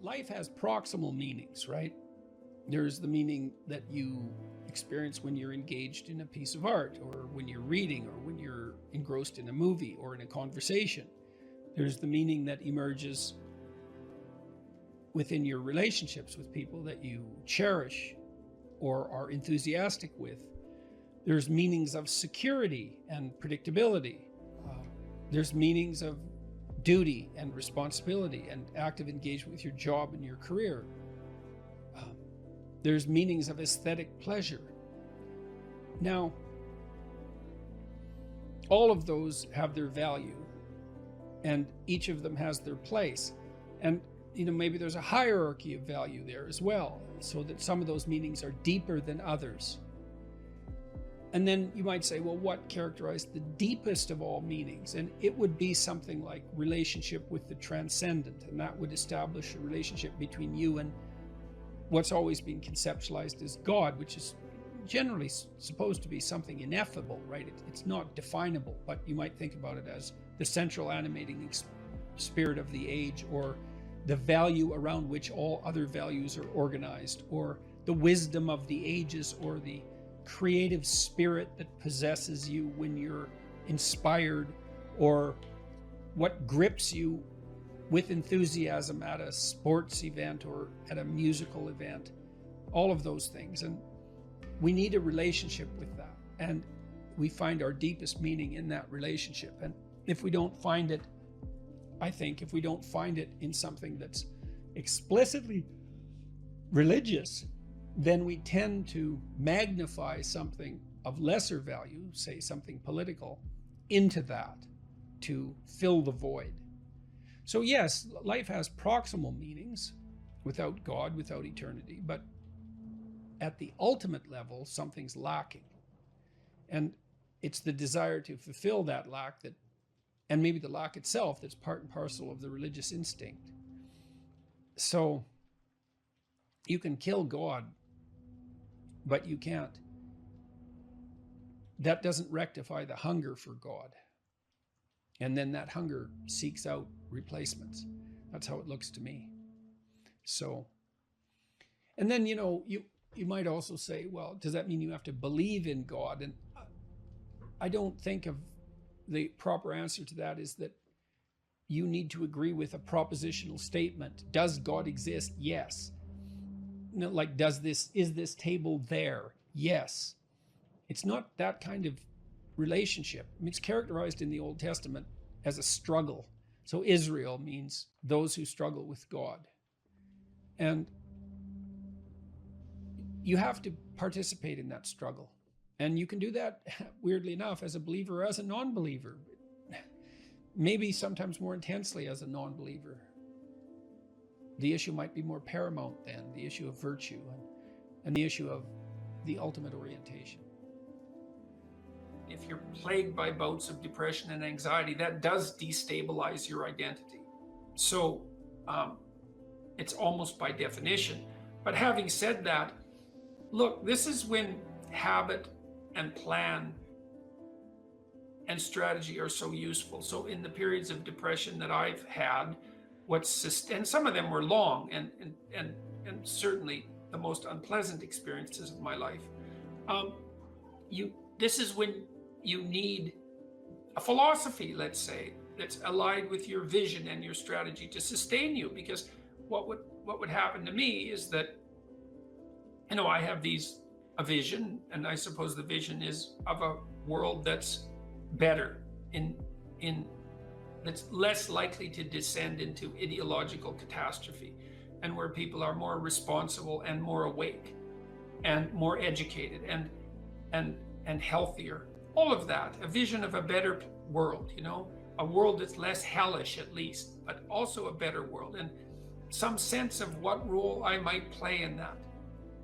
life has proximal meanings, right? There's the meaning that you experience when you're engaged in a piece of art, or when you're reading, or when you're engrossed in a movie or in a conversation. There's the meaning that emerges within your relationships with people that you cherish or are enthusiastic with. There's meanings of security and predictability. There's meanings of duty and responsibility and active engagement with your job and your career. There's meanings of aesthetic pleasure. Now, all of those have their value, and each of them has their place. And maybe there's a hierarchy of value there as well, so that some of those meanings are deeper than others. And then you might say, well, what characterized the deepest of all meanings? And it would be something like relationship with the transcendent, and that would establish a relationship between you and what's always been conceptualized as God, which is generally supposed to be something ineffable, right? It's not definable, but you might think about it as the central animating spirit of the age, or the value around which all other values are organized, or the wisdom of the ages, or the creative spirit that possesses you when you're inspired, or what grips you with enthusiasm at a sports event or at a musical event. All of those things. And we need a relationship with that. And we find our deepest meaning in that relationship. And if we don't find it, I think if we don't find it in something that's explicitly religious, then we tend to magnify something of lesser value, say something political, into that to fill the void. So yes, life has proximal meanings without God, without eternity, but at the ultimate level, something's lacking. And it's the desire to fulfill that lack that, and maybe the lack itself, that's part and parcel of the religious instinct. So you can kill God, but you can't. That doesn't rectify the hunger for God. And then that hunger seeks out replacements. That's how it looks to me. So, and then, you might also say, well, does that mean you have to believe in God? And I don't think of the proper answer to that is that you need to agree with a propositional statement. Does God exist? Yes. Like, is this table there? Yes. It's not that kind of relationship. I mean, it's characterized in the Old Testament as a struggle. So Israel means those who struggle with God. And you have to participate in that struggle. And you can do that, weirdly enough, as a believer or as a non-believer. Maybe sometimes more intensely as a non-believer. The issue might be more paramount then, the issue of virtue and the issue of the ultimate orientation. If you're plagued by bouts of depression and anxiety, that does destabilize your identity. So it's almost by definition. But having said that, look, this is when habit and plan and strategy are so useful. So in the periods of depression that I've had, and some of them were long and certainly the most unpleasant experiences of my life. This is when you need a philosophy, let's say, that's allied with your vision and your strategy to sustain you. Because what would happen to me is that, I have a vision, and I suppose the vision is of a world that's better, that's less likely to descend into ideological catastrophe, and where people are more responsible and more awake and more educated and healthier. All of that, a vision of a better world, a world that's less hellish at least, but also a better world, and some sense of what role I might play in that.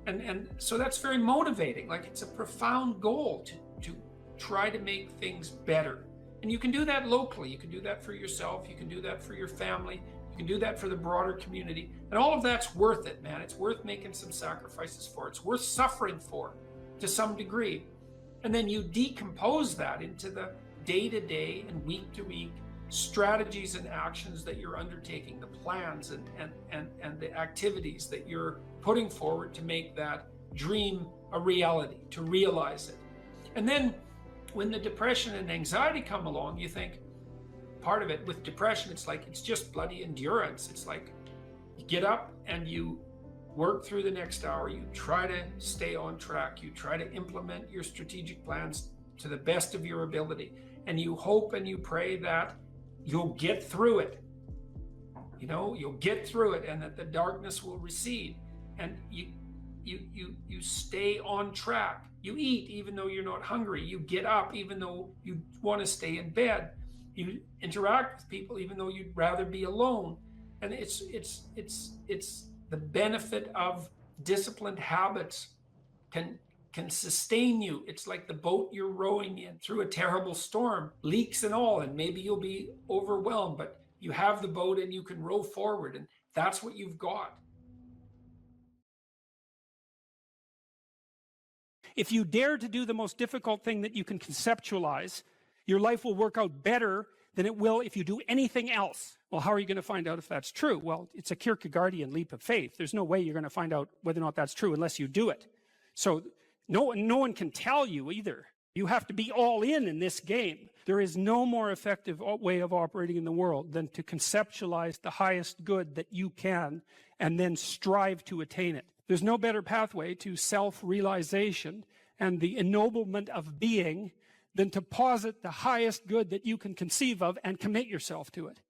And so that's very motivating. Like, it's a profound goal to try to make things better. And you can do that locally. You can do that for yourself. You can do that for your family. You can do that for the broader community. And all of that's worth it, man. It's worth making some sacrifices for. It's worth suffering for to some degree. And then you decompose that into the day-to-day and week-to-week strategies and actions that you're undertaking, the plans and the activities that you're putting forward to make that dream a reality, to realize it. And then when the depression and anxiety come along, you think, part of it with depression, it's just bloody endurance. It's like you get up and you work through the next hour, you try to stay on track, you try to implement your strategic plans to the best of your ability, and you hope and you pray that you'll get through it. You'll get through it, and that the darkness will recede, and you stay on track. You eat even though you're not hungry. You get up even though you want to stay in bed. You interact with people even though you'd rather be alone. And it's the benefit of disciplined habits can sustain you. It's like the boat you're rowing in through a terrible storm, leaks and all, and maybe you'll be overwhelmed, but you have the boat and you can row forward, and that's what you've got. If you dare to do the most difficult thing that you can conceptualize, your life will work out better than it will if you do anything else. Well, how are you going to find out if that's true? Well, it's a Kierkegaardian leap of faith. There's no way you're going to find out whether or not that's true unless you do it. So no one can tell you either. You have to be all in this game. There is no more effective way of operating in the world than to conceptualize the highest good that you can and then strive to attain it. There's no better pathway to self-realization and the ennoblement of being than to posit the highest good that you can conceive of and commit yourself to it.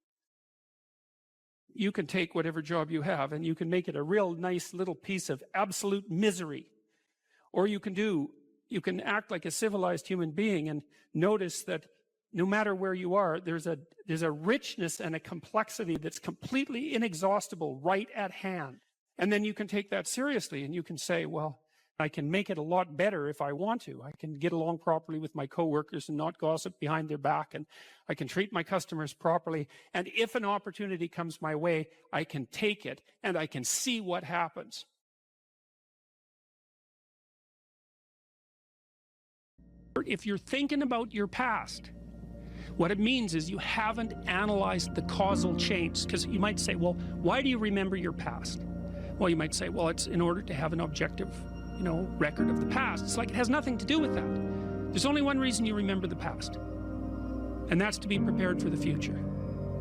You can take whatever job you have and you can make it a real nice little piece of absolute misery. Or you can act like a civilized human being and notice that no matter where you are, there's a richness and a complexity that's completely inexhaustible right at hand. And then you can take that seriously and you can say, well, I can make it a lot better if I want to. I can get along properly with my coworkers and not gossip behind their back, and I can treat my customers properly. And if an opportunity comes my way, I can take it and I can see what happens. If you're thinking about your past, what it means is you haven't analyzed the causal chains. Because you might say, well, why do you remember your past? Well, you might say, well, it's in order to have an objective, record of the past. It's like it has nothing to do with that. There's only one reason you remember the past, and that's to be prepared for the future.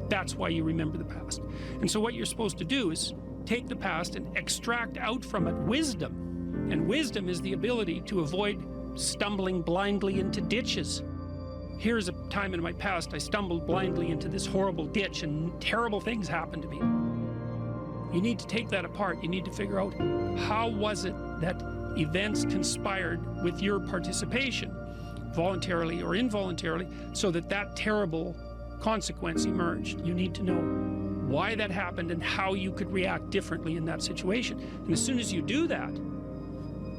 That's why you remember the past. And so what you're supposed to do is take the past and extract out from it wisdom. And wisdom is the ability to avoid stumbling blindly into ditches. Here's a time in my past I stumbled blindly into this horrible ditch and terrible things happened to me. You need to take that apart. You need to figure out, how was it that events conspired with your participation, voluntarily or involuntarily, so that that terrible consequence emerged. You need to know why that happened and how you could react differently in that situation. And as soon as you do that,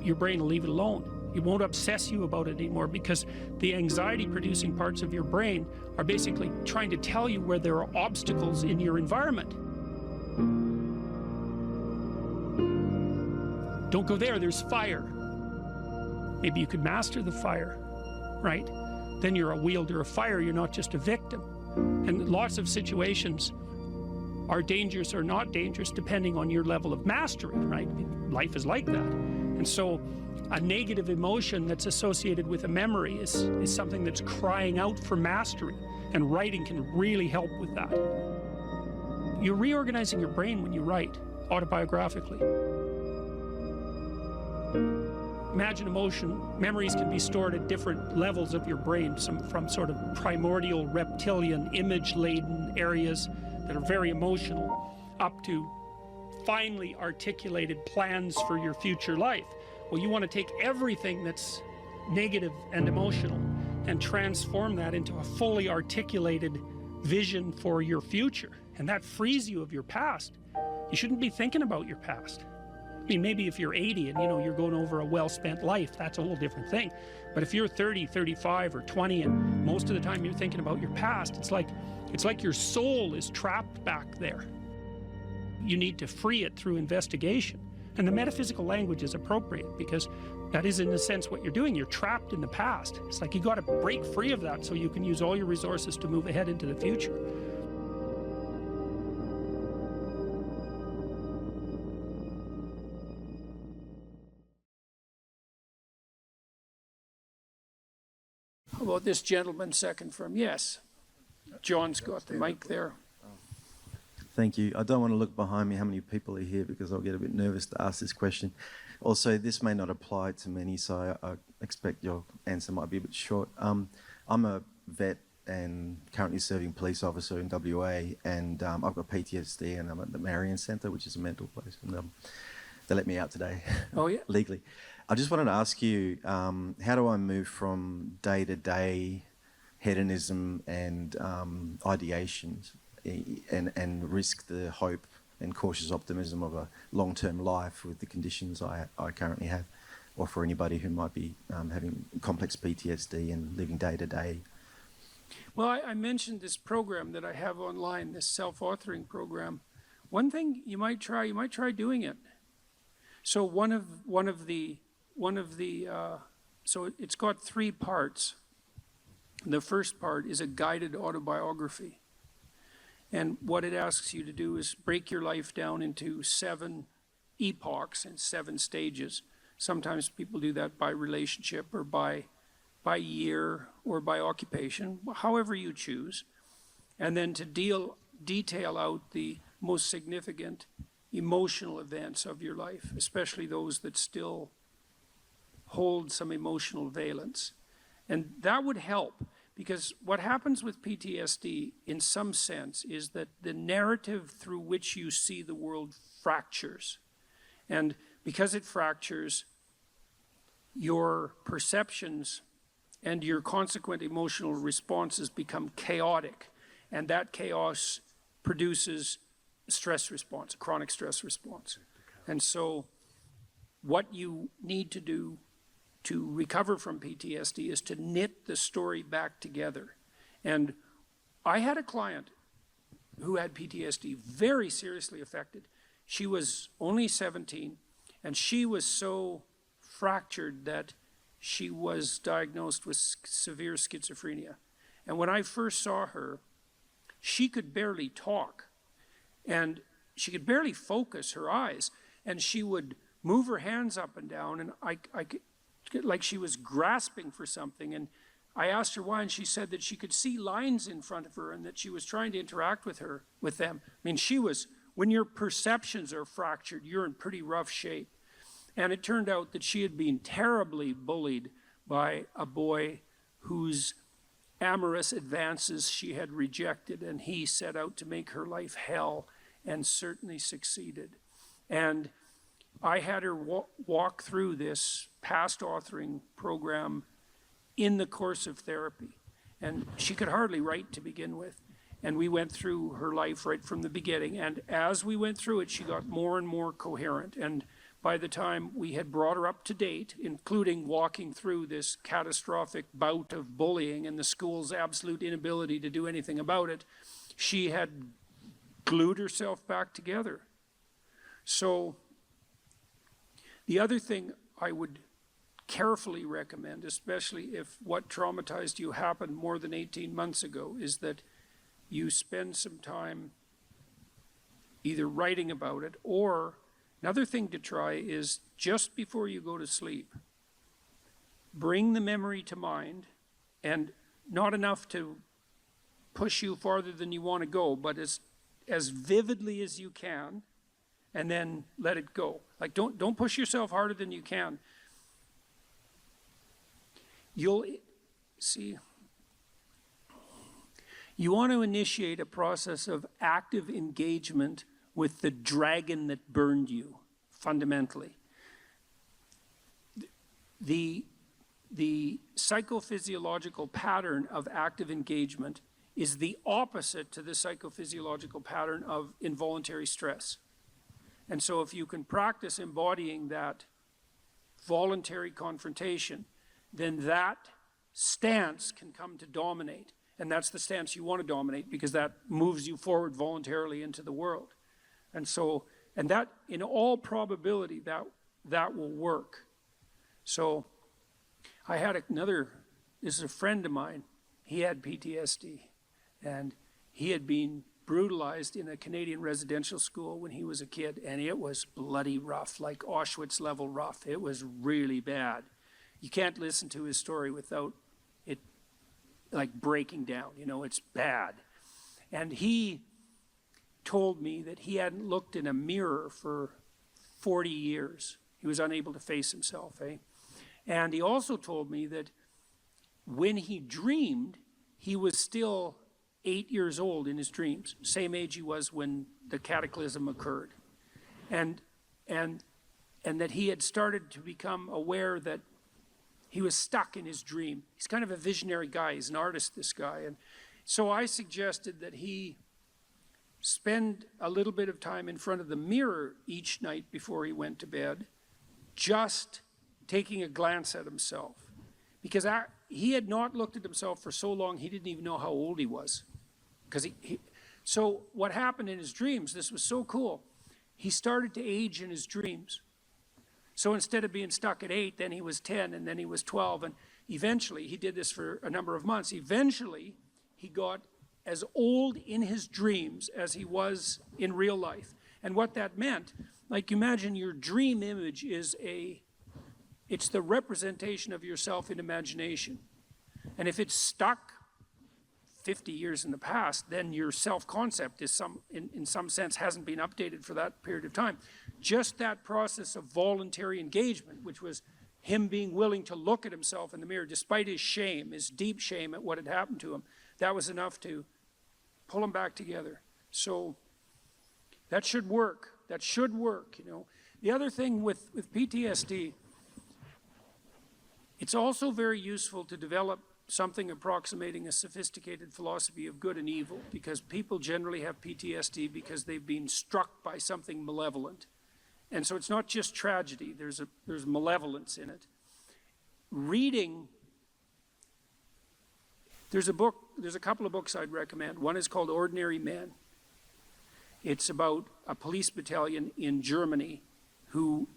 your brain will leave it alone. It won't obsess you about it anymore, because the anxiety-producing parts of your brain are basically trying to tell you where there are obstacles in your environment. Don't go there, there's fire. Maybe you could master the fire, right? Then you're a wielder of fire, you're not just a victim. And lots of situations are dangerous or not dangerous depending on your level of mastery, right? Life is like that. And so a negative emotion that's associated with a memory is something that's crying out for mastery, and writing can really help with that. You're reorganizing your brain when you write autobiographically. Imagine emotion. Memories can be stored at different levels of your brain, from sort of primordial reptilian image-laden areas that are very emotional, up to finely articulated plans for your future life. Well, you want to take everything that's negative and emotional and transform that into a fully articulated vision for your future. And that frees you of your past. You shouldn't be thinking about your past. I mean, maybe if you're 80 and you're going over a well-spent life, that's a whole different thing. But if you're 30, 35, or 20, and most of the time you're thinking about your past, it's like your soul is trapped back there. You need to free it through investigation. And the metaphysical language is appropriate, because That is, in a sense, what you're doing. You're trapped in the past. It's like you got to break free of that so you can use all your resources to move ahead into the future. How about this gentleman second from? Yes. John's got the mic there. Thank you. I don't want to look behind me how many people are here because I'll get a bit nervous to ask this question. Also, this may not apply to many, so I expect your answer might be a bit short. I'm a vet and currently serving police officer in WA, and I've got PTSD, and I'm at the Marion Centre, which is a mental place, and they let me out today. Oh, yeah? Legally. I just wanted to ask you, how do I move from day-to-day hedonism and ideations and risk the hope and cautious optimism of a long-term life with the conditions I currently have, or for anybody who might be having complex PTSD and living day-to-day? Well, I mentioned this program that I have online, this self-authoring program. One thing you might try doing it. So so it's got 3 parts. The first part is a guided autobiography. And what it asks you to do is break your life down into 7 epochs and 7 stages. Sometimes people do that by relationship or by year or by occupation, however you choose. And then to detail out the most significant emotional events of your life, especially those that still hold some emotional valence. And that would help, because what happens with PTSD in some sense is that the narrative through which you see the world fractures. And because it fractures, your perceptions and your consequent emotional responses become chaotic. And that chaos produces a stress response, a chronic stress response. And so what you need to do to recover from PTSD is to knit the story back together. And I had a client who had PTSD, very seriously affected. She was only 17, and she was so fractured that she was diagnosed with severe schizophrenia. And when I first saw her, she could barely talk, and she could barely focus her eyes, and she would move her hands up and down, and I could, like she was grasping for something. And I asked her why, and she said that she could see lines in front of her and that she was trying to interact with them. I mean, when your perceptions are fractured, you're in pretty rough shape. And it turned out that she had been terribly bullied by a boy whose amorous advances she had rejected, and he set out to make her life hell and certainly succeeded. And I had her walk through this past authoring program in the course of therapy. And she could hardly write to begin with. And we went through her life right from the beginning. And as we went through it, she got more and more coherent. And by the time we had brought her up to date, including walking through this catastrophic bout of bullying and the school's absolute inability to do anything about it, she had glued herself back together. So the other thing I would carefully recommend, especially if what traumatized you happened more than 18 months ago, is that you spend some time either writing about it, or another thing to try is just before you go to sleep, bring the memory to mind, and not enough to push you farther than you want to go, but as vividly as you can, and then let it go. Like, don't push yourself harder than you can. You'll see, you want to initiate a process of active engagement with the dragon that burned you, fundamentally. The psychophysiological pattern of active engagement is the opposite to the psychophysiological pattern of involuntary stress. And so if you can practice embodying that voluntary confrontation, then that stance can come to dominate. And that's the stance you want to dominate, because that moves you forward voluntarily into the world. And so, and that, in all probability, that will work. So I had this is a friend of mine. He had PTSD, and he had been brutalized in a Canadian residential school when he was a kid, and it was bloody rough, like Auschwitz level rough. It was really bad. You can't listen to his story without it like breaking down, you know, it's bad. And he told me that he hadn't looked in a mirror for 40 years. He was unable to face himself, eh? And he also told me that when he dreamed, he was still 8 years old in his dreams, same age he was when the cataclysm occurred. And that he had started to become aware that he was stuck in his dream. He's kind of a visionary guy. He's an artist, this guy. And so I suggested that he spend a little bit of time in front of the mirror each night before he went to bed, just taking a glance at himself. Because he had not looked at himself for so long, he didn't even know how old he was. So what happened in his dreams, this was so cool, he started to age in his dreams. So instead of being stuck at 8, then he was 10, and then he was 12, and eventually, he did this for a number of months, eventually he got as old in his dreams as he was in real life. And what that meant, like imagine your dream image is it's the representation of yourself in imagination. And if it's stuck 50 years in the past, then your self-concept is in some sense hasn't been updated for that period of time. Just that process of voluntary engagement, which was him being willing to look at himself in the mirror, despite his shame, his deep shame at what had happened to him, that was enough to pull him back together. So that should work. That should work, you know. The other thing with PTSD, it's also very useful to develop something approximating a sophisticated philosophy of good and evil, because people generally have PTSD because they've been struck by something malevolent. And so it's not just tragedy, there's malevolence in it. Reading, there's a couple of books I'd recommend. One is called Ordinary Men. It's about a police battalion in Germany who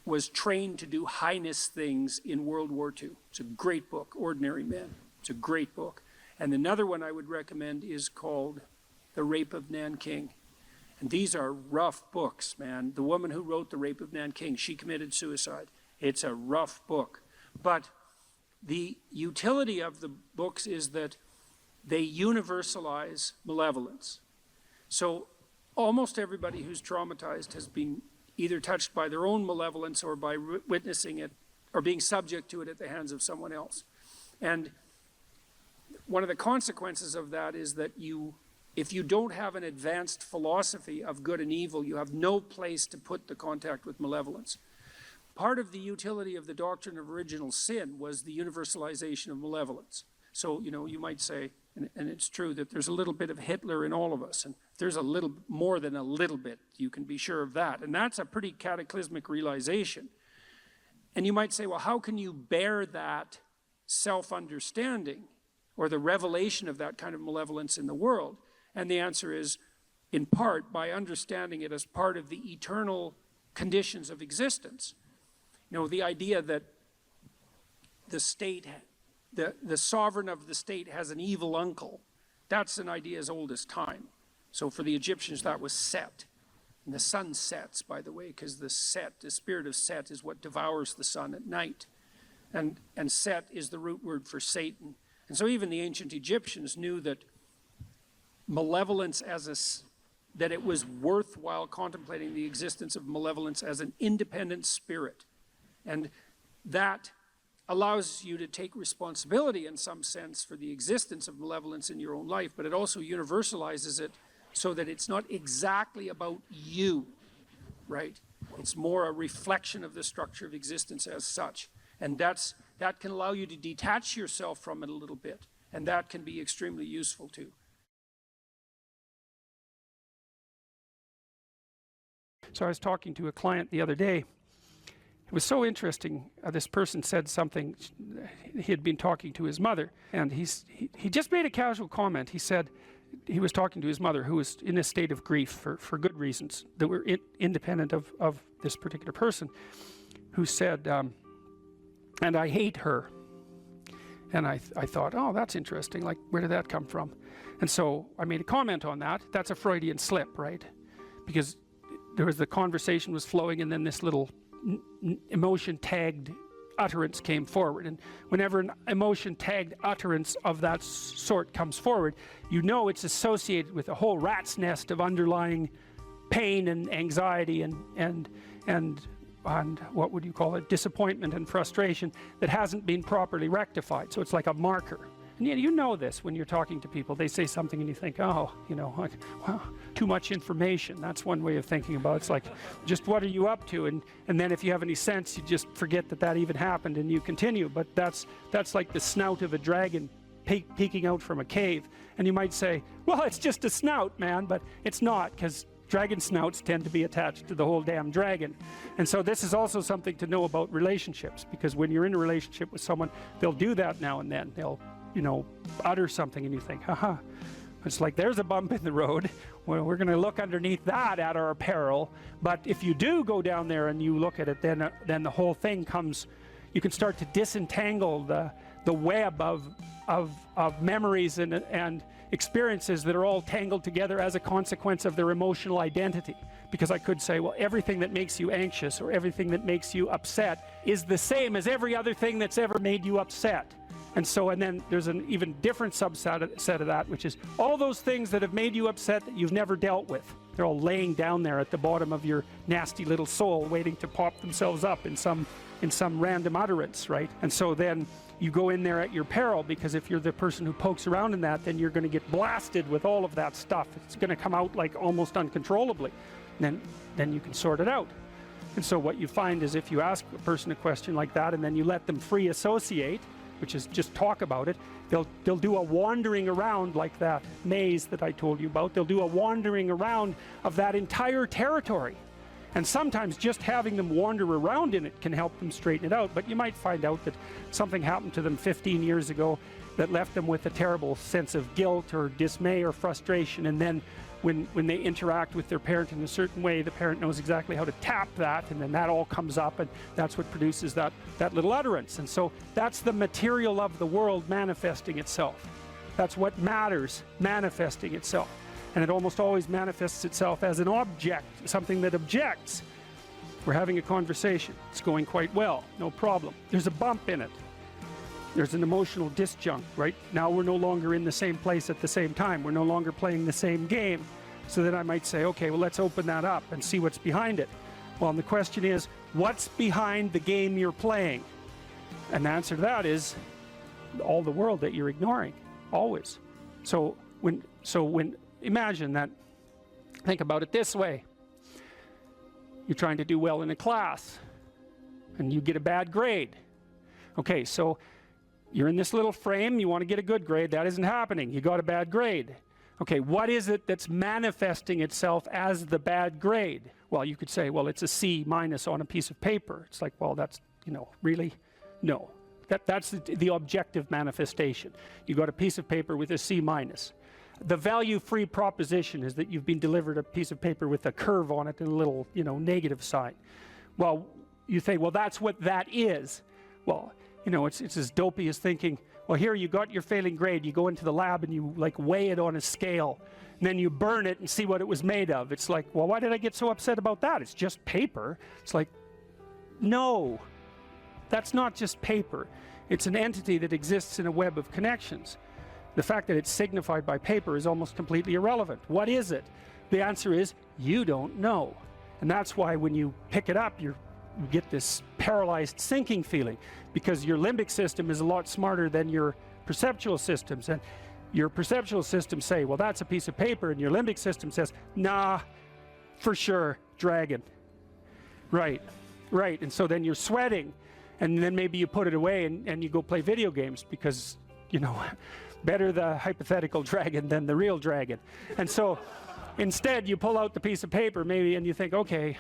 was trained to do heinous things in World War II. It's a great book, Ordinary Men. It's a great book. And another one I would recommend is called The Rape of Nanking. And these are rough books, man. The woman who wrote The Rape of Nanking, she committed suicide. It's a rough book. But the utility of the books is that they universalize malevolence. So almost everybody who's traumatized has been either touched by their own malevolence or by witnessing it or being subject to it at the hands of someone else. And one of the consequences of that is that if you don't have an advanced philosophy of good and evil, you have no place to put the contact with malevolence. Part of the utility of the doctrine of original sin was the universalization of malevolence. So, you know, you might say, and it's true, that there's a little bit of Hitler in all of us, and there's a little more than a little bit, you can be sure of that. And that's a pretty cataclysmic realization. And you might say, well, how can you bear that self-understanding or the revelation of that kind of malevolence in the world? And the answer is, in part, by understanding it as part of the eternal conditions of existence. You know, the idea that the state, the sovereign of the state has an evil uncle, that's an idea as old as time. So for the Egyptians, that was Set. And the sun sets, by the way, because the spirit of Set is what devours the sun at night. And Set is the root word for Satan. And so even the ancient Egyptians knew that malevolence that it was worthwhile contemplating the existence of malevolence as an independent spirit. And that allows you to take responsibility in some sense for the existence of malevolence in your own life, but it also universalizes it so that it's not exactly about you, right? It's more a reflection of the structure of existence as such. And that can allow you to detach yourself from it a little bit, and that can be extremely useful too. So I was talking to a client the other day. It was so interesting. This person said something. He had been talking to his mother, and he just made a casual comment. He said he was talking to his mother, who was in a state of grief for good reasons that were independent of this particular person, who said, and I hate her. And I thought, oh, that's interesting. Like, where did that come from? And so I made a comment on that. That's a Freudian slip, right? Because there was the conversation was flowing, and then this little emotion tagged utterance came forward. And whenever an emotion tagged utterance of that sort comes forward, you know it's associated with a whole rat's nest of underlying pain and anxiety and what would you call it, disappointment and frustration that hasn't been properly rectified. So it's like a marker. And you know this when you're talking to people. They say something and you think, oh, you know, like, wow, too much information. That's one way of thinking about it. It's like, just what are you up to? And then if you have any sense, you just forget that even happened and you continue. But that's like the snout of a dragon peeking out from a cave. And you might say, well, it's just a snout, man. But it's not, because dragon snouts tend to be attached to the whole damn dragon. And so this is also something to know about relationships, because when you're in a relationship with someone, they'll do that now and then. They'll, you know, utter something and you think, haha, it's like there's a bump in the road. Well, we're going to look underneath that at our peril. But if you do go down there and you look at it, then the whole thing comes, you can start to disentangle the web of memories and experiences that are all tangled together as a consequence of their emotional identity. Because I could say, well, everything that makes you anxious or everything that makes you upset is the same as every other thing that's ever made you upset. And then there's an even different subset of that, which is all those things that have made you upset that you've never dealt with. They're all laying down there at the bottom of your nasty little soul, waiting to pop themselves up in some random utterance, right? And so then you go in there at your peril, because if you're the person who pokes around in that, then you're going to get blasted with all of that stuff. It's going to come out like almost uncontrollably. And then you can sort it out. And so what you find is if you ask a person a question like that and then you let them free associate, which is just talk about it, they'll do a wandering around like that maze that I told you about. They'll do a wandering around of that entire territory. And sometimes just having them wander around in it can help them straighten it out. But you might find out that something happened to them 15 years ago that left them with a terrible sense of guilt or dismay or frustration. And then when they interact with their parent in a certain way, the parent knows exactly how to tap that, and then that all comes up, and that's what produces that little utterance. And so that's the material of the world manifesting itself. That's what matters manifesting itself. And it almost always manifests itself as an object, something that objects. We're having a conversation. It's going quite well, no problem. There's a bump in it. There's an emotional disjunct, right? Now we're no longer in the same place at the same time. We're no longer playing the same game. So then I might say, okay, well, let's open that up and see what's behind it. Well, and the question is, what's behind the game you're playing? And the answer to that is all the world that you're ignoring, always. So when imagine that, think about it this way. You're trying to do well in a class and you get a bad grade. Okay, so you're in this little frame, you want to get a good grade, that isn't happening, you got a bad grade. Okay, what is it that's manifesting itself as the bad grade? Well, you could say, well, it's a C- on a piece of paper. It's like, well, that's, really? No. That's the objective manifestation. You got a piece of paper with a C-. The value-free proposition is that you've been delivered a piece of paper with a curve on it and a little, negative sign. Well, you think, well, that's what that is. Well, it's as dopey as thinking, well, here you got your failing grade, you go into the lab and you weigh it on a scale, and then you burn it and see what it was made of. It's like, well, why did I get so upset about that? It's just paper. It's like, no, that's not just paper. It's an entity that exists in a web of connections. The fact that it's signified by paper is almost completely irrelevant. What is it? The answer is, you don't know. And that's why when you pick it up, you get this paralyzed sinking feeling, because your limbic system is a lot smarter than your perceptual systems. And your perceptual systems say, well, that's a piece of paper, and your limbic system says, nah, for sure, dragon. Right. And so then you're sweating, and then maybe you put it away and you go play video games, because, better the hypothetical dragon than the real dragon. And so instead you pull out the piece of paper maybe and you think, okay,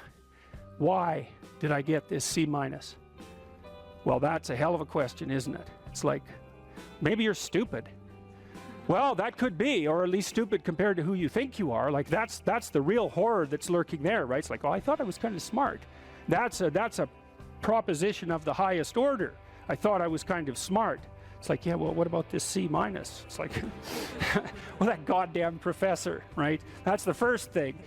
why did I get this C-? Well, that's a hell of a question, isn't it? It's like, maybe you're stupid. Well, that could be, or at least stupid compared to who you think you are. Like that's the real horror that's lurking there, right? It's like, oh, I thought I was kind of smart. That's a proposition of the highest order. I thought I was kind of smart. It's like, yeah, well, what about this C minus? It's like, well, that goddamn professor, right? That's the first thing.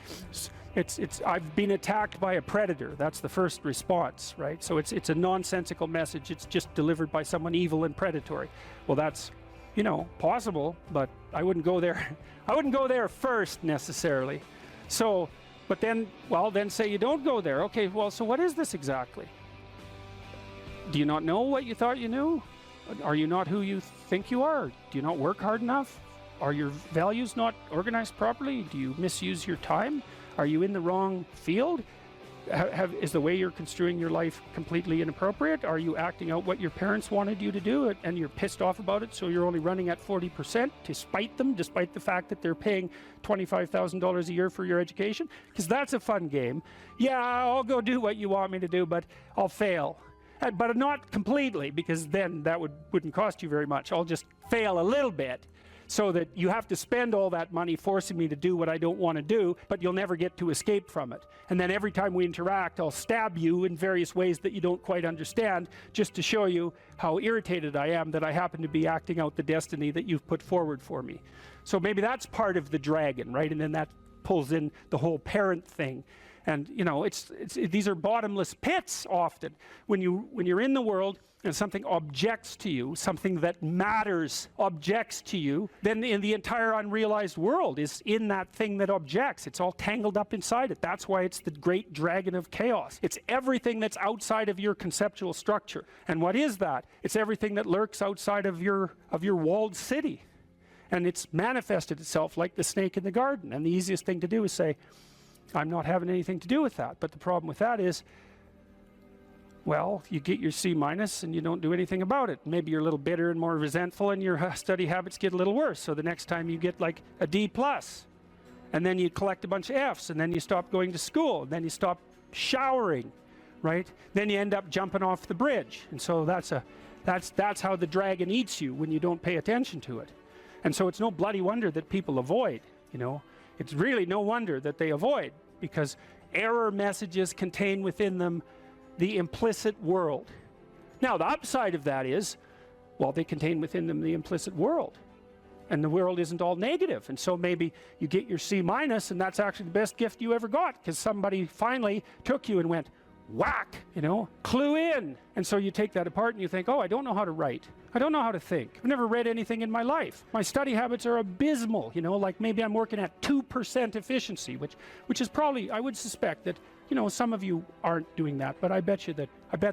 I've been attacked by a predator. That's the first response, right? So it's a nonsensical message. It's just delivered by someone evil and predatory. Well, that's, you know, possible, but I wouldn't go there. I wouldn't go there first necessarily. So, but then, well, then say you don't go there. Okay, well, so what is this exactly? Do you not know what you thought you knew? Are you not who you think you are? Do you not work hard enough? Are your values not organized properly? Do you misuse your time? Are you in the wrong field? Is the way you're construing your life completely inappropriate? Are you acting out what your parents wanted you to do and you're pissed off about it, so you're only running at 40% to spite them, despite the fact that they're paying $25,000 a year for your education? Because that's a fun game. Yeah, I'll go do what you want me to do, but I'll fail. But not completely, because then that wouldn't cost you very much. I'll just fail a little bit, so that you have to spend all that money forcing me to do what I don't want to do, but you'll never get to escape from it. And then every time we interact, I'll stab you in various ways that you don't quite understand, just to show you how irritated I am that I happen to be acting out the destiny that you've put forward for me. So maybe that's part of the dragon, right? And then that pulls in the whole parent thing. And, you know, these are bottomless pits often. When you're in the world and something objects to you, something that matters objects to you, then in the entire unrealized world is in that thing that objects. It's all tangled up inside it. That's why it's the great dragon of chaos. It's everything that's outside of your conceptual structure. And what is that? It's everything that lurks outside of your walled city. And it's manifested itself like the snake in the garden. And the easiest thing to do is say, I'm not having anything to do with that. But the problem with that is, well, you get your C minus and you don't do anything about it. Maybe you're a little bitter and more resentful and your study habits get a little worse. So the next time you get like a D plus, and then you collect a bunch of Fs, and then you stop going to school, and then you stop showering, right? Then you end up jumping off the bridge. And so that's how the dragon eats you when you don't pay attention to it. And so it's no bloody wonder that people avoid, you know. It's really no wonder that they avoid, because error messages contain within them the implicit world. Now, the upside of that is, well, they contain within them the implicit world. And the world isn't all negative. And so maybe you get your C minus, and that's actually the best gift you ever got, because somebody finally took you and went, whack, you know, clue in. And so you take that apart and you think, oh, I don't know how to write. I don't know how to think. I've never read anything in my life. My study habits are abysmal, you know, like maybe I'm working at 2% efficiency, which is probably, I would suspect that, you know, some of you aren't doing that, but I bet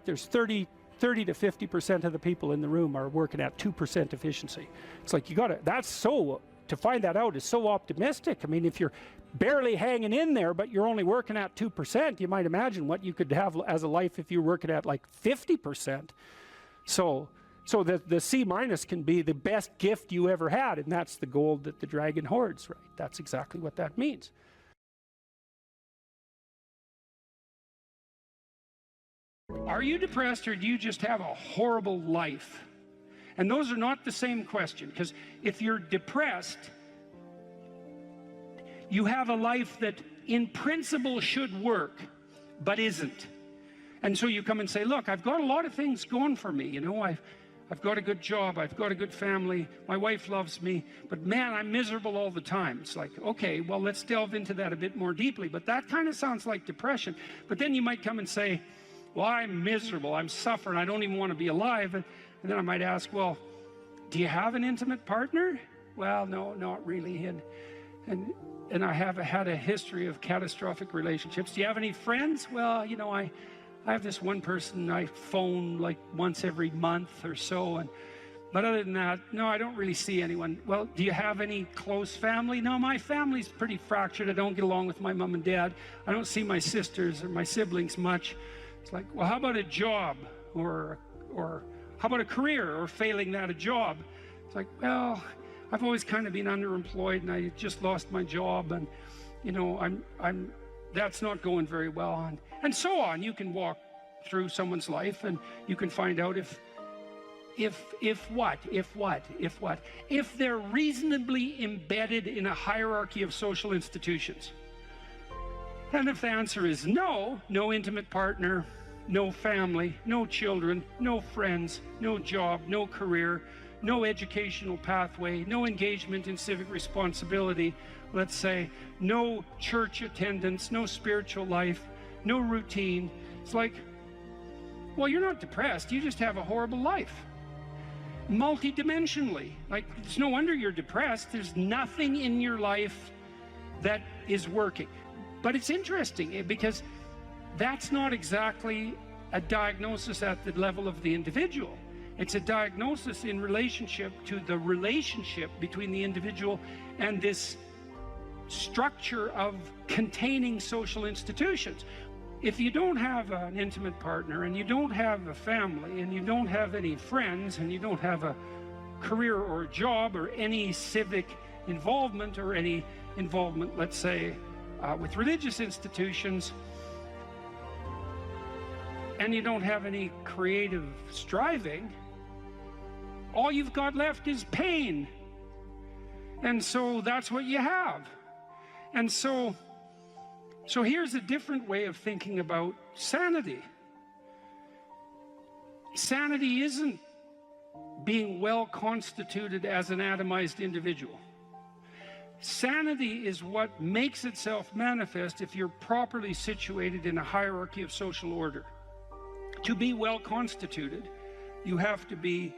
there's 30 to 50% of the people in the room are working at 2% efficiency. It's like, to find that out is so optimistic. I mean, if you're barely hanging in there, but you're only working at 2%, you might imagine what you could have as a life if you're working at like 50%. So the C minus can be the best gift you ever had, and that's the gold that the dragon hoards, right? That's exactly what that means. Are you depressed, or do you just have a horrible life? And those are not the same question, because if you're depressed, you have a life that in principle should work, but isn't. And so you come and say, look, I've got a lot of things going for me. You know, I've got a good job, I've got a good family, my wife loves me, but man, I'm miserable all the time. It's like, okay, well, let's delve into that a bit more deeply. But that kind of sounds like depression. But then you might come and say, well, I'm miserable, I'm suffering, I don't even want to be alive. And then I might ask, well, do you have an intimate partner? Well, no, not really. And I have had a history of catastrophic relationships. Do you have any friends? Well, you know, I have this one person I phone like once every month or so. But other than that, no, I don't really see anyone. Well, do you have any close family? No, my family's pretty fractured. I don't get along with my mom and dad. I don't see my sisters or my siblings much. It's like, well, how about a job? Or how about a career, or failing that, a job? It's like, well, I've always kind of been underemployed, and I just lost my job, and you know, that's not going very well, and so on. You can walk through someone's life, and you can find out if they're reasonably embedded in a hierarchy of social institutions. And if the answer is no intimate partner, no family, no children, no friends, no job, no career, no educational pathway, no engagement in civic responsibility, let's say, no church attendance, no spiritual life, no routine. It's like, well, you're not depressed, you just have a horrible life. Multidimensionally. Like, it's no wonder you're depressed. There's nothing in your life that is working. But it's interesting because that's not exactly a diagnosis at the level of the individual. It's a diagnosis in relationship to the relationship between the individual and this structure of containing social institutions. If you don't have an intimate partner, and you don't have a family, and you don't have any friends, and you don't have a career or a job or any civic involvement or any involvement, let's say, with religious institutions, and you don't have any creative striving, all you've got left is pain. And so that's what you have. And so here's a different way of thinking about sanity. Sanity isn't being well constituted as an atomized individual. Sanity is what makes itself manifest if you're properly situated in a hierarchy of social order. To be well constituted, you have to be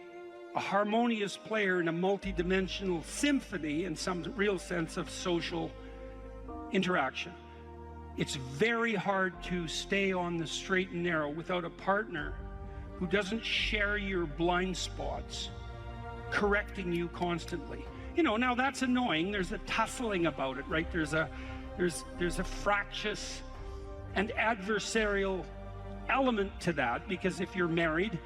a harmonious player in a multidimensional symphony in some real sense of social interaction. It's very hard to stay on the straight and narrow without a partner who doesn't share your blind spots, correcting you constantly. You know, now that's annoying. There's a tussling about it, right? There's a fractious and adversarial element to that, because if you're married,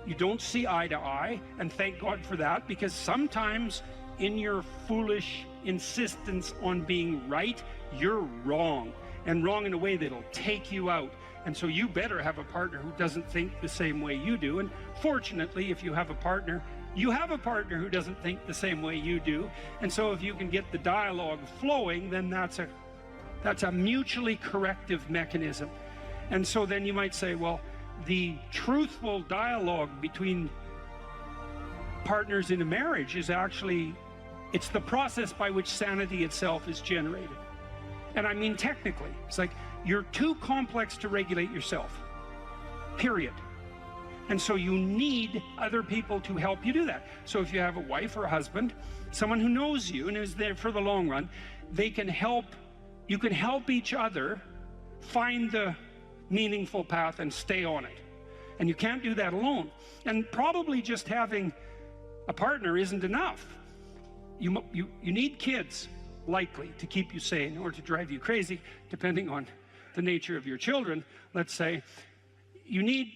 you don't see eye to eye, and thank God for that, because sometimes in your foolish insistence on being right, you're wrong, and wrong in a way that'll take you out. And so you better have a partner who doesn't think the same way you do. And fortunately, if you have a partner, you have a partner who doesn't think the same way you do. And so if you can get the dialogue flowing, then that's a mutually corrective mechanism. And so then you might say, well, the truthful dialogue between partners in a marriage is actually, it's the process by which sanity itself is generated. And I mean technically, it's like you're too complex to regulate yourself, period. And so you need other people to help you do that. So if you have a wife or a husband, someone who knows you and is there for the long run, they can help, you can help each other find the meaningful path and stay on it. And you can't do that alone. And probably just having a partner isn't enough. You need kids, likely, to keep you sane or to drive you crazy, depending on the nature of your children, let's say. You need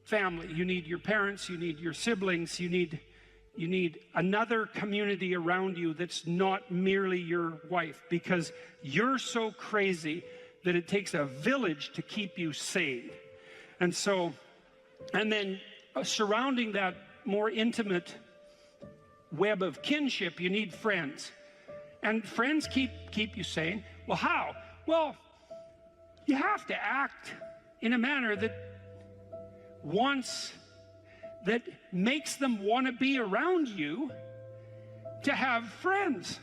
family, you need your parents, you need your siblings, you need another community around you that's not merely your wife, because you're so crazy that it takes a village to keep you sane. And so, and then surrounding that more intimate web of kinship, you need friends. And friends keep you sane. Well, how? Well, you have to act in a manner that makes them want to be around you to have friends.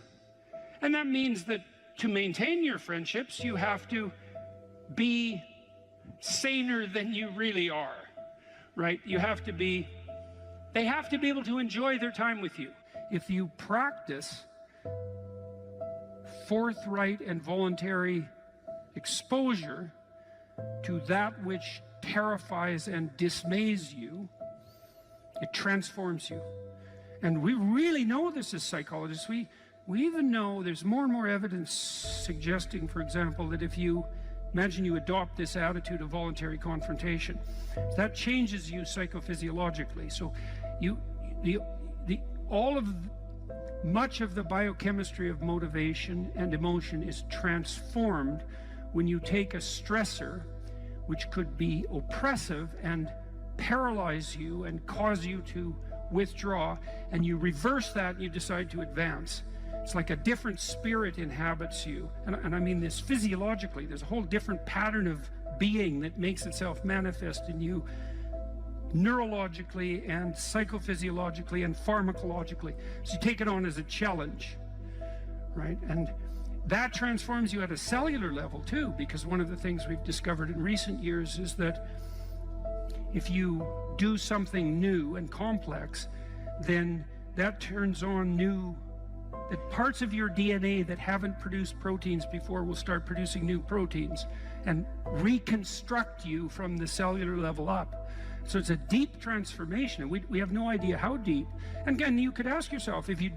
And that means that to maintain your friendships, you have to be saner than you really are, right? You have to be, they have to be able to enjoy their time with you. If you practice forthright and voluntary exposure to that which terrifies and dismays you, it transforms you. And we really know this as psychologists. We even know there's more and more evidence suggesting, for example, that if you imagine you adopt this attitude of voluntary confrontation, that changes you psychophysiologically. So much of the biochemistry of motivation and emotion is transformed when you take a stressor which could be oppressive and paralyze you and cause you to withdraw, and you reverse that and you decide to advance. It's like a different spirit inhabits you. And I mean this physiologically. There's a whole different pattern of being that makes itself manifest in you neurologically and psychophysiologically and pharmacologically. So you take it on as a challenge, right? And that transforms you at a cellular level too, because one of the things we've discovered in recent years is that if you do something new and complex, then that turns on that parts of your DNA that haven't produced proteins before will start producing new proteins and reconstruct you from the cellular level up. So it's a deep transformation, and we have no idea how deep. And again, you could ask yourself, if you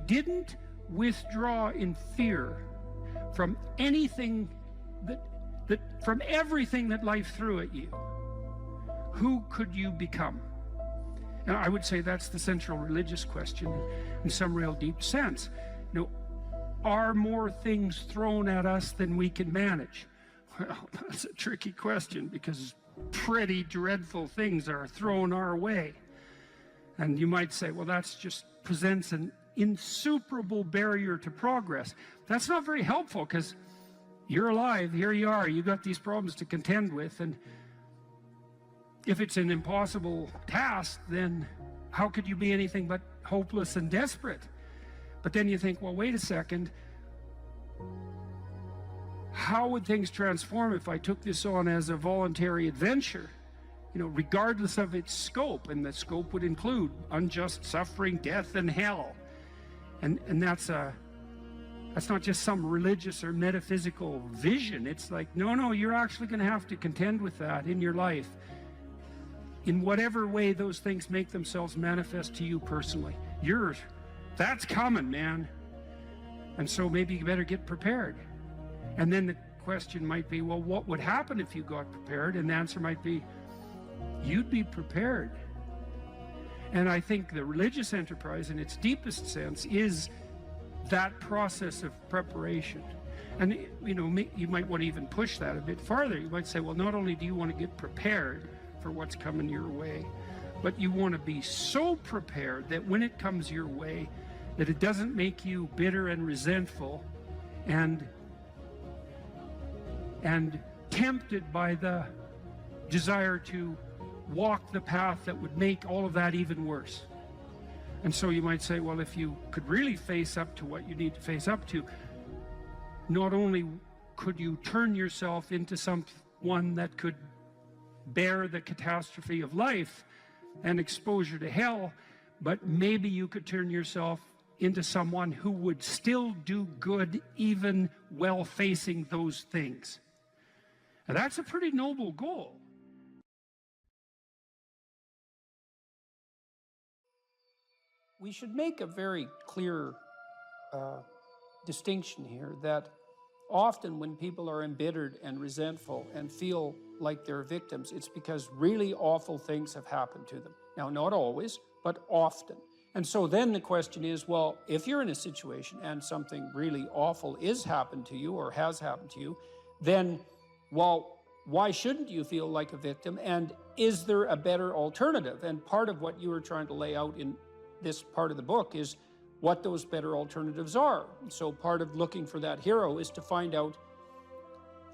didn't withdraw in fear from anything from everything that life threw at you, who could you become? And I would say that's the central religious question in some real deep sense. You know, are more things thrown at us than we can manage? Well, that's a tricky question, because pretty dreadful things are thrown our way. And you might say, well, that's just presents an insuperable barrier to progress. That's not very helpful, because you're alive, here you are, you got these problems to contend with, and if it's an impossible task, then how could you be anything but hopeless and desperate? But then you think, well, wait a second, how would things transform if I took this on as a voluntary adventure, you know, regardless of its scope? And the scope would include unjust suffering, death, and hell. And that's not just some religious or metaphysical vision. It's like, no, you're actually going to have to contend with that in your life, in whatever way those things make themselves manifest to you personally. That's coming, man. And so maybe you better get prepared. And then the question might be, well, what would happen if you got prepared? And the answer might be, you'd be prepared. And I think the religious enterprise in its deepest sense is that process of preparation. And you know, you might want to even push that a bit farther. You might say, well, not only do you want to get prepared for what's coming your way, but you want to be so prepared that when it comes your way, that it doesn't make you bitter and resentful and tempted by the desire to walk the path that would make all of that even worse. And so you might say, well, if you could really face up to what you need to face up to, not only could you turn yourself into someone that could bear the catastrophe of life and exposure to hell, but maybe you could turn yourself into someone who would still do good even while facing those things. And that's a pretty noble goal. We should make a very clear distinction here that often when people are embittered and resentful and feel like they're victims, it's because really awful things have happened to them. Now, not always, but often. And so then the question is, well, if you're in a situation and something really awful is happened to you or has happened to you, then, well, why shouldn't you feel like a victim? And is there a better alternative? And part of what you were trying to lay out in this part of the book is what those better alternatives are. So part of looking for that hero is to find out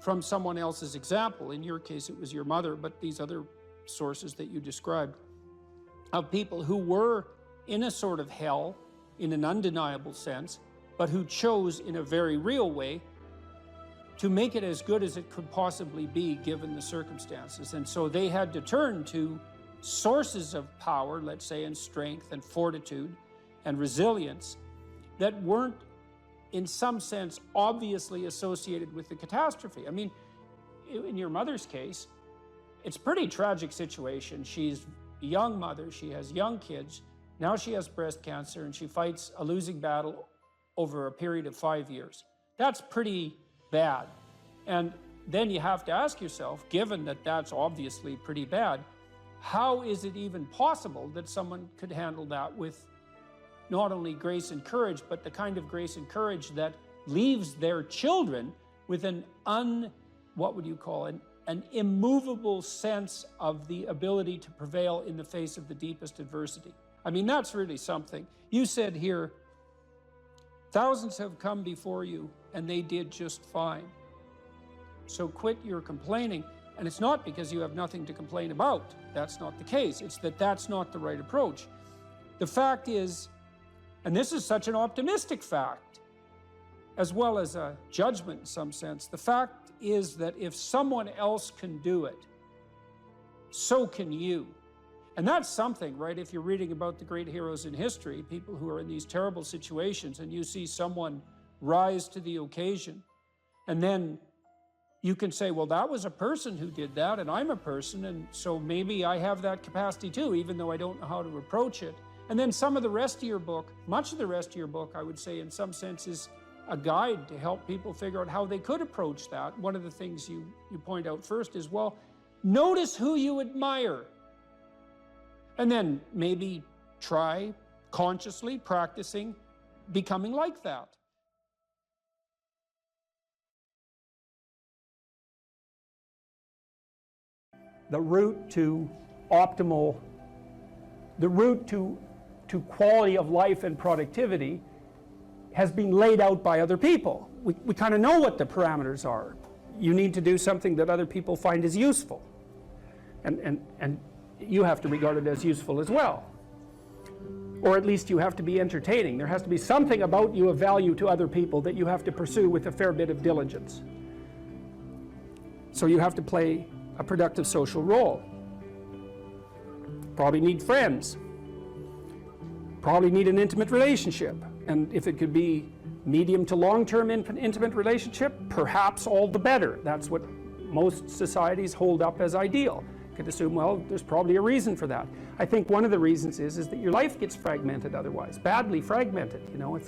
from someone else's example. In your case, it was your mother, but these other sources that you described, of people who were in a sort of hell in an undeniable sense, but who chose in a very real way to make it as good as it could possibly be given the circumstances. And so they had to turn to sources of power, let's say, and strength and fortitude and resilience that weren't in some sense obviously associated with the catastrophe. I mean, in your mother's case, it's a pretty tragic situation. She's a young mother, she has young kids, now she has breast cancer, and she fights a losing battle over a period of 5 years. That's pretty bad. And then you have to ask yourself, given that that's obviously pretty bad, how is it even possible that someone could handle that with not only grace and courage, but the kind of grace and courage that leaves their children with an immovable sense of the ability to prevail in the face of the deepest adversity. I mean, that's really something. You said here, Thousands have come before you, and they did just fine. So quit your complaining. And it's not because you have nothing to complain about. That's not the case. It's that that's not the right approach. The fact is, and this is such an optimistic fact, as well as a judgment in some sense, the fact is that if someone else can do it, so can you. And that's something, right? If you're reading about the great heroes in history, people who are in these terrible situations, and you see someone rise to the occasion, and then you can say, well, that was a person who did that, and I'm a person, and so maybe I have that capacity too, even though I don't know how to approach it. And then some of the rest of your book, much of the rest of your book, I would say in some sense is a guide to help people figure out how they could approach that. One of the things you point out first is, well, notice who you admire. And then maybe try consciously practicing becoming like that. The route to optimal, the route to quality of life and productivity has been laid out by other people. We kind of know what the parameters are. You need to do something that other people find is useful. And you have to regard it as useful as well. Or at least you have to be entertaining. There has to be something about you of value to other people that you have to pursue with a fair bit of diligence. So you have to play a productive social role. Probably need friends. Probably need an intimate relationship. And if it could be medium to long-term intimate relationship, perhaps all the better. That's what most societies hold up as ideal. You could assume, well, there's probably a reason for that. I think one of the reasons is that your life gets fragmented otherwise, badly fragmented, you know,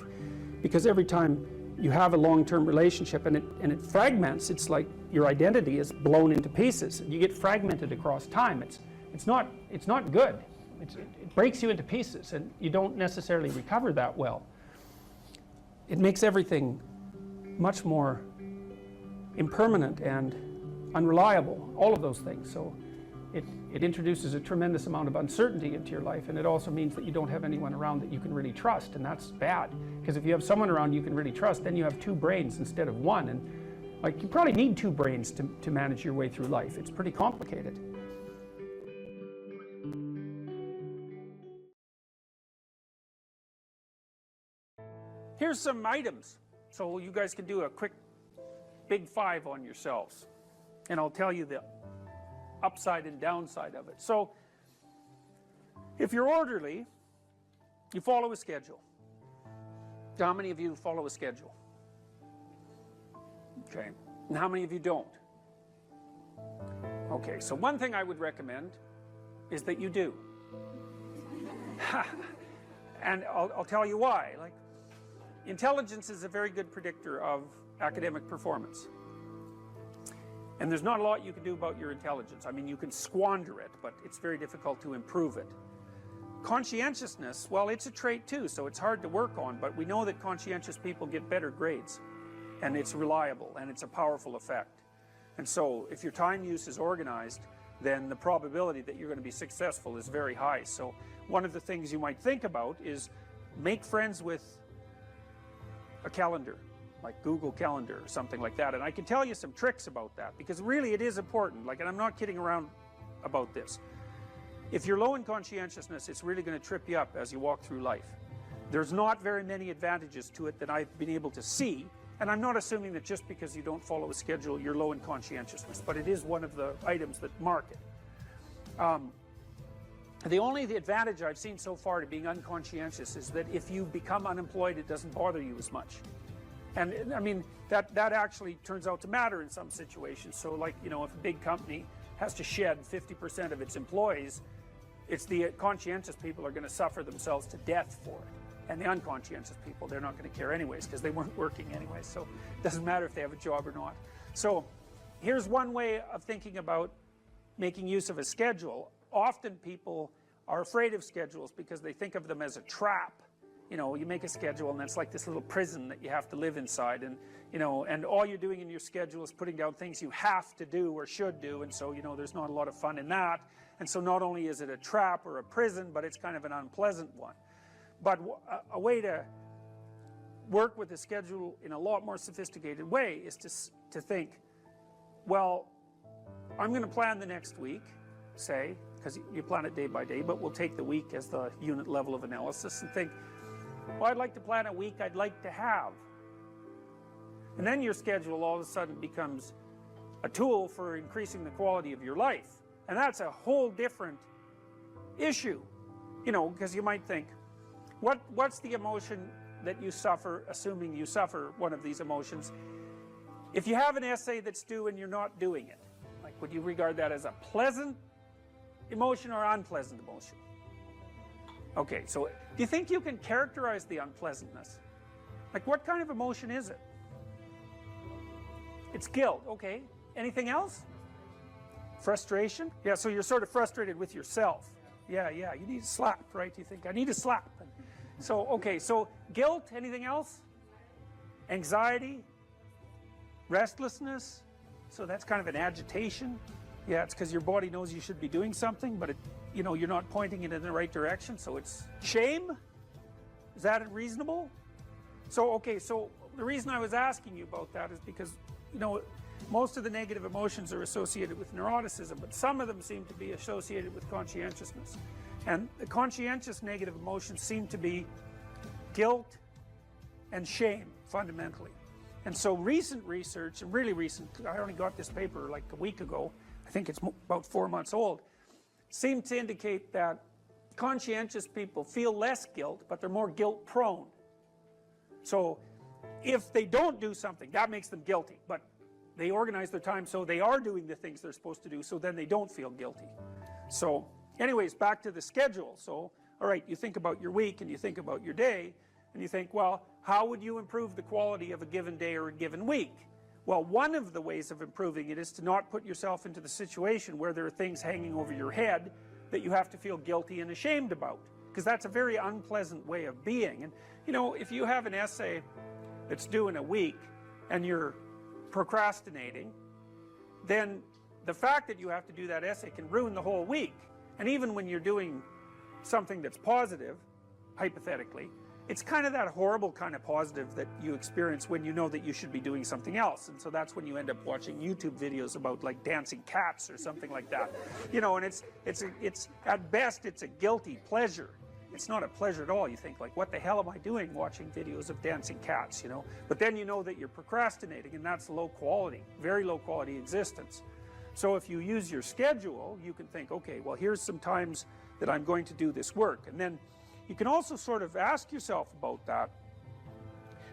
because every time you have a long-term relationship and it fragments, it's like your identity is blown into pieces. You get fragmented across time. It's not good. It breaks you into pieces, and you don't necessarily recover that well. It makes everything much more impermanent and unreliable, all of those things. So it introduces a tremendous amount of uncertainty into your life, and it also means that you don't have anyone around that you can really trust, and that's bad. Because if you have someone around you can really trust, then you have two brains instead of one, and like you probably need two brains to manage your way through life. It's pretty complicated. Here's some items, so you guys can do a quick big five on yourselves, and I'll tell you the upside and downside of it. So if you're orderly, you follow a schedule. How many of you follow a schedule? Okay, and how many of you don't? Okay, so one thing I would recommend is that you do. And I'll tell you why. Like, intelligence is a very good predictor of academic performance. And there's not a lot you can do about your intelligence. I mean, you can squander it, but it's very difficult to improve it. Conscientiousness, well, it's a trait too, so it's hard to work on, but we know that conscientious people get better grades. And it's reliable, and it's a powerful effect. And so, if your time use is organized, then the probability that you're going to be successful is very high. So, one of the things you might think about is make friends with a calendar, like Google Calendar or something like that. And I can tell you some tricks about that, because really it is important. Like, and I'm not kidding around about this. If you're low in conscientiousness, it's really going to trip you up as you walk through life. There's not very many advantages to it that I've been able to see. And I'm not assuming that just because you don't follow a schedule, you're low in conscientiousness, but it is one of the items that mark it. The advantage I've seen so far to being unconscientious is that if you become unemployed, it doesn't bother you as much. And I mean, that actually turns out to matter in some situations. So like, you know, if a big company has to shed 50% of its employees, it's the conscientious people are going to suffer themselves to death for it. And the unconscientious people, they're not going to care anyways, because they weren't working anyways. So it doesn't matter if they have a job or not. So here's one way of thinking about making use of a schedule. Often people are afraid of schedules because they think of them as a trap. You know, you make a schedule and it's like this little prison that you have to live inside, and you know, and all you're doing in your schedule is putting down things you have to do or should do, and so, you know, there's not a lot of fun in that. And so not only is it a trap or a prison, but it's kind of an unpleasant one. But a way to work with a schedule in a lot more sophisticated way is to think, well, I'm going to plan the next week, say, because you plan it day by day, but we'll take the week as the unit level of analysis and think, well, I'd like to plan a week I'd like to have. And then your schedule all of a sudden becomes a tool for increasing the quality of your life. And that's a whole different issue, you know, because you might think, what's the emotion that you suffer, assuming you suffer one of these emotions, if you have an essay that's due and you're not doing it? Like, would you regard that as a pleasant emotion or unpleasant emotion? Okay, so do you think you can characterize the unpleasantness? Like, what kind of emotion is it? It's guilt. Okay, anything else? Frustration? Yeah, so you're sort of frustrated with yourself. Yeah, you need a slap, right? You think, I need a slap. So, okay, so guilt, anything else? Anxiety? Restlessness? So that's kind of an agitation. Yeah, it's because your body knows you should be doing something, but you know, you're not pointing it in the right direction, so it's shame? Is that reasonable? So, okay, so the reason I was asking you about that is because, you know, most of the negative emotions are associated with neuroticism, but some of them seem to be associated with conscientiousness. And the conscientious negative emotions seem to be guilt and shame, fundamentally. And so recent research, and really recent, I only got this paper like a week ago, I think it's about 4 months old, seem to indicate that conscientious people feel less guilt, but they're more guilt prone. So if they don't do something, that makes them guilty, but they organize their time so they are doing the things they're supposed to do, so then they don't feel guilty. So anyways, back to the schedule. So, all right, you think about your week and you think about your day, and you think, well, how would you improve the quality of a given day or a given week? Well, one of the ways of improving it is to not put yourself into the situation where there are things hanging over your head that you have to feel guilty and ashamed about, because that's a very unpleasant way of being. And, you know, if you have an essay that's due in a week and you're procrastinating, then the fact that you have to do that essay can ruin the whole week. And even when you're doing something that's positive, hypothetically, it's kind of that horrible kind of positive that you experience when you know that you should be doing something else. And so that's when you end up watching YouTube videos about like dancing cats or something like that. You know, and it's at best it's a guilty pleasure. It's not a pleasure at all. You think like, what the hell am I doing watching videos of dancing cats, you know? But then you know that you're procrastinating, and that's low quality, very low quality existence. So if you use your schedule, you can think, okay, well, here's some times that I'm going to do this work. And then you can also sort of ask yourself about that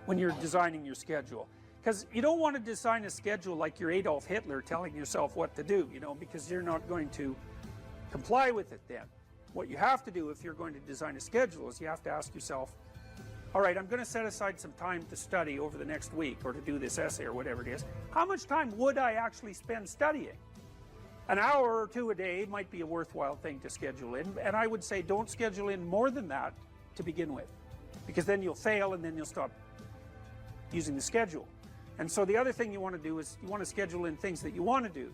when you're designing your schedule. Because you don't want to design a schedule like you're Adolf Hitler telling yourself what to do, you know, because you're not going to comply with it then. What you have to do if you're going to design a schedule is you have to ask yourself, all right, I'm going to set aside some time to study over the next week or to do this essay or whatever it is. How much time would I actually spend studying? An hour or two a day might be a worthwhile thing to schedule in, and I would say don't schedule in more than that to begin with, because then you'll fail and then you'll stop using the schedule. And so the other thing you want to do is you want to schedule in things that you want to do,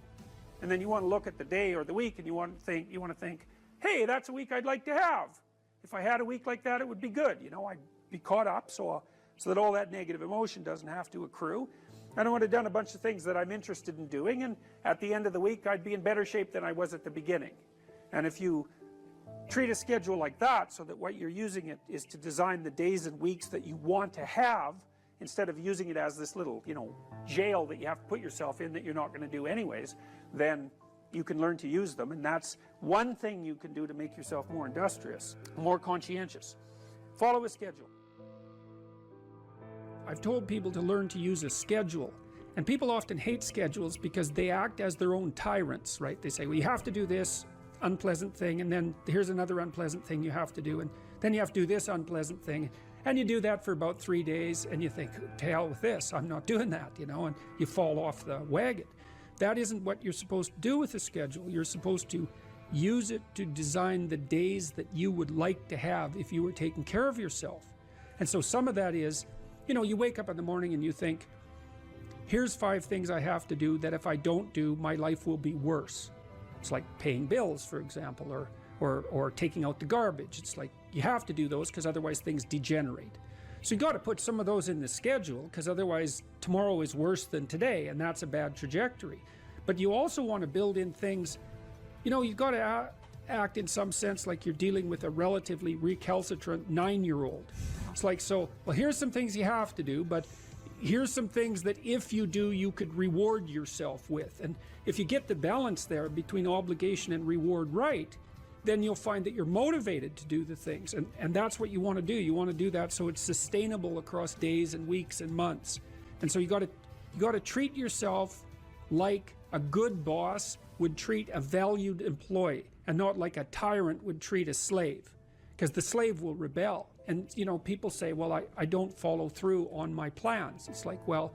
and then you want to look at the day or the week and you want to think, hey, that's a week I'd like to have. If I had a week like that, it would be good. You know, I'd be caught up so that all that negative emotion doesn't have to accrue. And I would have done a bunch of things that I'm interested in doing, and at the end of the week, I'd be in better shape than I was at the beginning. And if you treat a schedule like that, so that what you're using it is to design the days and weeks that you want to have, instead of using it as this little, you know, jail that you have to put yourself in that you're not going to do anyways, then you can learn to use them. And that's one thing you can do to make yourself more industrious, more conscientious. Follow a schedule. I've told people to learn to use a schedule, and people often hate schedules because they act as their own tyrants, right? They say, well, you have to do this unpleasant thing, and then here's another unpleasant thing you have to do, and then you have to do this unpleasant thing, and you do that for about 3 days, and you think, to hell with this, I'm not doing that, you know, and you fall off the wagon. That isn't what you're supposed to do with a schedule. You're supposed to use it to design the days that you would like to have if you were taking care of yourself. And so some of that is, you know, you wake up in the morning and you think, here's 5 things I have to do that if I don't do, my life will be worse. It's like paying bills, for example, or taking out the garbage. It's like you have to do those because otherwise things degenerate. So you got to put some of those in the schedule, because otherwise tomorrow is worse than today, and that's a bad trajectory. But you also want to build in things, you've got to act in some sense like you're dealing with a relatively recalcitrant 9-year-old. It's like, here's some things you have to do, but here's some things that if you do, you could reward yourself with. And if you get the balance there between obligation and reward right, then you'll find that you're motivated to do the things. And that's what you want to do. You want to do that so it's sustainable across days and weeks and months. And so you got to treat yourself like a good boss would treat a valued employee, and not like a tyrant would treat a slave, because the slave will rebel. And people say, well, I don't follow through on my plans. It's like, well,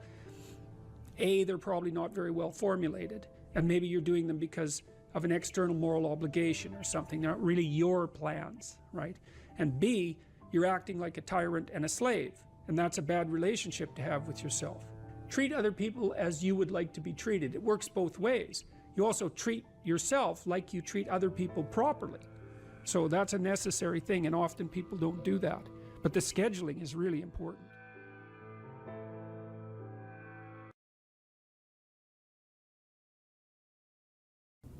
they're probably not very well formulated, and maybe you're doing them because of an external moral obligation or something. They're not really your plans, right? And B, you're acting like a tyrant and a slave, and that's a bad relationship to have with yourself. Treat other people as you would like to be treated. It works both ways. You also treat yourself like you treat other people properly. So that's a necessary thing, and often people don't do that. But the scheduling is really important.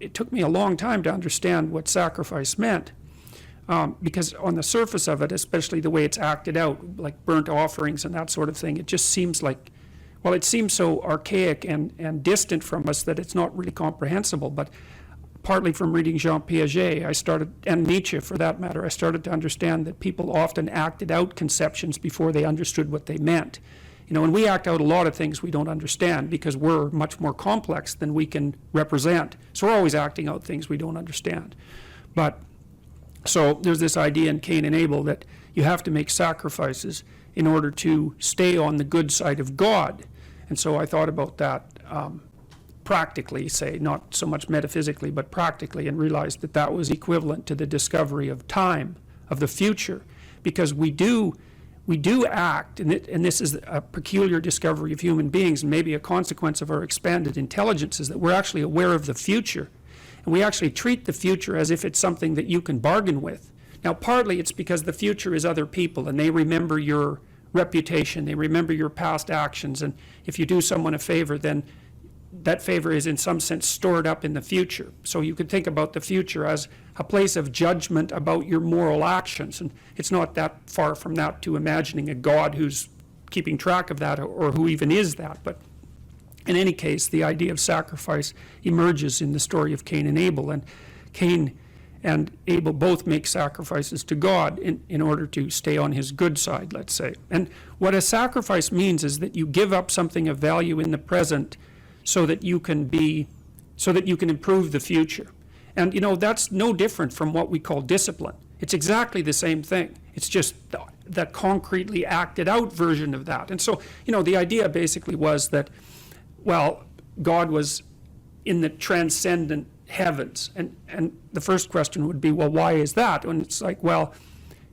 It took me a long time to understand what sacrifice meant, because on the surface of it, especially the way it's acted out, like burnt offerings and that sort of thing, it just seems like, well, it seems so archaic and distant from us that it's not really comprehensible. But partly from reading Jean Piaget, and Nietzsche for that matter, I started to understand that people often acted out conceptions before they understood what they meant. And we act out a lot of things we don't understand because we're much more complex than we can represent. So we're always acting out things we don't understand. But so there's this idea in Cain and Abel that you have to make sacrifices in order to stay on the good side of God. And so I thought about that practically, say, not so much metaphysically, but practically, and realized that that was equivalent to the discovery of time, of the future, because we do act, and this is a peculiar discovery of human beings, and maybe a consequence of our expanded intelligence, is that we're actually aware of the future, and we actually treat the future as if it's something that you can bargain with. Now, partly it's because the future is other people, and they remember your reputation, they remember your past actions, and if you do someone a favor, then that favor is in some sense stored up in the future. So you could think about the future as a place of judgment about your moral actions, and it's not that far from that to imagining a God who's keeping track of that, or who even is that. But in any case, the idea of sacrifice emerges in the story of Cain and Abel, and Cain and Abel both make sacrifices to God in order to stay on his good side, let's say. And what a sacrifice means is that you give up something of value in the present so that you can improve the future. And that's no different from what we call discipline. It's exactly the same thing. It's just that concretely acted out version of that. And so, the idea basically was that, well, God was in the transcendent heavens. And the first question would be, well, why is that? And it's like, well,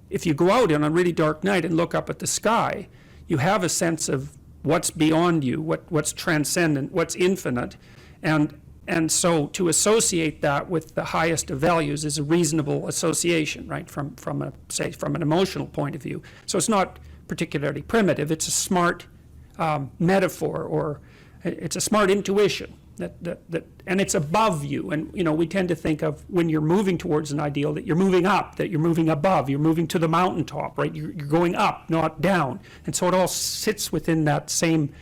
if you go out on a really dark night and look up at the sky, you have a sense of what's beyond you, what's transcendent, what's infinite. And so to associate that with the highest of values is a reasonable association, right, from an emotional point of view. So it's not particularly primitive. It's a smart metaphor, or it's a smart intuition that and it's above you. And we tend to think of when you're moving towards an ideal that you're moving up, that you're moving above, you're moving to the mountaintop, right? You're going up, not down. And so it all sits within that same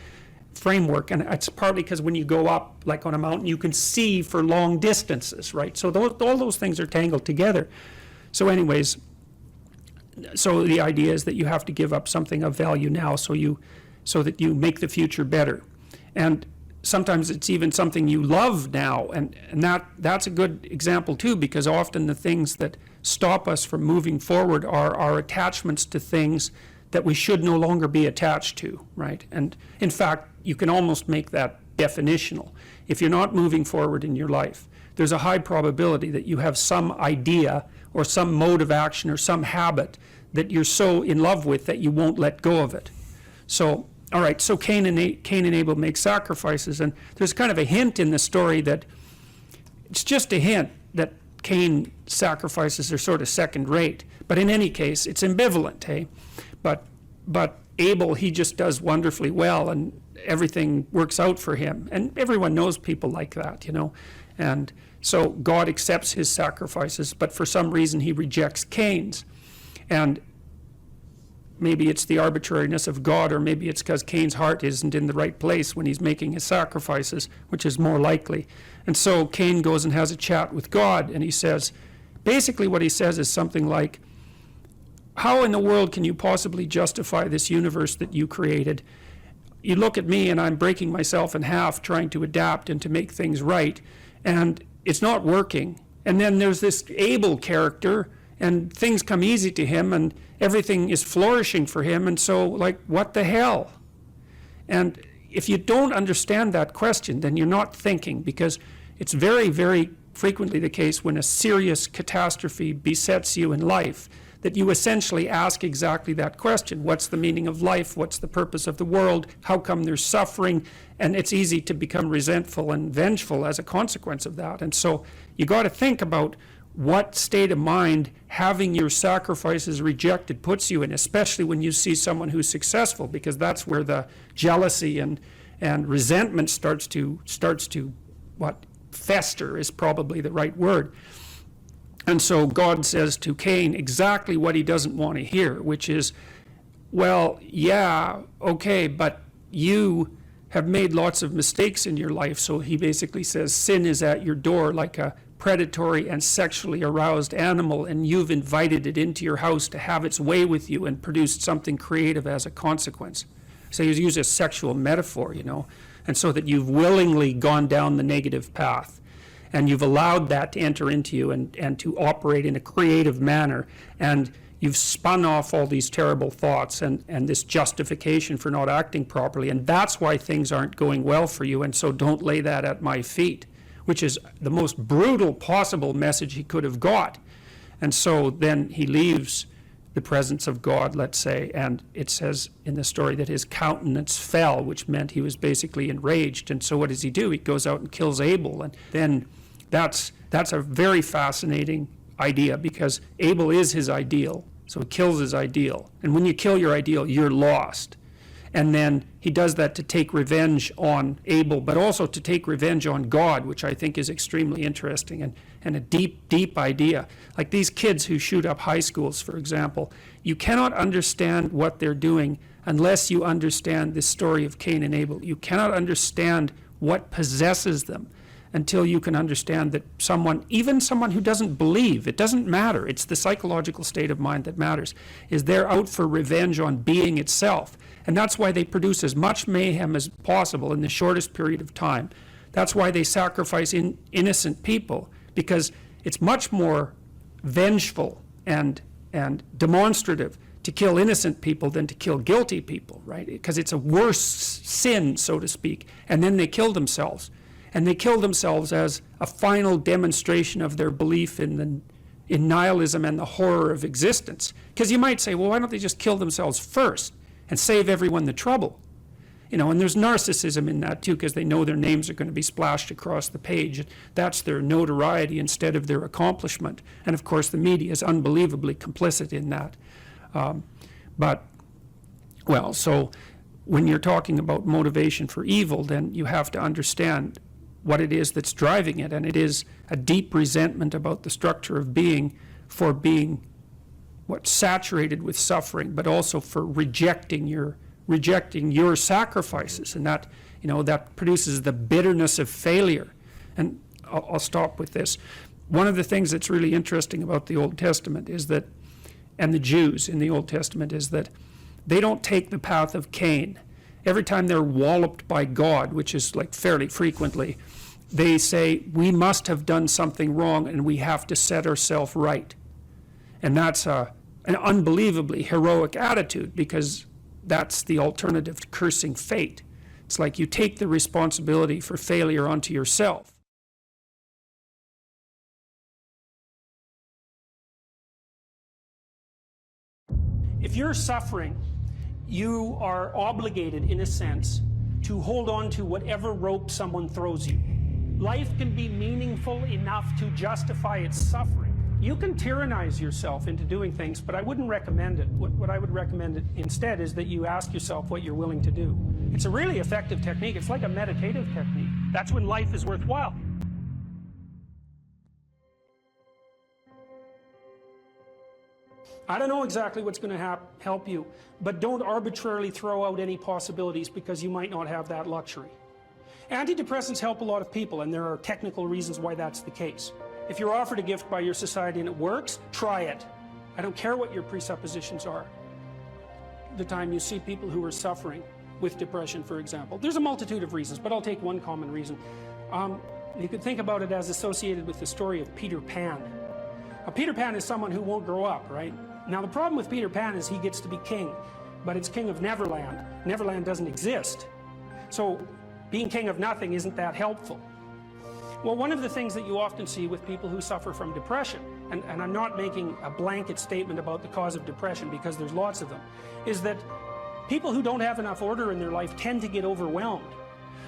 framework. And it's partly because when you go up, like on a mountain, you can see for long distances, right? So all those things are tangled together. So anyways, so the idea is that you have to give up something of value now so that you make the future better. And sometimes it's even something you love now, and that's a good example too, because often the things that stop us from moving forward are our attachments to things that we should no longer be attached to, right? And in fact, you can almost make that definitional. If you're not moving forward in your life, there's a high probability that you have some idea or some mode of action or some habit that you're so in love with that you won't let go of it. So all right, so Cain and Abel make sacrifices, and there's kind of a hint in the story that it's just a hint that Cain's sacrifices are sort of second rate. But in any case, it's ambivalent, hey? But but Abel, he just does wonderfully well, and everything works out for him. And everyone knows people like that, you know. And so God accepts his sacrifices, but for some reason he rejects Cain's. And maybe it's the arbitrariness of God, or maybe it's because Cain's heart isn't in the right place when he's making his sacrifices, which is more likely. And so Cain goes and has a chat with God, and he says, basically what he says is something like, how in the world can you possibly justify this universe that you created? You look at me and I'm breaking myself in half trying to adapt and to make things right, and it's not working. And then there's this Abel character, and things come easy to him, and everything is flourishing for him, and so, like, what the hell? And if you don't understand that question, then you're not thinking, because it's very, very frequently the case when a serious catastrophe besets you in life, that you essentially ask exactly that question. What's the meaning of life? What's the purpose of the world? How come there's suffering? And it's easy to become resentful and vengeful as a consequence of that. And so you got to think about what state of mind having your sacrifices rejected puts you in, especially when you see someone who's successful, because that's where the jealousy and resentment starts to fester is probably the right word. And so God says to Cain exactly what he doesn't want to hear, which is, well, yeah, okay, but you have made lots of mistakes in your life. So he basically says sin is at your door like a predatory and sexually aroused animal, and you've invited it into your house to have its way with you and produced something creative as a consequence. So he's used a sexual metaphor, you know, and so that you've willingly gone down the negative path. And you've allowed that to enter into you and to operate in a creative manner. And you've spun off all these terrible thoughts and this justification for not acting properly. And that's why things aren't going well for you. And so don't lay that at my feet, which is the most brutal possible message he could have got. And so then he leaves the presence of God, let's say, and it says in the story that his countenance fell, which meant he was basically enraged. And so what does he do? He goes out and kills Abel. And then that's a very fascinating idea, because Abel is his ideal. So he kills his ideal. And when you kill your ideal, you're lost. And then he does that to take revenge on Abel, but also to take revenge on God, which I think is extremely interesting and a deep, deep idea. Like these kids who shoot up high schools, for example, you cannot understand what they're doing unless you understand this story of Cain and Abel. You cannot understand what possesses them until you can understand that someone, even someone who doesn't believe, it doesn't matter, it's the psychological state of mind that matters, is they're out for revenge on being itself. And that's why they produce as much mayhem as possible in the shortest period of time. That's why they sacrifice innocent people, because it's much more vengeful and demonstrative to kill innocent people than to kill guilty people, right? Because it's a worse sin, so to speak. And then they kill themselves. And they kill themselves as a final demonstration of their belief in nihilism and the horror of existence. Because you might say, well, why don't they just kill themselves first and save everyone the trouble? You know, and there's narcissism in that too, because they know their names are going to be splashed across the page. That's their notoriety instead of their accomplishment. And of course, the media is unbelievably complicit in that. So when you're talking about motivation for evil, then you have to understand what it is that's driving it, and it is a deep resentment about the structure of being, for being saturated with suffering, but also for rejecting your sacrifices, and that, you know, that produces the bitterness of failure. And I'll stop with this. One of the things that's really interesting about the Old Testament is that, and the Jews in the Old Testament, is that they don't take the path of Cain. Every time they're walloped by God, which is like fairly frequently, they say, we must have done something wrong and we have to set ourselves right. And that's an unbelievably heroic attitude, because that's the alternative to cursing fate. It's like you take the responsibility for failure onto yourself. If you're suffering, you are obligated, in a sense, to hold on to whatever rope someone throws you. Life can be meaningful enough to justify its suffering. You can tyrannize yourself into doing things, but I wouldn't recommend it. What I would recommend instead is that you ask yourself what you're willing to do. It's a really effective technique. It's like a meditative technique. That's when life is worthwhile. I don't know exactly what's going to help you, but don't arbitrarily throw out any possibilities because you might not have that luxury. Antidepressants help a lot of people, and there are technical reasons why that's the case. If you're offered a gift by your society and it works, try it. I don't care what your presuppositions are. The time you see people who are suffering with depression, for example, there's a multitude of reasons, but I'll take one common reason. You could think about it as associated with the story of Peter Pan. Now, Peter Pan is someone who won't grow up, right? Now, the problem with Peter Pan is he gets to be king, but it's king of Neverland. Neverland doesn't exist. So being king of nothing isn't that helpful. Well, one of the things that you often see with people who suffer from depression, and I'm not making a blanket statement about the cause of depression because there's lots of them, is that people who don't have enough order in their life tend to get overwhelmed.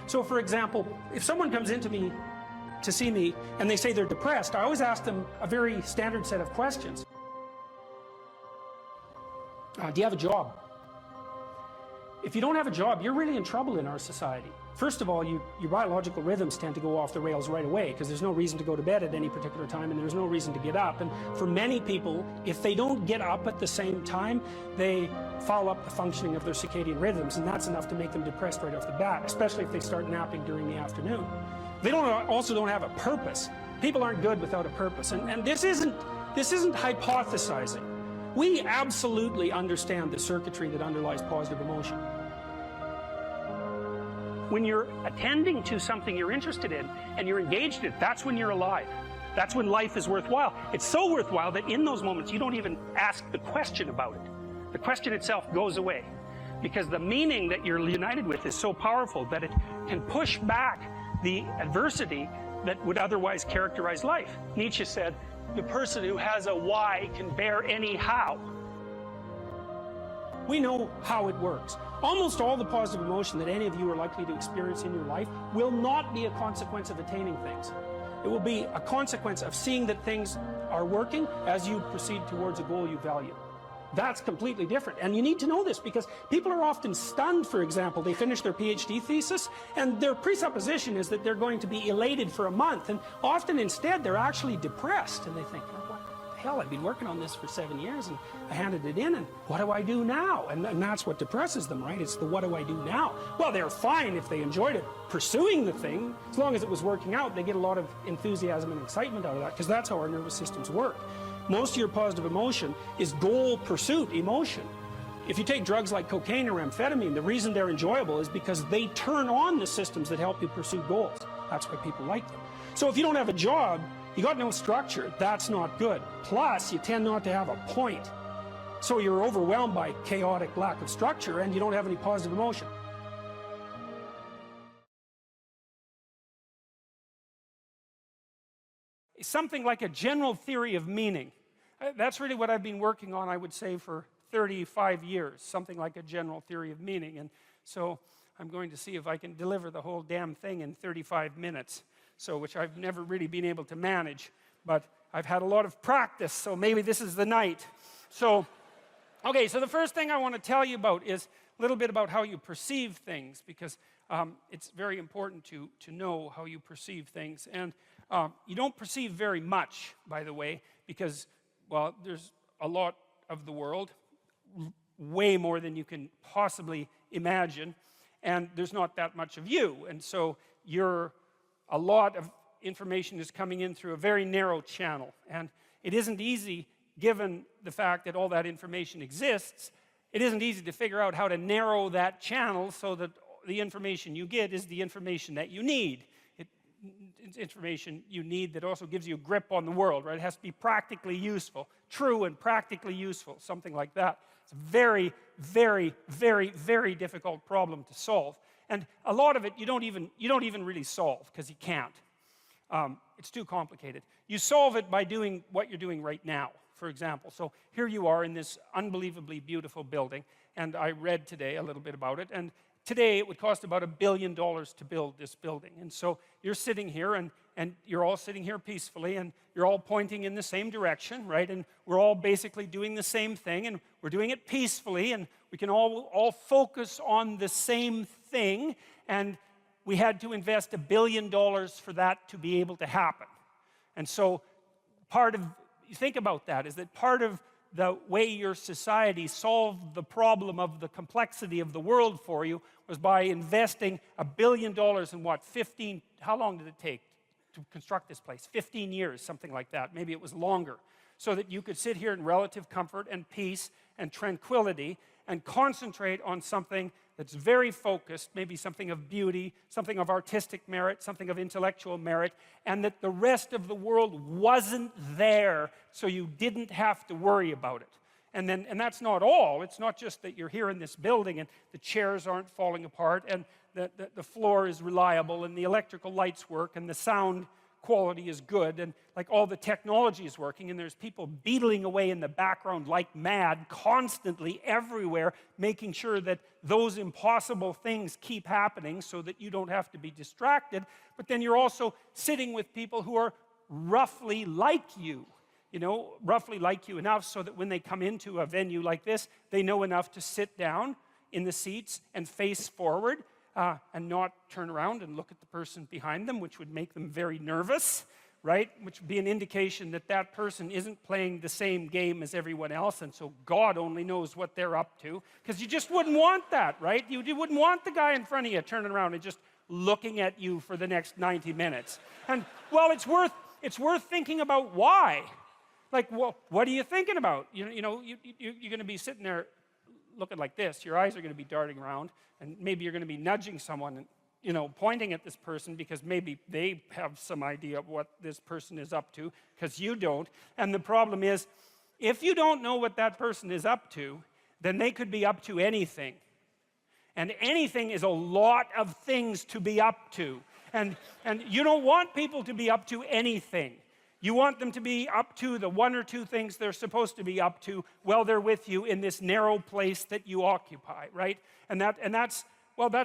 So, for example, if someone comes into me to see me and they say they're depressed, I always ask them a very standard set of questions. Do you have a job? If you don't have a job, you're really in trouble in our society. First of all, your biological rhythms tend to go off the rails right away because there's no reason to go to bed at any particular time and there's no reason to get up. And for many people, if they don't get up at the same time, they foul up the functioning of their circadian rhythms, and that's enough to make them depressed right off the bat, especially if they start napping during the afternoon. They also don't have a purpose. People aren't good without a purpose, and this isn't hypothesizing. We absolutely understand the circuitry that underlies positive emotion. When you're attending to something you're interested in and you're engaged in it, that's when you're alive. That's when life is worthwhile. It's so worthwhile that in those moments you don't even ask the question about it. The question itself goes away because the meaning that you're united with is so powerful that it can push back the adversity that would otherwise characterize life. Nietzsche said, the person who has a why can bear any how. We know how it works. Almost all the positive emotion that any of you are likely to experience in your life will not be a consequence of attaining things. It will be a consequence of seeing that things are working as you proceed towards a goal you value. That's completely different. And you need to know this because people are often stunned, for example. They finish their PhD thesis and their presupposition is that they're going to be elated for a month. And often instead they're actually depressed. And they think, oh, what the hell, I've been working on this for 7 years and I handed it in and what do I do now? And that's what depresses them, right? It's the what do I do now? Well, they're fine if they enjoyed it, pursuing the thing. As long as it was working out, they get a lot of enthusiasm and excitement out of that because that's how our nervous systems work. Most of your positive emotion is goal pursuit emotion. If you take drugs like cocaine or amphetamine, the reason they're enjoyable is because they turn on the systems that help you pursue goals. That's why people like them. So if you don't have a job, you got no structure, that's not good. Plus, you tend not to have a point. So you're overwhelmed by chaotic lack of structure and you don't have any positive emotion. Something like a general theory of meaning. That's really what I've been working on, I would say, for 35 years. Something like a general theory of meaning. And so I'm going to see if I can deliver the whole damn thing in 35 minutes. So, which I've never really been able to manage. But I've had a lot of practice, so maybe this is the night. So, okay, so the first thing I want to tell you about is a little bit about how you perceive things. Because it's very important to know how you perceive things. And you don't perceive very much, by the way, because, well, there's a lot of the world, way more than you can possibly imagine, and there's not that much of you. And so a lot of information is coming in through a very narrow channel. And it isn't easy, given the fact that all that information exists, it isn't easy to figure out how to narrow that channel so that the information you get is the information that you need. It's information you need that also gives you a grip on the world, right? It has to be practically useful, true and practically useful, something like that. It's a very, very, very, very difficult problem to solve. And a lot of it you don't even really solve because you can't. It's too complicated. You solve it by doing what you're doing right now, for example. So here you are in this unbelievably beautiful building, and I read today a little bit about it, and today it would cost about $1 billion to build this building. And so you're sitting here and and you're all sitting here peacefully, and you're all pointing in the same direction, right? And we're all basically doing the same thing, and we're doing it peacefully, and we can all focus on the same thing, and we had to invest $1 billion for that to be able to happen. And so you think about that, is that part of the way your society solved the problem of the complexity of the world for you was by investing $1 billion in what, how long did it take to construct this place? 15 years, something like that. Maybe it was longer. So that you could sit here in relative comfort and peace and tranquility and concentrate on something that's very focused, maybe something of beauty, something of artistic merit, something of intellectual merit, and that the rest of the world wasn't there, so you didn't have to worry about it. And that's not all. It's not just that you're here in this building and the chairs aren't falling apart and the floor is reliable and the electrical lights work and the sound quality is good and like all the technology is working and there's people beetling away in the background like mad constantly everywhere, making sure that those impossible things keep happening so that you don't have to be distracted. But then you're also sitting with people who are roughly like you, roughly like you enough so that when they come into a venue like this, they know enough to sit down in the seats and face forward and not turn around and look at the person behind them, which would make them very nervous, right? Which would be an indication that that person isn't playing the same game as everyone else, and so God only knows what they're up to, because you just wouldn't want that, right? You wouldn't want the guy in front of you turning around and just looking at you for the next 90 minutes. And, well, it's worth thinking about why. Like, well, what are you thinking about? You're going to be sitting there looking like this. Your eyes are going to be darting around, and maybe you're going to be nudging someone and, pointing at this person because maybe they have some idea of what this person is up to, because you don't. And the problem is, if you don't know what that person is up to, then they could be up to anything. And anything is a lot of things to be up to. And you don't want people to be up to anything. You want them to be up to the one or two things they're supposed to be up to while they're with you in this narrow place that you occupy, right? And that's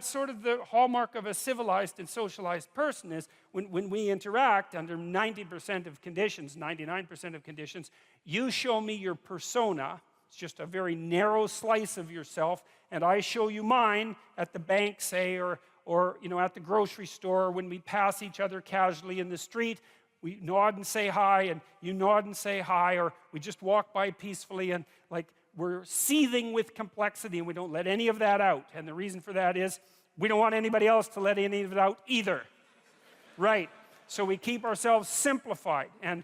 sort of the hallmark of a civilized and socialized person, is when we interact under 90% of conditions, 99% of conditions, you show me your persona. It's just a very narrow slice of yourself, and I show you mine at the bank, say, or at the grocery store, when we pass each other casually in the street. We nod and say hi, and you nod and say hi, or we just walk by peacefully, and like we're seething with complexity, and we don't let any of that out. And the reason for that is we don't want anybody else to let any of it out either. Right? So we keep ourselves simplified, and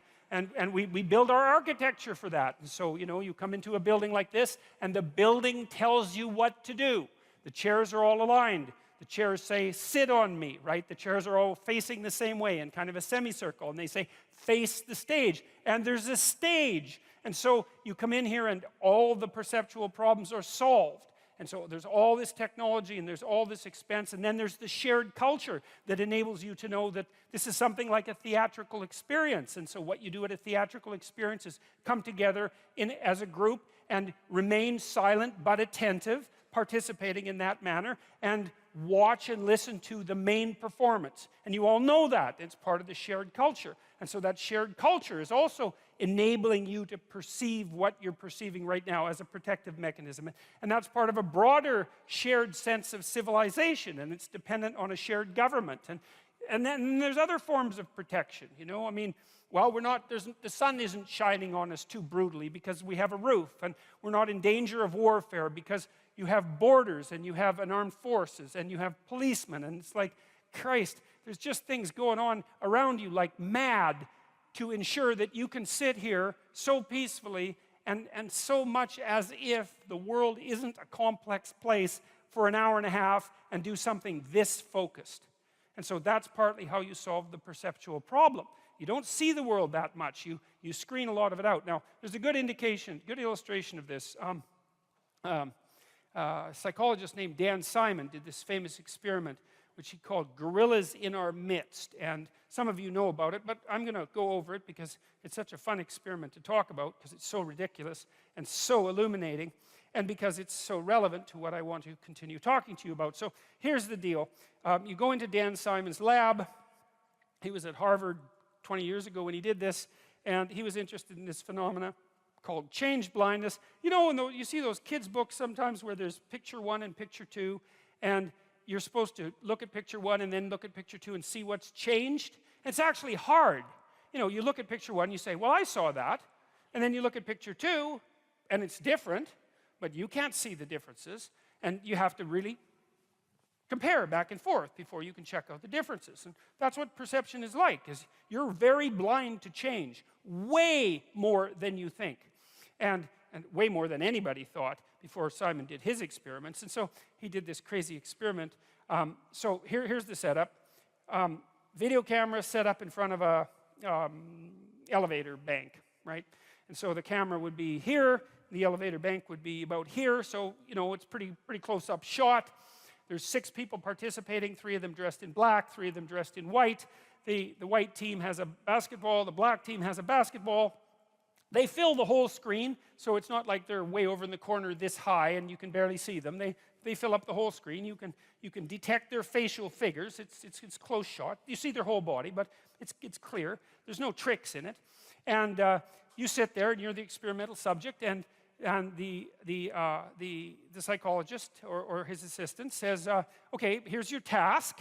we build our architecture for that. And so, you come into a building like this, and the building tells you what to do. The chairs are all aligned. The chairs say, sit on me, right? The chairs are all facing the same way in kind of a semicircle, and they say, face the stage. And there's a stage. And so you come in here and all the perceptual problems are solved. And so there's all this technology and there's all this expense, and then there's the shared culture that enables you to know that this is something like a theatrical experience. And so what you do at a theatrical experience is come together as a group and remain silent but attentive, participating in that manner, and watch and listen to the main performance. And you all know that. It's part of the shared culture. And so that shared culture is also enabling you to perceive what you're perceiving right now as a protective mechanism. And that's part of a broader shared sense of civilization, and it's dependent on a shared government. And then there's other forms of protection, the sun isn't shining on us too brutally because we have a roof, and we're not in danger of warfare because you have borders, and you have an armed forces, and you have policemen, and it's like, Christ, there's just things going on around you like mad to ensure that you can sit here so peacefully and so much as if the world isn't a complex place for an hour and a half and do something this focused. And so that's partly how you solve the perceptual problem. You don't see the world that much. You screen a lot of it out. Now, there's a good illustration of this. A psychologist named Dan Simon did this famous experiment, which he called Gorillas in Our Midst. And some of you know about it, but I'm going to go over it because it's such a fun experiment to talk about, because it's so ridiculous and so illuminating, and because it's so relevant to what I want to continue talking to you about. So here's the deal. You go into Dan Simon's lab, He was at Harvard 20 years ago when he did this, and he was interested in this phenomena called change blindness. You know, you see those kids' books sometimes where there's picture 1 and picture 2, and you're supposed to look at picture 1 and then look at picture 2 and see what's changed. It's actually hard. You know, you look at picture 1, you say, well, I saw that. And then you look at picture 2, and it's different, but you can't see the differences. And you have to really compare back and forth before you can check out the differences. And that's what perception is like, is you're very blind to change, way more than you think. And way more than anybody thought before Simon did his experiments. And so he did this crazy experiment. So here's the setup. Video camera set up in front of a elevator bank, right? And so the camera would be here, the elevator bank would be about here, so you know it's pretty close-up shot. There's 6 people participating, 3 of them dressed in black, 3 of them dressed in white. The white team has a basketball, the black team has a basketball. They fill the whole screen, so it's not like they're way over in the corner this high and you can barely see them. They fill up the whole screen. You can detect their facial figures. It's close shot. You see their whole body, but it's clear. There's no tricks in it. And you sit there and you're the experimental subject, and the psychologist or his assistant says, okay, here's your task.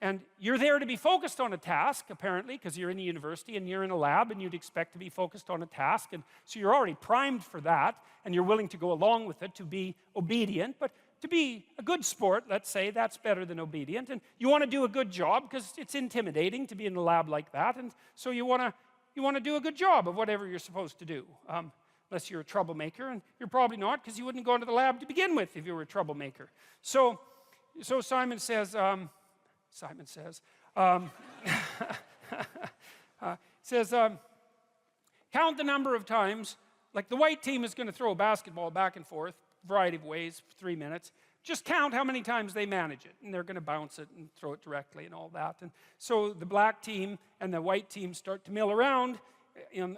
And you're there to be focused on a task, apparently, because you're in a university and you're in a lab and you'd expect to be focused on a task. And so you're already primed for that, and you're willing to go along with it, to be obedient. But to be a good sport, let's say, that's better than obedient. And you want to do a good job because it's intimidating to be in a lab like that. And so you want to do a good job of whatever you're supposed to do. Unless you're a troublemaker, and you're probably not, because you wouldn't go into the lab to begin with if you were a troublemaker. So Simon says, count the number of times, like the white team is going to throw a basketball back and forth, variety of ways, 3 minutes. Just count how many times they manage it, and they're going to bounce it and throw it directly and all that. And so the black team and the white team start to mill around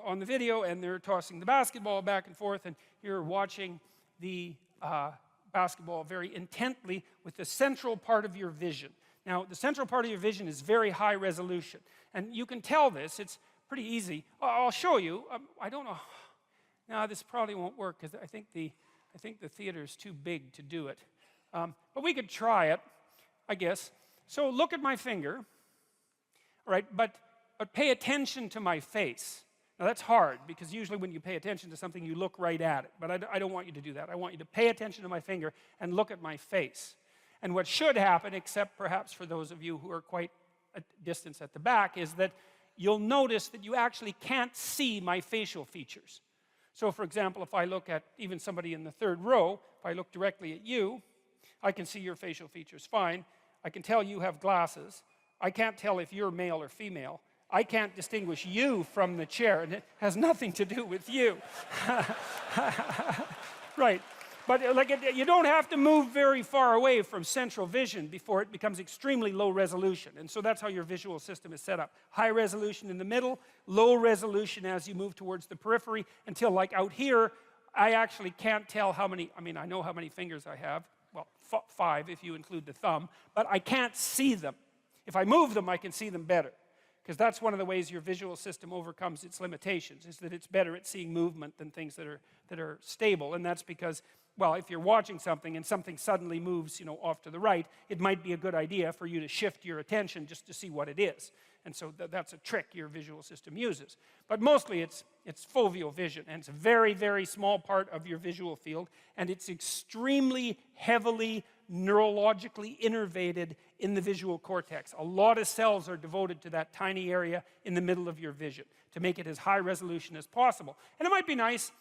on the video, and they're tossing the basketball back and forth, and you're watching the basketball very intently with the central part of your vision. Now, the central part of your vision is very high resolution, and you can tell this. It's pretty easy. I'll show you. I don't know. No, this probably won't work because I think the theater is too big to do it. But we could try it, I guess. So look at my finger, all right? But pay attention to my face. Now, that's hard, because usually when you pay attention to something, you look right at it. But I don't want you to do that. I want you to pay attention to my finger and look at my face. And what should happen, except perhaps for those of you who are quite a distance at the back, is that you'll notice that you actually can't see my facial features. So, for example, if I look at even somebody in the 3rd row, if I look directly at you, I can see your facial features fine. I can tell you have glasses. I can't tell if you're male or female. I can't distinguish you from the chair, and it has nothing to do with you. Right. But you don't have to move very far away from central vision before it becomes extremely low resolution. And so that's how your visual system is set up. High resolution in the middle, low resolution as you move towards the periphery, until like out here, I actually can't tell how many, I know how many fingers I have. Well, 5 if you include the thumb, but I can't see them. If I move them, I can see them better. Because that's one of the ways your visual system overcomes its limitations, is that it's better at seeing movement than things that are stable. And that's because, well, if you're watching something and something suddenly moves, off to the right, it might be a good idea for you to shift your attention just to see what it is. And so that's a trick your visual system uses. But mostly it's foveal vision, and it's a very, very small part of your visual field, and it's extremely heavily neurologically innervated in the visual cortex. A lot of cells are devoted to that tiny area in the middle of your vision to make it as high resolution as possible. And it might be nice.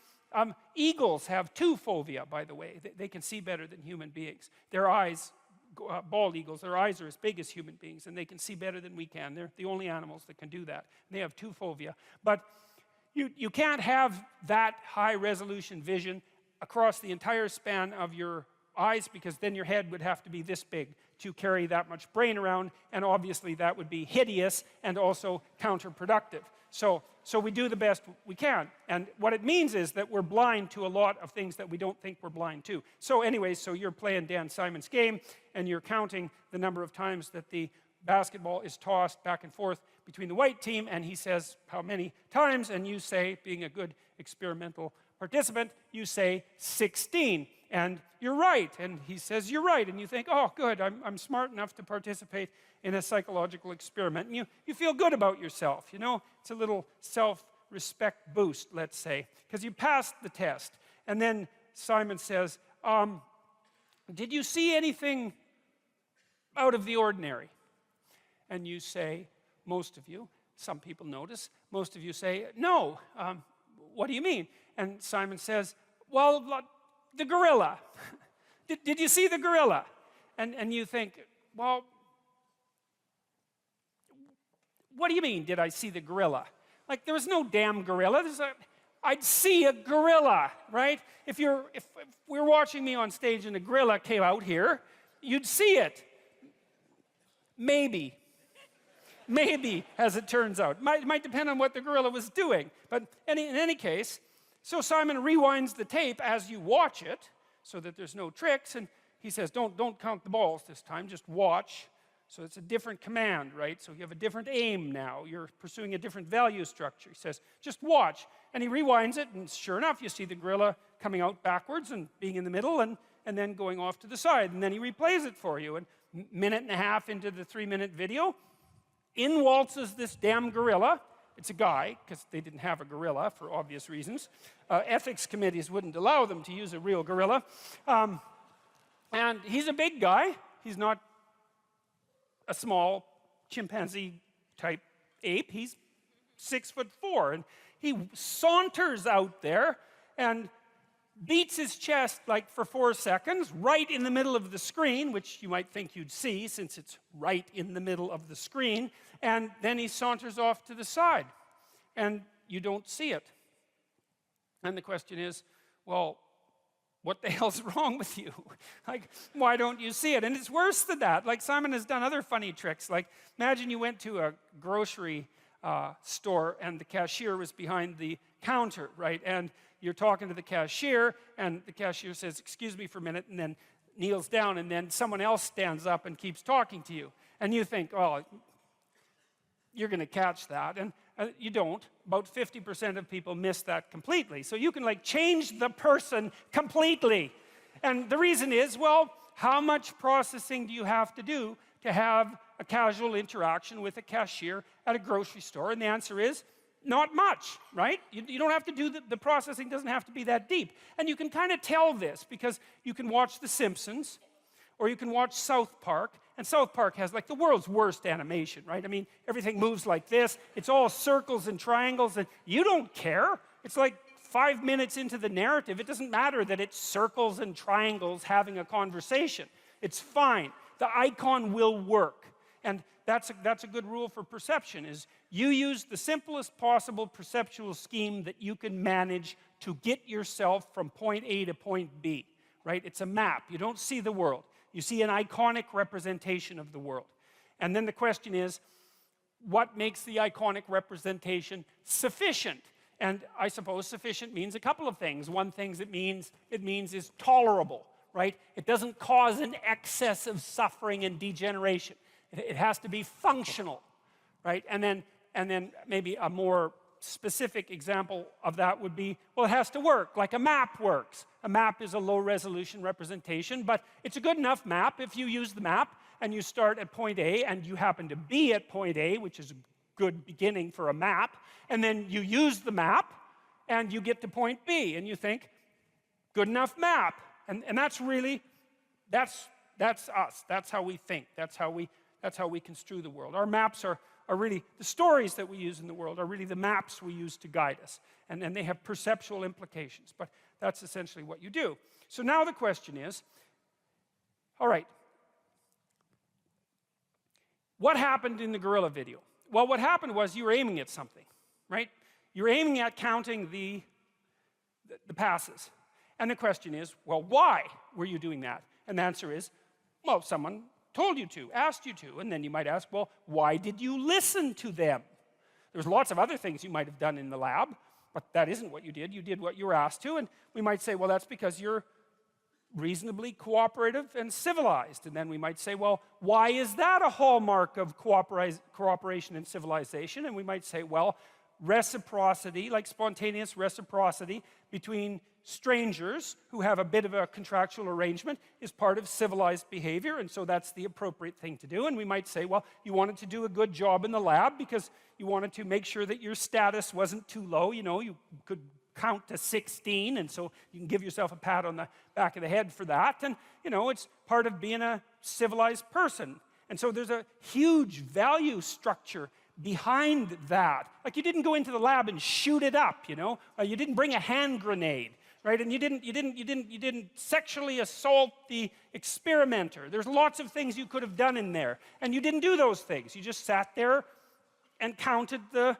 Eagles have 2 fovea, by the way. They can see better than human beings. Their eyes, bald eagles, their eyes are as big as human beings, and they can see better than we can. They're the only animals that can do that. They have 2 fovea. But you can't have that high resolution vision across the entire span of your eyes, because then your head would have to be this big to carry that much brain around, and obviously that would be hideous and also counterproductive. So we do the best we can, and what it means is that we're blind to a lot of things that we don't think we're blind to. So anyways, so you're playing Dan Simon's game, and you're counting the number of times that the basketball is tossed back and forth between the white team, and he says how many times, and you say, being a good experimental participant, you say 16, and you're right, and he says you're right, and you think, oh, good, I'm smart enough to participate in a psychological experiment, and you feel good about yourself, you know, it's a little self-respect boost, let's say, because you passed the test. And then Simon says, did you see anything out of the ordinary? And you say, most of you, some people notice, most of you say, no, what do you mean? And Simon says, well, the gorilla. Did you see the gorilla? And you think, well, what do you mean, did I see the gorilla? Like, there was no damn gorilla. I'd see a gorilla, right? If we're watching me on stage and a gorilla came out here, you'd see it. Maybe, as it turns out. It might depend on what the gorilla was doing. But in any case, so Simon rewinds the tape as you watch it so that there's no tricks. And he says, don't count the balls this time, just watch. So it's a different command, right? So you have a different aim now. You're pursuing a different value structure. He says, just watch. And he rewinds it, and sure enough, you see the gorilla coming out backwards and being in the middle and then going off to the side. And then he replays it for you. And minute and a half into the 3-minute video, in waltzes this damn gorilla. It's a guy, because they didn't have a gorilla for obvious reasons. Ethics committees wouldn't allow them to use a real gorilla. And he's a big guy. He's not a small chimpanzee-type ape. He's 6'4", and he saunters out there and beats his chest like for 4 seconds, right in the middle of the screen, which you might think you'd see since it's right in the middle of the screen, and then he saunters off to the side, and you don't see it. And the question is, well, what the hell's wrong with you? Like, why don't you see it? And it's worse than that. Like, Simon has done other funny tricks. Like, imagine you went to a grocery store and the cashier was behind the counter, right? And you're talking to the cashier, and the cashier says, excuse me for a minute, and then kneels down, and then someone else stands up and keeps talking to you. And you think, oh, you're going to catch that. And you don't. About 50% of people miss that completely. So you can, like, change the person completely. And the reason is, well, how much processing do you have to do to have a casual interaction with a cashier at a grocery store? And the answer is, not much, right? You don't have to do the processing doesn't have to be that deep. And you can kind of tell this because you can watch The Simpsons, or you can watch South Park, and South Park has like the world's worst animation, right? I mean, everything moves like this. It's all circles and triangles, and you don't care. It's like 5 minutes into the narrative. It doesn't matter that it's circles and triangles having a conversation. It's fine. The icon will work. And that's a good rule for perception, is you use the simplest possible perceptual scheme that you can manage to get yourself from point A to point B, right? It's a map. You don't see the world. You see an iconic representation of the world. And then the question is, what makes the iconic representation sufficient? And I suppose sufficient means a couple of things. One thing it means is tolerable, right? It doesn't cause an excess of suffering and degeneration. It has to be functional, right? And then maybe a more specific example of that would be, well, it has to work, like a map works. A map is a low-resolution representation, but it's a good enough map if you use the map and you start at point A and you happen to be at point A, which is a good beginning for a map, and then you use the map and you get to point B, and you think, good enough map. And that's really, that's us. That's how we think. That's how we construe the world. Our maps are really, the stories that we use in the world are really the maps we use to guide us. And they have perceptual implications. But that's essentially what you do. So now the question is, all right, what happened in the gorilla video? Well, what happened was you were aiming at something, right? You were aiming at counting the passes. And the question is, well, why were you doing that? And the answer is, well, someone told you to, asked you to. And then you might ask, well, why did you listen to them? There's lots of other things you might have done in the lab, but that isn't what you did. You did what you were asked to. And we might say, well, that's because you're reasonably cooperative and civilized. And then we might say, well, why is that a hallmark of cooperation and civilization? And we might say, well, reciprocity, like spontaneous reciprocity between strangers who have a bit of a contractual arrangement is part of civilized behavior, and so that's the appropriate thing to do. And we might say, well, you wanted to do a good job in the lab because you wanted to make sure that your status wasn't too low. You know, you could count to 16, and so you can give yourself a pat on the back of the head for that. And, you know, it's part of being a civilized person. And so there's a huge value structure behind that. Like, you didn't go into the lab and shoot it up, you know. You didn't bring a hand grenade, right? And you didn't sexually assault the experimenter. There's lots of things you could have done in there, and you didn't do those things. You just sat there and counted the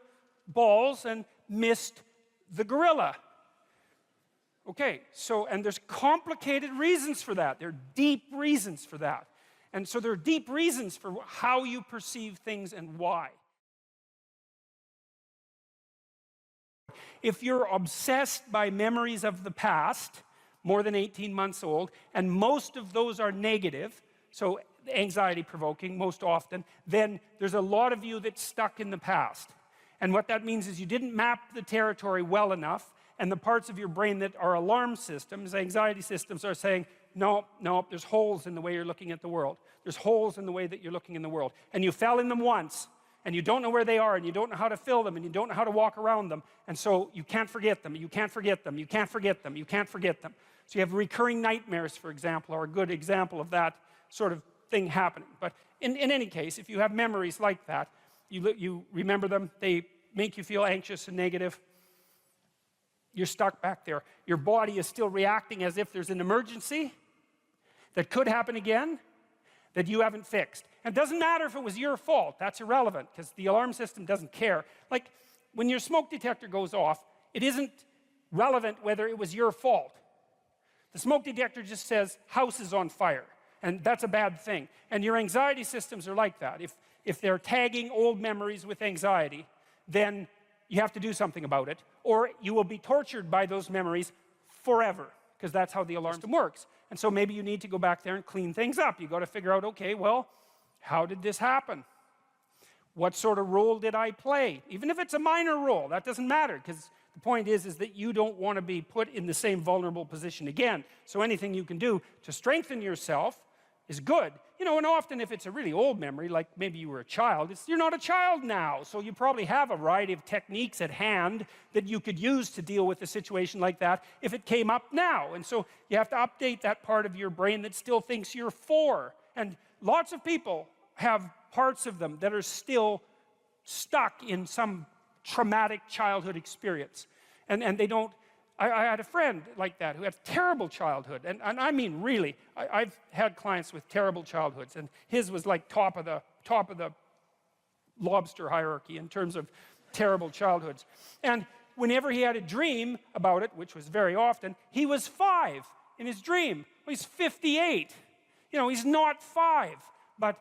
balls and missed the gorilla. Okay, so, and there's complicated reasons for that. There are deep reasons for that. And so there are deep reasons for how you perceive things and why. If you're obsessed by memories of the past, more than 18 months old, and most of those are negative, so anxiety-provoking most often, then there's a lot of you that's stuck in the past. And what that means is you didn't map the territory well enough, and the parts of your brain that are alarm systems, anxiety systems, are saying, no, there's holes in the way you're looking at the world. There's holes in the way that you're looking in the world. And you fell in them once, and you don't know where they are, and you don't know how to fill them, and you don't know how to walk around them, and so you can't forget them, you can't forget them, you can't forget them, you can't forget them. So you have recurring nightmares, for example, are a good example of that sort of thing happening. But in any case, if you have memories like that, you remember them, they make you feel anxious and negative, you're stuck back there. Your body is still reacting as if there's an emergency that could happen again that you haven't fixed. And it doesn't matter if it was your fault. That's irrelevant because the alarm system doesn't care. Like, when your smoke detector goes off, it isn't relevant whether it was your fault. The smoke detector just says, house is on fire. And that's a bad thing. And your anxiety systems are like that. If they're tagging old memories with anxiety, then you have to do something about it, or you will be tortured by those memories forever, because that's how the alarm system works. And so maybe you need to go back there and clean things up. You got to figure out, okay, well, how did this happen? What sort of role did I play? Even if it's a minor role, that doesn't matter, because the point is that you don't want to be put in the same vulnerable position again. So anything you can do to strengthen yourself is good. You know, and often if it's a really old memory, like maybe you were a child, you're not a child now, so you probably have a variety of techniques at hand that you could use to deal with a situation like that if it came up now. And so you have to update that part of your brain that still thinks you're 4. And lots of people have parts of them that are still stuck in some traumatic childhood experience. And they don't. I had a friend like that who had a terrible childhood, and I mean really. I've had clients with terrible childhoods, and his was like top of the lobster hierarchy in terms of terrible childhoods. And whenever he had a dream about it, which was very often, he was 5 in his dream. Well, he's 58. You know, he's not 5, but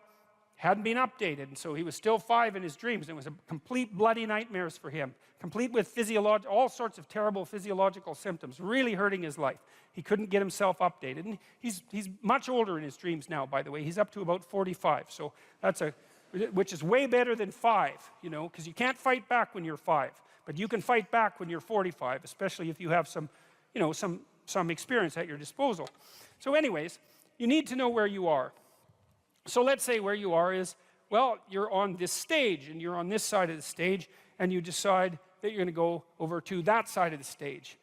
hadn't been updated, and so he was still 5 in his dreams. It was a complete bloody nightmares for him, complete with all sorts of terrible physiological symptoms, really hurting his life. He couldn't get himself updated, and he's much older in his dreams now, by the way. He's up to about 45, so which is way better than 5, you know, because you can't fight back when you're 5, but you can fight back when you're 45, especially if you have some experience at your disposal. So anyways, you need to know where you are. So let's say where you are is, well, you're on this stage, and you're on this side of the stage, and you decide that you're going to go over to that side of the stage,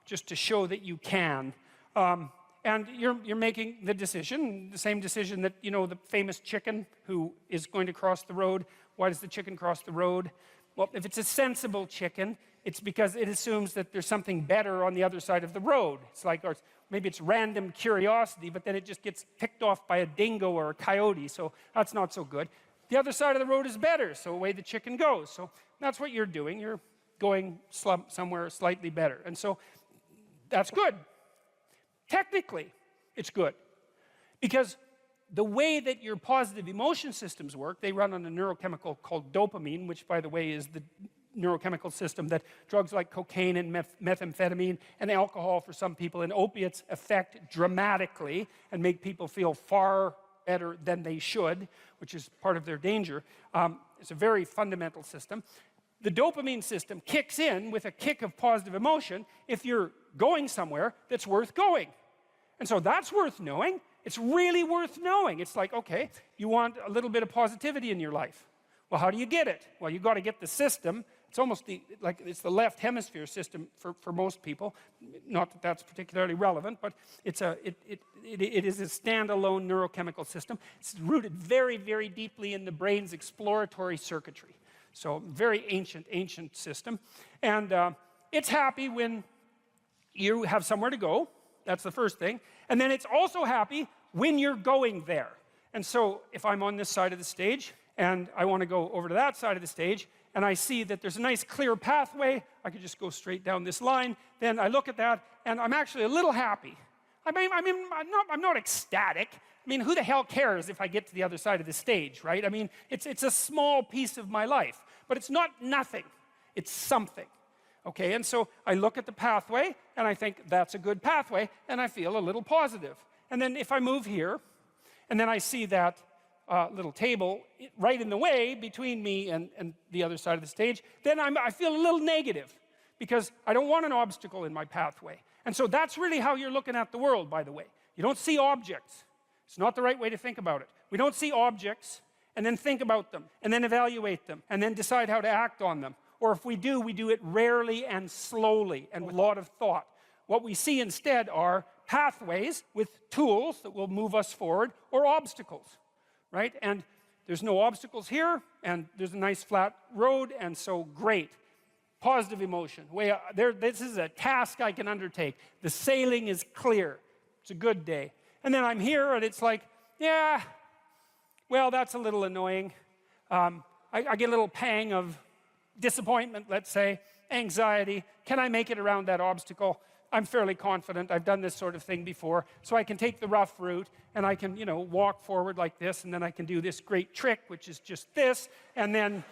just to show that you can. And you're making the decision, the same decision that, you know, the famous chicken who is going to cross the road. Why does the chicken cross the road? Well, if it's a sensible chicken, it's because it assumes that there's something better on the other side of the road. It's like, or maybe it's random curiosity, but then it just gets picked off by a dingo or a coyote, so that's not so good. The other side of the road is better, so away the chicken goes. So that's what you're doing. You're going somewhere slightly better. And so that's good. Technically, it's good. Because the way that your positive emotion systems work, they run on a neurochemical called dopamine, which, by the way, is the neurochemical system that drugs like cocaine and methamphetamine and alcohol for some people and opiates affect dramatically and make people feel far better than they should, which is part of their danger. It's a very fundamental system. The dopamine system kicks in with a kick of positive emotion if you're going somewhere that's worth going. And so that's worth knowing. It's really worth knowing. It's like, okay, you want a little bit of positivity in your life. Well, how do you get it? Well, you've got to get the system. It's almost it's the left hemisphere system for most people. Not that that's particularly relevant, but it is a standalone neurochemical system. It's rooted very, very deeply in the brain's exploratory circuitry. So very ancient system. And it's happy when you have somewhere to go. That's the first thing. And then it's also happy when you're going there. And so if I'm on this side of the stage and I want to go over to that side of the stage and I see that there's a nice clear pathway, I could just go straight down this line, then I look at that and I'm actually a little happy. I'm not ecstatic. I mean, who the hell cares if I get to the other side of the stage, right? I mean, it's a small piece of my life, but it's not nothing. It's something. Okay, and so I look at the pathway and I think that's a good pathway and I feel a little positive. And then if I move here and then I see that little table right in the way between me and the other side of the stage, then I feel a little negative because I don't want an obstacle in my pathway. And so that's really how you're looking at the world, by the way. You don't see objects. It's not the right way to think about it. We don't see objects and then think about them and then evaluate them and then decide how to act on them. Or if we do it rarely and slowly and with a lot of thought. What we see instead are pathways with tools that will move us forward or obstacles, right? And there's no obstacles here, and there's a nice flat road, and so great. Positive emotion. This is a task I can undertake. The sailing is clear. It's a good day. And then I'm here, and it's like, yeah, well, that's a little annoying. I get a little pang of disappointment, let's say, anxiety. Can I make it around that obstacle? I'm fairly confident. I've done this sort of thing before. So I can take the rough route, and I can, walk forward like this, and then I can do this great trick, which is just this, and then,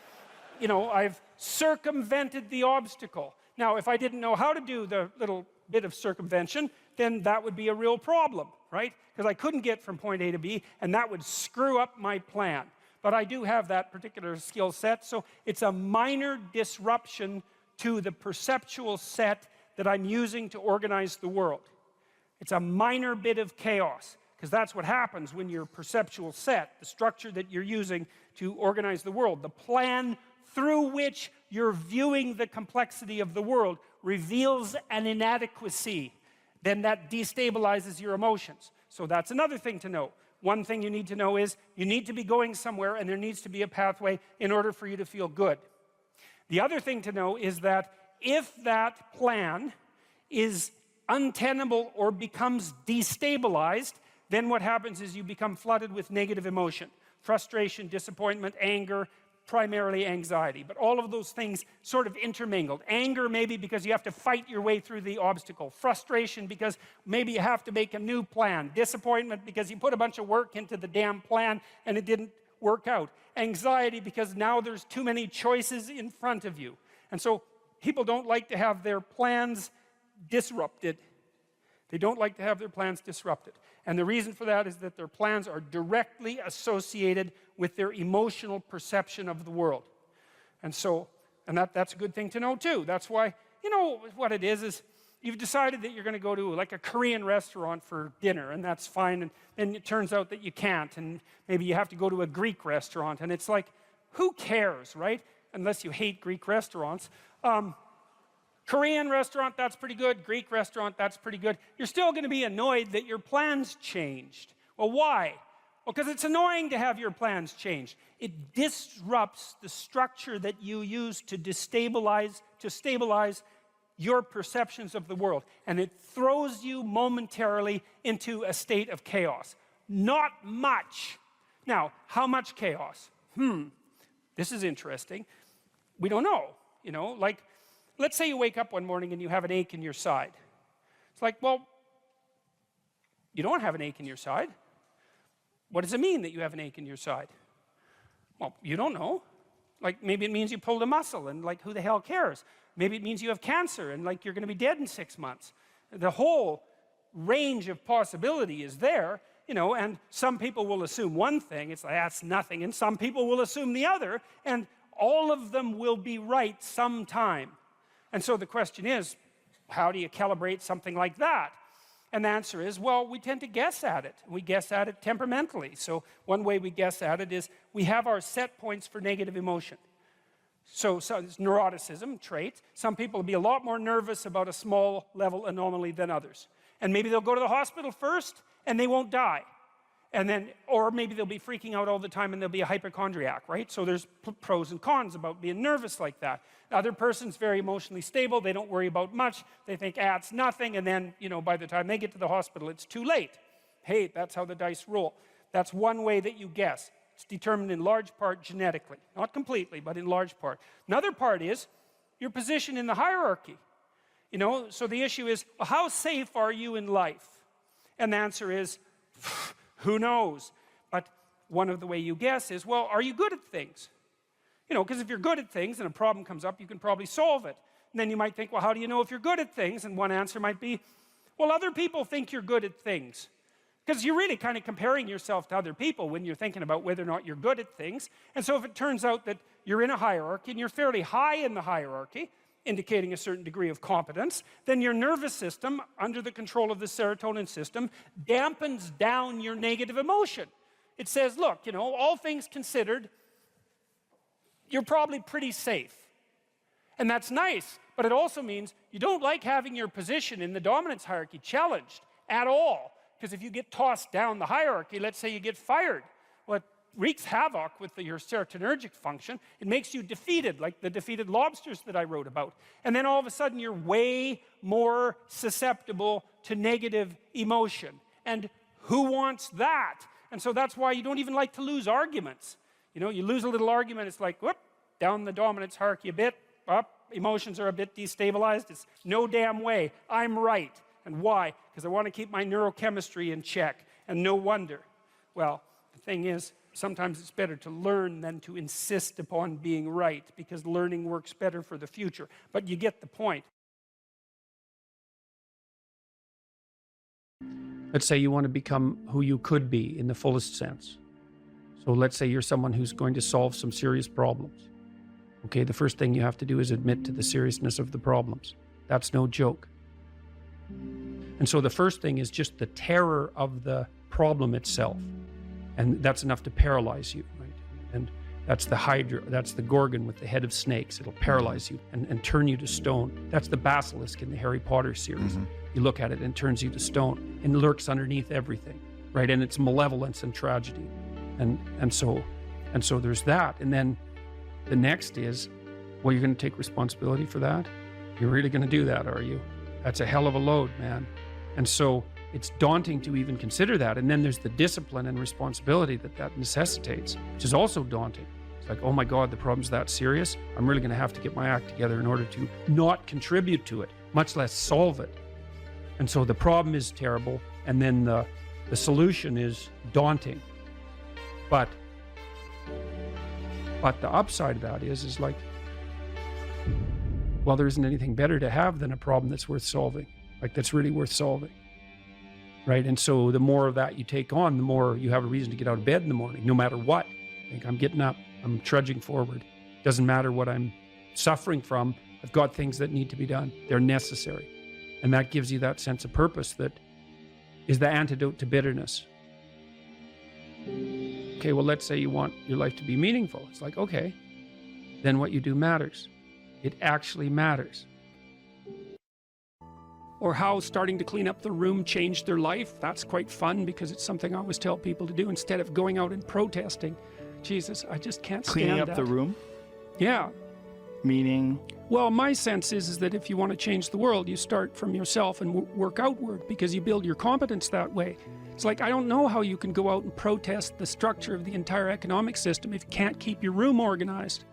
I've circumvented the obstacle. Now, if I didn't know how to do the little bit of circumvention, then that would be a real problem, right? Because I couldn't get from point A to B, and that would screw up my plan. But I do have that particular skill set, so it's a minor disruption to the perceptual set that I'm using to organize the world. It's a minor bit of chaos, because that's what happens when your perceptual set, the structure that you're using to organize the world, the plan through which you're viewing the complexity of the world, reveals an inadequacy, then that destabilizes your emotions. So that's another thing to know. One thing you need to know is you need to be going somewhere and there needs to be a pathway in order for you to feel good. The other thing to know is that if that plan is untenable or becomes destabilized, then what happens is you become flooded with negative emotion. Frustration, disappointment, anger, primarily anxiety. But all of those things sort of intermingled. Anger maybe because you have to fight your way through the obstacle. Frustration because maybe you have to make a new plan. Disappointment because you put a bunch of work into the damn plan and it didn't work out. Anxiety because now there's too many choices in front of you. And so people don't like to have their plans disrupted. They don't like to have their plans disrupted. And the reason for that is that their plans are directly associated with their emotional perception of the world. And so, that's a good thing to know too. That's why, what it is you've decided that you're going to go to like a Korean restaurant for dinner, and that's fine, and then it turns out that you can't, and maybe you have to go to a Greek restaurant, and it's like, who cares, right? Unless you hate Greek restaurants. Korean restaurant, that's pretty good. Greek restaurant, that's pretty good. You're still going to be annoyed that your plans changed. Well, why? Well, because it's annoying to have your plans changed. It disrupts the structure that you use to stabilize your perceptions of the world. And it throws you momentarily into a state of chaos. Not much. Now, how much chaos? This is interesting. We don't know. Let's say you wake up one morning and you have an ache in your side. It's like, well, you don't have an ache in your side. What does it mean that you have an ache in your side? Well, you don't know. Like, maybe it means you pulled a muscle, and like, who the hell cares? Maybe it means you have cancer, and like, you're going to be dead in 6 months. The whole range of possibility is there, you know, and some people will assume one thing, it's like, that's nothing, and some people will assume the other, and all of them will be right sometime. And so the question is, how do you calibrate something like that? And the answer is, well, we tend to guess at it. We guess at it temperamentally. So one way we guess at it is we have our set points for negative emotion. So it's neuroticism trait. Some people will be a lot more nervous about a small level anomaly than others. And maybe they'll go to the hospital first and they won't die. And then, or maybe they'll be freaking out all the time and they'll be a hypochondriac, right? So there's pros and cons about being nervous like that. The other person's very emotionally stable. They don't worry about much. They think, it's nothing. And then, you know, by the time they get to the hospital, it's too late. Hey, that's how the dice roll. That's one way that you guess. It's determined in large part genetically. Not completely, but in large part. Another part is your position in the hierarchy. You know, so the issue is, well, how safe are you in life? And the answer is, who knows? But one of the way you guess is, well, are you good at things? You know, because if you're good at things and a problem comes up, you can probably solve it. And then you might think, well, how do you know if you're good at things? And one answer might be, well, other people think you're good at things. Because you're really kind of comparing yourself to other people when you're thinking about whether or not you're good at things. And so if it turns out that you're in a hierarchy and you're fairly high in the hierarchy, indicating a certain degree of competence, then your nervous system, under the control of the serotonin system, dampens down your negative emotion. It says, look, you know, all things considered, you're probably pretty safe. And that's nice, but it also means you don't like having your position in the dominance hierarchy challenged at all. Because if you get tossed down the hierarchy, let's say you get fired, well, it wreaks havoc with your serotonergic function. It makes you defeated, like the defeated lobsters that I wrote about. And then all of a sudden, you're way more susceptible to negative emotion. And who wants that? And so that's why you don't even like to lose arguments. You know, you lose a little argument, it's like, whoop, down the dominance hierarchy a bit, up, emotions are a bit destabilized. It's no damn way, I'm right. And why? Because I want to keep my neurochemistry in check. And no wonder. Well, the thing is, sometimes it's better to learn than to insist upon being right, because learning works better for the future. But you get the point. Let's say you want to become who you could be in the fullest sense. So let's say you're someone who's going to solve some serious problems. Okay, the first thing you have to do is admit to the seriousness of the problems. That's no joke. And so the first thing is just the terror of the problem itself. And that's enough to paralyze you, right? And that's the Hydra, that's the Gorgon with the head of snakes. It'll paralyze you and turn you to stone. That's the basilisk in the Harry Potter series. Mm-hmm. You look at it and it turns you to stone and lurks underneath everything, right? And it's malevolence and tragedy. And so there's that. And then the next is, well, you're going to take responsibility for that? You're really going to do that, are you? That's a hell of a load, man. And so it's daunting to even consider that. And then there's the discipline and responsibility that necessitates, which is also daunting. It's like, oh my God, the problem's that serious. I'm really going to have to get my act together in order to not contribute to it, much less solve it. And so the problem is terrible. And then the solution is daunting. But the upside of that is like, well, there isn't anything better to have than a problem that's worth solving, like that's really worth solving, right? And so the more of that you take on, the more you have a reason to get out of bed in the morning, no matter what. Like, I'm getting up, I'm trudging forward. Doesn't matter what I'm suffering from. I've got things that need to be done. They're necessary. And that gives you that sense of purpose that is the antidote to bitterness. Okay, well, let's say you want your life to be meaningful. It's like, okay, then what you do matters. It actually matters. Or how starting to clean up the room changed their life. That's quite fun because it's something I always tell people to do instead of going out and protesting. Jesus, I just can't stand Cleaning up that. the room? Yeah. Meaning? Well, my sense is that if you want to change the world, you start from yourself and work outward because you build your competence that way. It's like, I don't know how you can go out and protest the structure of the entire economic system if you can't keep your room organized.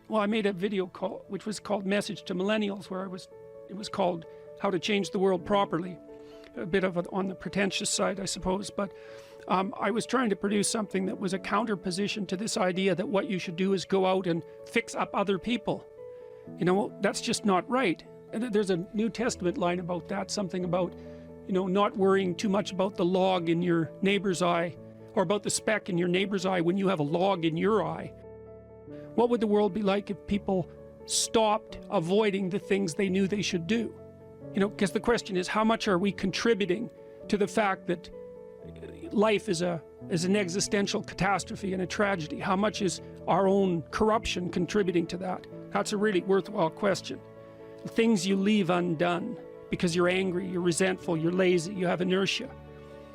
Well, I made a video call, which was called Message to Millennials, where it was called How to Change the World Properly. A bit of it on the pretentious side, I suppose, but I was trying to produce something that was a counterposition to this idea that what you should do is go out and fix up other people. You know, that's just not right. And there's a New Testament line about that, something about, you know, not worrying too much about the log in your neighbor's eye, or about the speck in your neighbor's eye when you have a log in your eye. What would the world be like if people stopped avoiding the things they knew they should do? You know, because the question is, how much are we contributing to the fact that life is an existential catastrophe and a tragedy? How much is our own corruption contributing to that? That's a really worthwhile question. The things you leave undone because you're angry, you're resentful, you're lazy, you have inertia.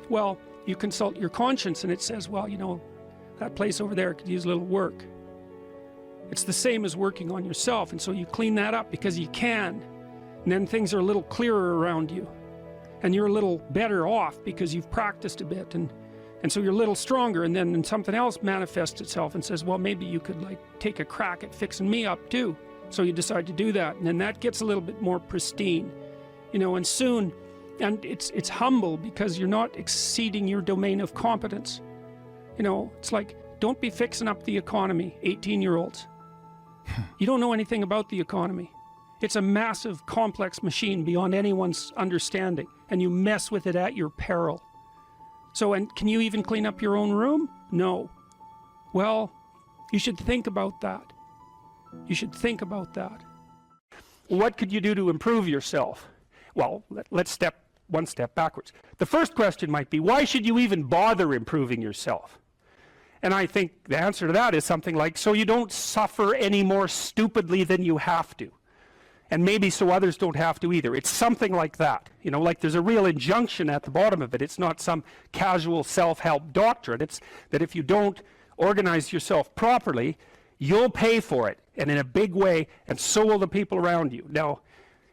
Well, you consult your conscience and it says, well, you know, that place over there could use a little work. It's the same as working on yourself, and so you clean that up because you can, and then things are a little clearer around you, and you're a little better off because you've practiced a bit, and so you're a little stronger, and then something else manifests itself and says, well, maybe you could like take a crack at fixing me up too. So you decide to do that, and then that gets a little bit more pristine, you know, and soon, and it's humble because you're not exceeding your domain of competence. You know, it's like, don't be fixing up the economy, 18-year-olds. You don't know anything about the economy. It's a massive, complex machine beyond anyone's understanding, and you mess with it at your peril. So, and can you even clean up your own room? No. Well, you should think about that. You should think about that. What could you do to improve yourself? Well, let's step one step backwards. The first question might be, why should you even bother improving yourself? And I think the answer to that is something like, so you don't suffer any more stupidly than you have to. And maybe so others don't have to either. It's something like that. You know, like there's a real injunction at the bottom of it. It's not some casual self-help doctrine. It's that if you don't organize yourself properly, you'll pay for it, and in a big way, and so will the people around you. Now,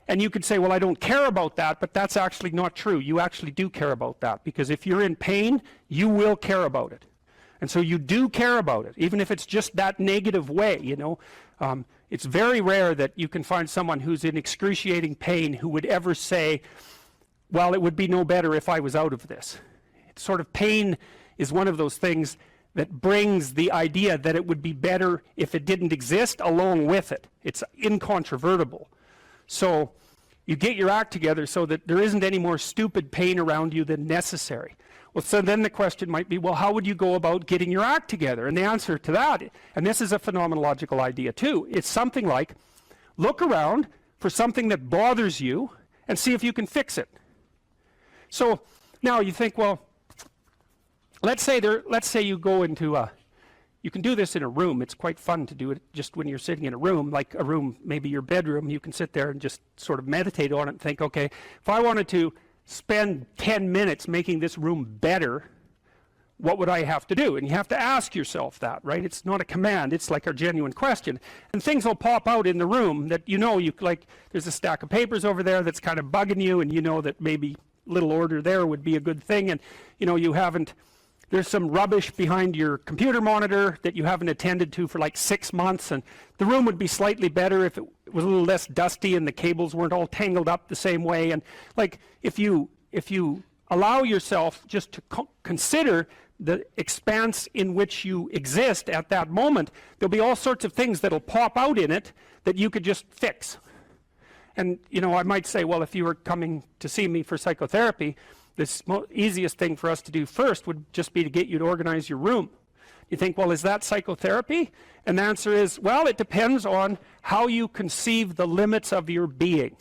and you could say, well, I don't care about that, but that's actually not true. You actually do care about that, because if you're in pain, you will care about it. And so you do care about it, even if it's just that negative way, you know. It's very rare that you can find someone who's in excruciating pain who would ever say, well, it would be no better if I was out of this. It's sort of, pain is one of those things that brings the idea that it would be better if it didn't exist along with it. It's incontrovertible. So you get your act together so that there isn't any more stupid pain around you than necessary. Well, so then the question might be, well, how would you go about getting your act together? And the answer to that, and this is a phenomenological idea too, it's something like, look around for something that bothers you and see if you can fix it. So now you think, well, let's say you go into you can do this in a room. It's quite fun to do it just when you're sitting in a room, like a room, maybe your bedroom. You can sit there and just sort of meditate on it and think, okay, if I wanted to spend 10 minutes making this room better, what would I have to do? And you have to ask yourself that, right? It's not a command, it's like a genuine question. And things will pop out in the room that you know, like there's a stack of papers over there that's kind of bugging you, and you know that maybe little order there would be a good thing, and you know you haven't, there's some rubbish behind your computer monitor that you haven't attended to for like 6 months, and the room would be slightly better if it was a little less dusty and the cables weren't all tangled up the same way. And like if you allow yourself just to consider the expanse in which you exist at that moment, there'll be all sorts of things that'll pop out in it that you could just fix. And you know, I might say, well, if you were coming to see me for psychotherapy, the easiest thing for us to do first would just be to get you to organize your room. You think, well, is that psychotherapy? And the answer is, well, it depends on how you conceive the limits of your being.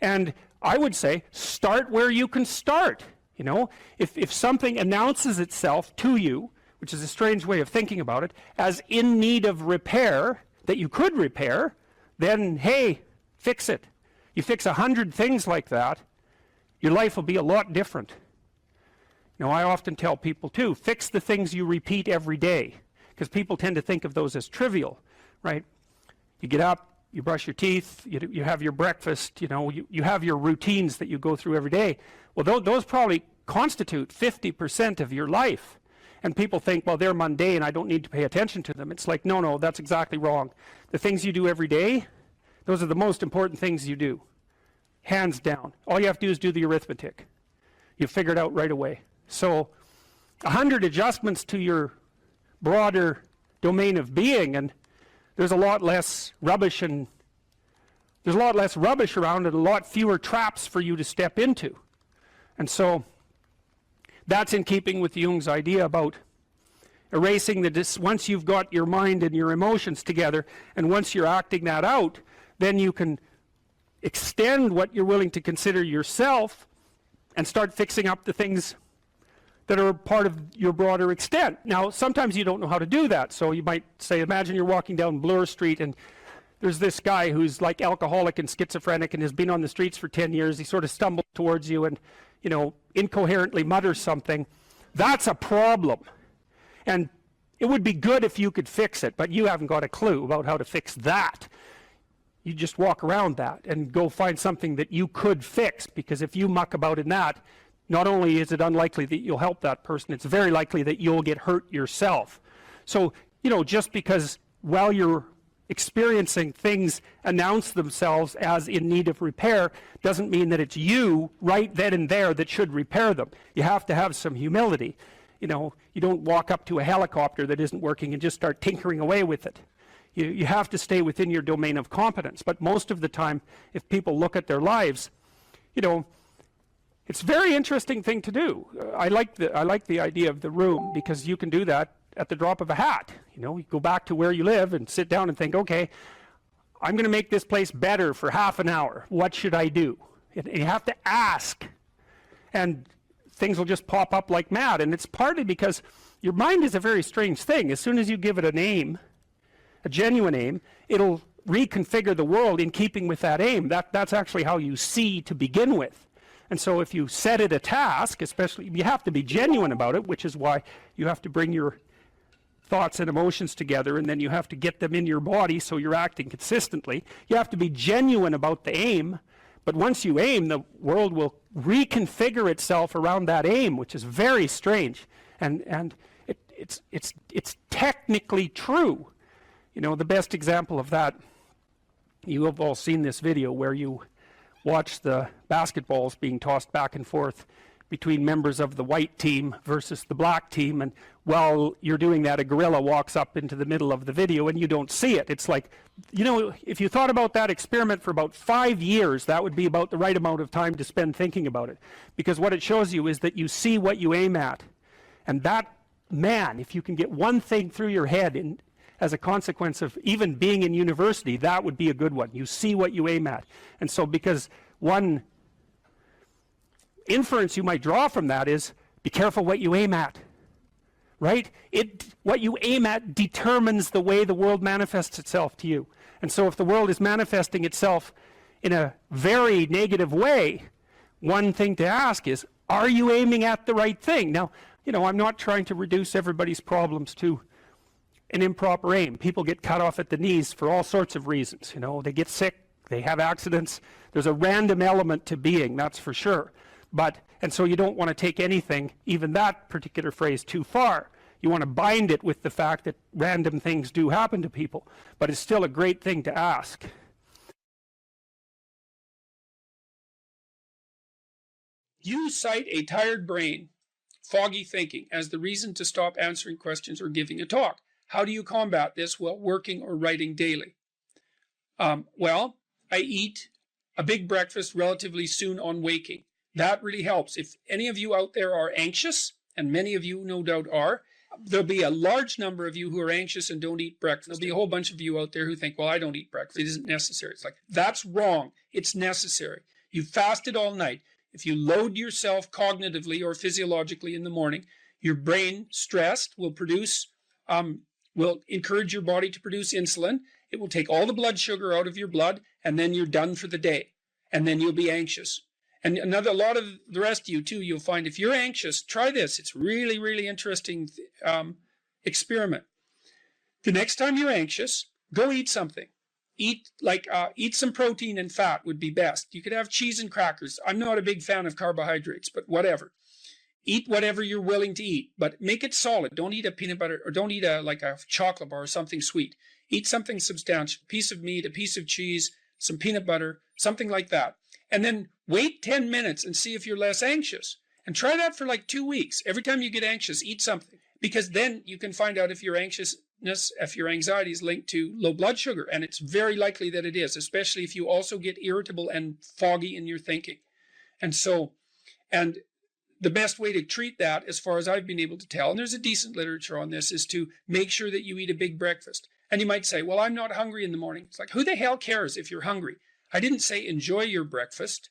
And I would say, start where you can start. You know, if something announces itself to you, which is a strange way of thinking about it, as in need of repair, that you could repair, then, hey, fix it. You fix 100 things like that, your life will be a lot different. Now, I often tell people too, fix the things you repeat every day, because people tend to think of those as trivial, right? You get up, you brush your teeth, you have your breakfast, you know, you have your routines that you go through every day. Well, those probably constitute 50% of your life. And people think, well, they're mundane, I don't need to pay attention to them. It's like, no, that's exactly wrong. The things you do every day, those are the most important things you do. Hands down. All you have to do is do the arithmetic. You figure it out right away. So 100 adjustments to your broader domain of being, and there's a lot less rubbish around and a lot fewer traps for you to step into. And so that's in keeping with Jung's idea about erasing once you've got your mind and your emotions together, and once you're acting that out, then you can extend what you're willing to consider yourself and start fixing up the things that are part of your broader extent. Now, sometimes you don't know how to do that, so you might say, imagine you're walking down Bloor Street and there's this guy who's like alcoholic and schizophrenic and has been on the streets for 10 years. He sort of stumbles towards you and, you know, incoherently mutters something. That's a problem. And it would be good if you could fix it, but you haven't got a clue about how to fix that. You just walk around that and go find something that you could fix, because if you muck about in that, not only is it unlikely that you'll help that person, it's very likely that you'll get hurt yourself. So, you know, just because while you're experiencing things announce themselves as in need of repair doesn't mean that it's you right then and there that should repair them. You have to have some humility. You know, you don't walk up to a helicopter that isn't working and just start tinkering away with it. You have to stay within your domain of competence. But most of the time, if people look at their lives, you know, it's a very interesting thing to do. I like the idea of the room, because you can do that at the drop of a hat. You know, you go back to where you live and sit down and think, okay, I'm going to make this place better for half an hour. What should I do? And you have to ask, and things will just pop up like mad. And it's partly because your mind is a very strange thing. As soon as you give it a name, a genuine aim, it'll reconfigure the world in keeping with that aim. That's actually how you see to begin with. And so if you set it a task, especially, you have to be genuine about it, which is why you have to bring your thoughts and emotions together, and then you have to get them in your body so you're acting consistently. You have to be genuine about the aim, but once you aim, the world will reconfigure itself around that aim, which is very strange. And it's technically true. You know, the best example of that, you have all seen this video where you watch the basketballs being tossed back and forth between members of the white team versus the black team, and while you're doing that, a gorilla walks up into the middle of the video and you don't see it. It's like, you know, if you thought about that experiment for about 5 years, that would be about the right amount of time to spend thinking about it, because what it shows you is that you see what you aim at. And that, man, if you can get one thing through your head as a consequence of even being in university, that would be a good one. You see what you aim at. And so, because one inference you might draw from that is, be careful what you aim at, right? What you aim at determines the way the world manifests itself to you. And so if the world is manifesting itself in a very negative way, one thing to ask is, are you aiming at the right thing? Now, you know, I'm not trying to reduce everybody's problems to an improper aim. People get cut off at the knees for all sorts of reasons. You know, they get sick, they have accidents. There's a random element to being, that's for sure. And so you don't want to take anything, even that particular phrase, too far. You want to bind it with the fact that random things do happen to people, but it's still a great thing to ask. You cite a tired brain, foggy thinking, as the reason to stop answering questions or giving a talk. How do you combat this while working or writing daily? Well, I eat a big breakfast relatively soon on waking. That really helps. If any of you out there are anxious, and many of you no doubt are, there'll be a large number of you who are anxious and don't eat breakfast. There'll be a whole bunch of you out there who think, well, I don't eat breakfast. It isn't necessary. It's like, that's wrong. It's necessary. You fasted all night. If you load yourself cognitively or physiologically in the morning, your brain, stressed, will encourage your body to produce insulin. It will take all the blood sugar out of your blood, and then you're done for the day. And then you'll be anxious. And a lot of the rest of you too, you'll find if you're anxious, try this. It's really, really interesting experiment. The next time you're anxious, go eat something. Eat some protein and fat would be best. You could have cheese and crackers. I'm not a big fan of carbohydrates, but whatever. Eat whatever you're willing to eat, but make it solid. Don't eat a peanut butter, or don't eat a chocolate bar or something sweet. Eat something substantial, a piece of meat, a piece of cheese, some peanut butter, something like that. And then wait 10 minutes and see if you're less anxious. And try that for like 2 weeks. Every time you get anxious, eat something. Because then you can find out if your anxiousness, if your anxiety is linked to low blood sugar. And it's very likely that it is, especially if you also get irritable and foggy in your thinking. And so, and the best way to treat that, as far as I've been able to tell, and there's a decent literature on this, is to make sure that you eat a big breakfast. And you might say, well, I'm not hungry in the morning. It's like, who the hell cares if you're hungry? I didn't say enjoy your breakfast.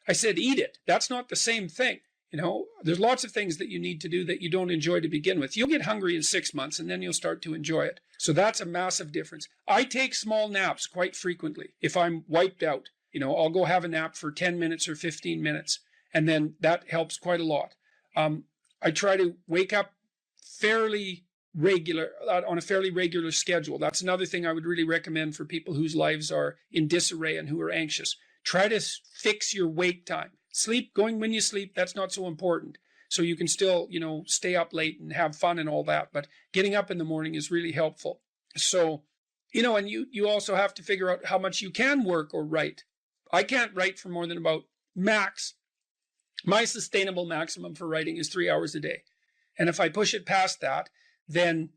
I said eat it. That's not the same thing. You know, there's lots of things that you need to do that you don't enjoy to begin with. You'll get hungry in 6 months and then you'll start to enjoy it. So that's a massive difference. I take small naps quite frequently. If I'm wiped out, you know, I'll go have a nap for 10 minutes or 15 minutes. And then that helps quite a lot. I try to wake up fairly regular, on a fairly regular schedule. That's another thing I would really recommend for people whose lives are in disarray and who are anxious. Try to fix your wake time. Sleep, going when you sleep, that's not so important. So you can still, you know, stay up late and have fun and all that. But getting up in the morning is really helpful. So, you know, and you also have to figure out how much you can work or write. I can't write for more than about max. My sustainable maximum for writing is 3 hours a day. And if I push it past that, then,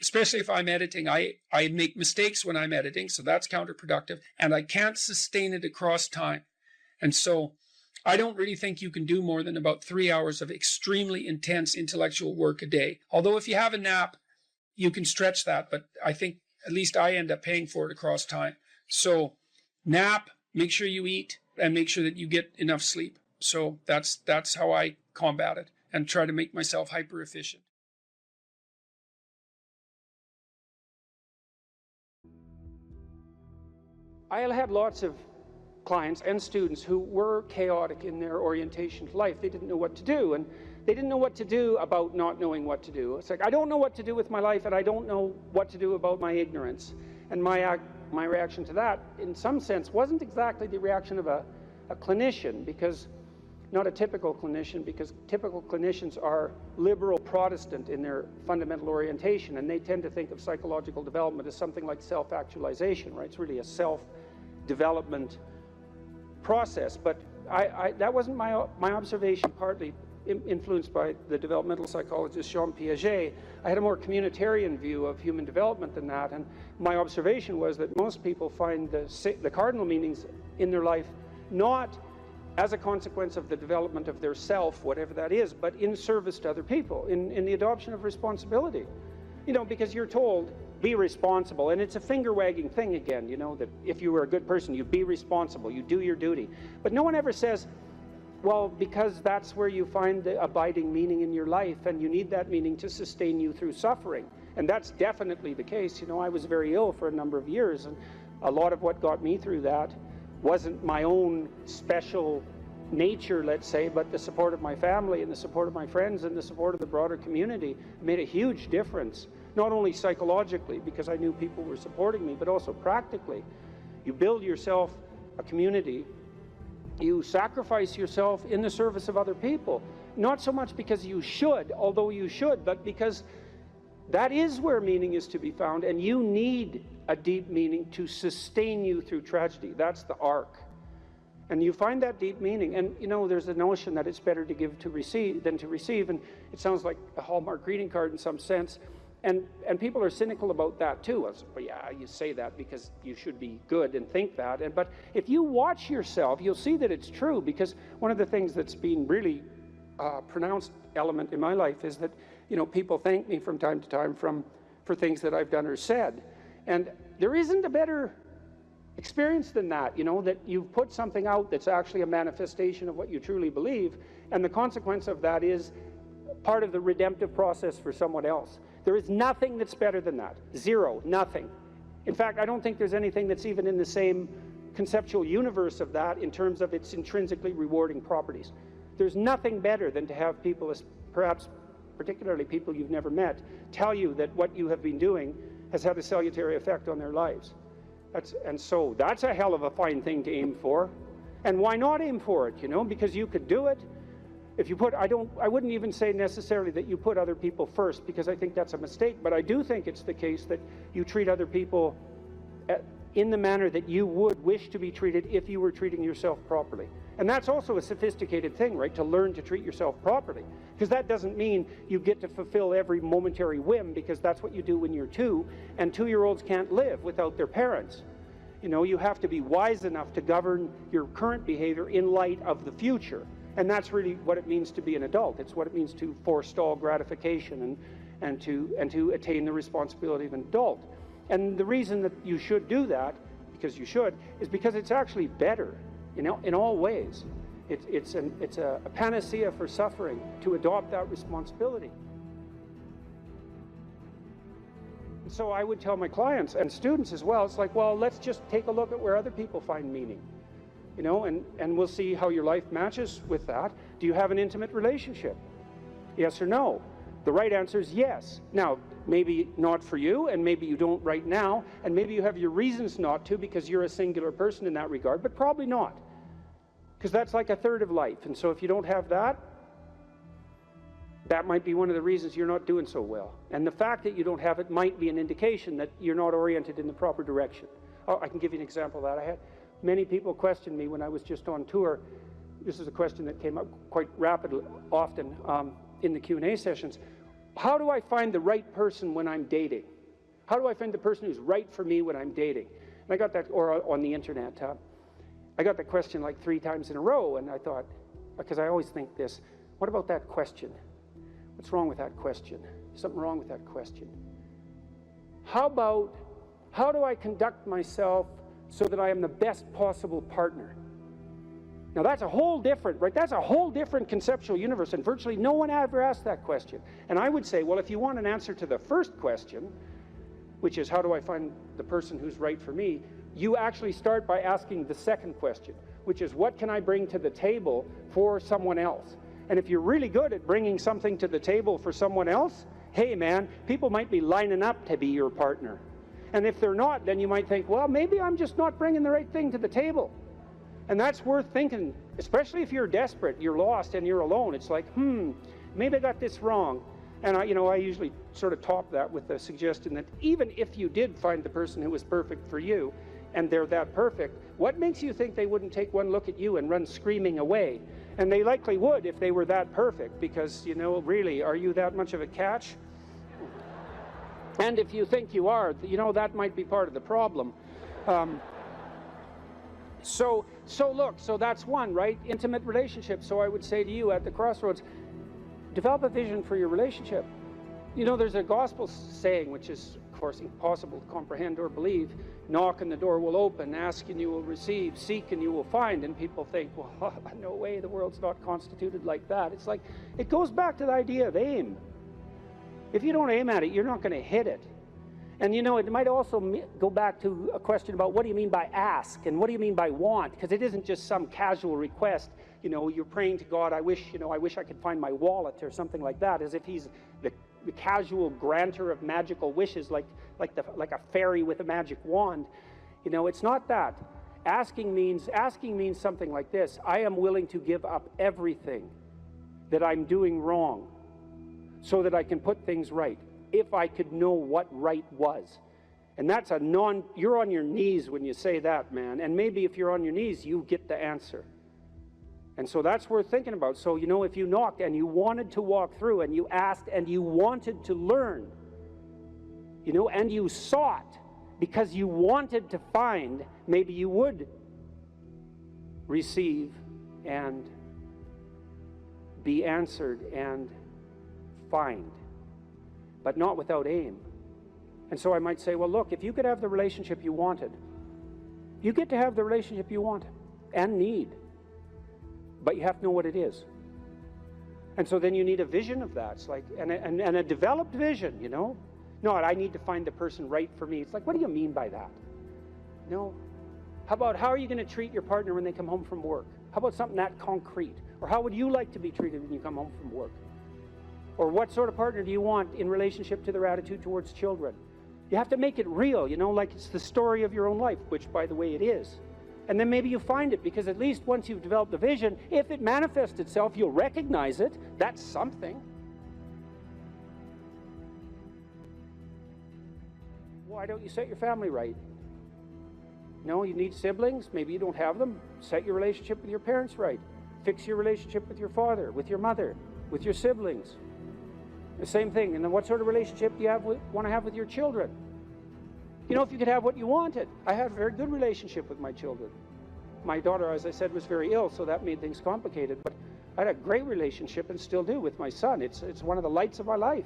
especially if I'm editing, I make mistakes when I'm editing, so that's counterproductive, and I can't sustain it across time. And so I don't really think you can do more than about 3 hours of extremely intense intellectual work a day. Although if you have a nap, you can stretch that, but I think at least I end up paying for it across time. So nap, make sure you eat, and make sure that you get enough sleep. So that's how I combat it and try to make myself hyper efficient. I had lots of clients and students who were chaotic in their orientation to life. They didn't know what to do, and they didn't know what to do about not knowing what to do. It's like, I don't know what to do with my life, and I don't know what to do about my ignorance. And my reaction to that, in some sense, wasn't exactly the reaction of a clinician, because not a typical clinician, because typical clinicians are liberal Protestant in their fundamental orientation, and they tend to think of psychological development as something like self-actualization, right? It's really a self-development process. But that wasn't my observation, partly influenced by the developmental psychologist Jean Piaget. I had a more communitarian view of human development than that, and my observation was that most people find the cardinal meanings in their life not as a consequence of the development of their self, whatever that is, but in service to other people, in the adoption of responsibility. You know, because you're told, be responsible, and it's a finger-wagging thing again, you know, that if you were a good person, you be responsible, you do your duty. But no one ever says, well, because that's where you find the abiding meaning in your life, and you need that meaning to sustain you through suffering. And that's definitely the case. You know, I was very ill for a number of years, and a lot of what got me through that wasn't my own special nature, let's say, but the support of my family and the support of my friends and the support of the broader community made a huge difference, not only psychologically, because I knew people were supporting me, but also practically. You build yourself a community, you sacrifice yourself in the service of other people, not so much because you should, although you should, but because that is where meaning is to be found, and you need a deep meaning to sustain you through tragedy. That's the arc. And you find that deep meaning, and you know, there's a notion that it's better to give to receive than to receive, and it sounds like a Hallmark greeting card in some sense, and people are cynical about that too. Well, yeah, you say that because you should be good and think that, but if you watch yourself, you'll see that it's true, because one of the things that's been really pronounced element in my life is that, you know, people thank me from time to time for things that I've done or said, and there isn't a better experience than that, you know, that you've put something out that's actually a manifestation of what you truly believe, and the consequence of that is part of the redemptive process for someone else. There is nothing that's better than that. Zero, nothing. In fact, I don't think there's anything that's even in the same conceptual universe of that in terms of its intrinsically rewarding properties. There's nothing better than to have people, perhaps particularly people you've never met, tell you that what you have been doing has had a salutary effect on their lives. And so that's a hell of a fine thing to aim for. And why not aim for it, you know? Because you could do it. If you put, I wouldn't even say necessarily that you put other people first, because I think that's a mistake, but I do think it's the case that you treat other people in the manner that you would wish to be treated if you were treating yourself properly. And that's also a sophisticated thing, right? To learn to treat yourself properly. Because that doesn't mean you get to fulfill every momentary whim, because that's what you do when you're 2, and 2-year-olds can't live without their parents. You know, you have to be wise enough to govern your current behavior in light of the future. And that's really what it means to be an adult. It's what it means to forestall gratification and to attain the responsibility of an adult. And the reason that you should do that, because you should, is because it's actually better, you know, in all ways. It's a panacea for suffering to adopt that responsibility. So I would tell my clients and students as well, it's like, well, let's just take a look at where other people find meaning. You know, and we'll see how your life matches with that. Do you have an intimate relationship? Yes or no? The right answer is yes. Now, maybe not for you, and maybe you don't right now, and maybe you have your reasons not to because you're a singular person in that regard, but probably not. Because that's like a third of life. And so if you don't have that, that might be one of the reasons you're not doing so well. And the fact that you don't have it might be an indication that you're not oriented in the proper direction. Oh, I can give you an example of that. I had many people question me when I was just on tour. This is a question that came up quite rapidly, often in the Q&A sessions. How do I find the right person when I'm dating? How do I find the person who's right for me when I'm dating? And I got that, or on the internet. I got that question like 3 times in a row, and I thought, because I always think this, what about that question? What's wrong with that question? Something wrong with that question. How about, how do I conduct myself so that I am the best possible partner? Now that's a whole different, right? That's a whole different conceptual universe, and virtually no one ever asked that question. And I would say, well, if you want an answer to the first question, which is how do I find the person who's right for me, you actually start by asking the second question, which is what can I bring to the table for someone else? And if you're really good at bringing something to the table for someone else, hey man, people might be lining up to be your partner. And if they're not, then you might think, well, maybe I'm just not bringing the right thing to the table. And that's worth thinking, especially if you're desperate, you're lost, and you're alone. It's like, maybe I got this wrong. And I usually sort of top that with the suggestion that even if you did find the person who was perfect for you, and they're that perfect, what makes you think they wouldn't take one look at you and run screaming away? And they likely would if they were that perfect, because, you know, really, are you that much of a catch? And if you think you are, you know, that might be part of the problem. So that's one, right? Intimate relationship. So I would say to you at the crossroads, develop a vision for your relationship. You know, there's a gospel saying, which is, of course, impossible to comprehend or believe. Knock and the door will open, ask and you will receive, seek and you will find. And people think, well, no way, the world's not constituted like that. It's like, it goes back to the idea of aim. If you don't aim at it, you're not going to hit it. And you know, it might also go back to a question about what do you mean by ask and what do you mean by want? Because it isn't just some casual request. You know, you're praying to God, I wish I could find my wallet or something like that, as if he's the casual granter of magical wishes, like a fairy with a magic wand. You know, it's not that. Asking means something like this: I am willing to give up everything that I'm doing wrong so that I can put things right, if I could know what right was. And that's you're on your knees when you say that, man. And maybe if you're on your knees, you get the answer. And so that's worth thinking about. So, you know, if you knocked and you wanted to walk through and you asked and you wanted to learn, you know, and you sought because you wanted to find, maybe you would receive and be answered and find, but not without aim. And so I might say, well, look, if you could have the relationship you wanted, you get to have the relationship you want and need, but you have to know what it is. And so then you need a vision of that. It's like, and a developed vision, you know, not I need to find the person right for me. It's like, what do you mean by that? No. How about how are you going to treat your partner when they come home from work? How about something that concrete? Or how would you like to be treated when you come home from work? Or what sort of partner do you want in relationship to their attitude towards children? You have to make it real, you know, like it's the story of your own life, which, by the way, it is. And then maybe you find it, because at least once you've developed the vision, if it manifests itself, you'll recognize it. That's something. Why don't you set your family right? No, you need siblings. Maybe you don't have them. Set your relationship with your parents right. Fix your relationship with your father, with your mother, with your siblings. The same thing. And then what sort of relationship do you want to have with your children? You know, if you could have what you wanted. I had a very good relationship with my children. My daughter, as I said, was very ill, so that made things complicated. But I had a great relationship, and still do, with my son. It's one of the lights of my life.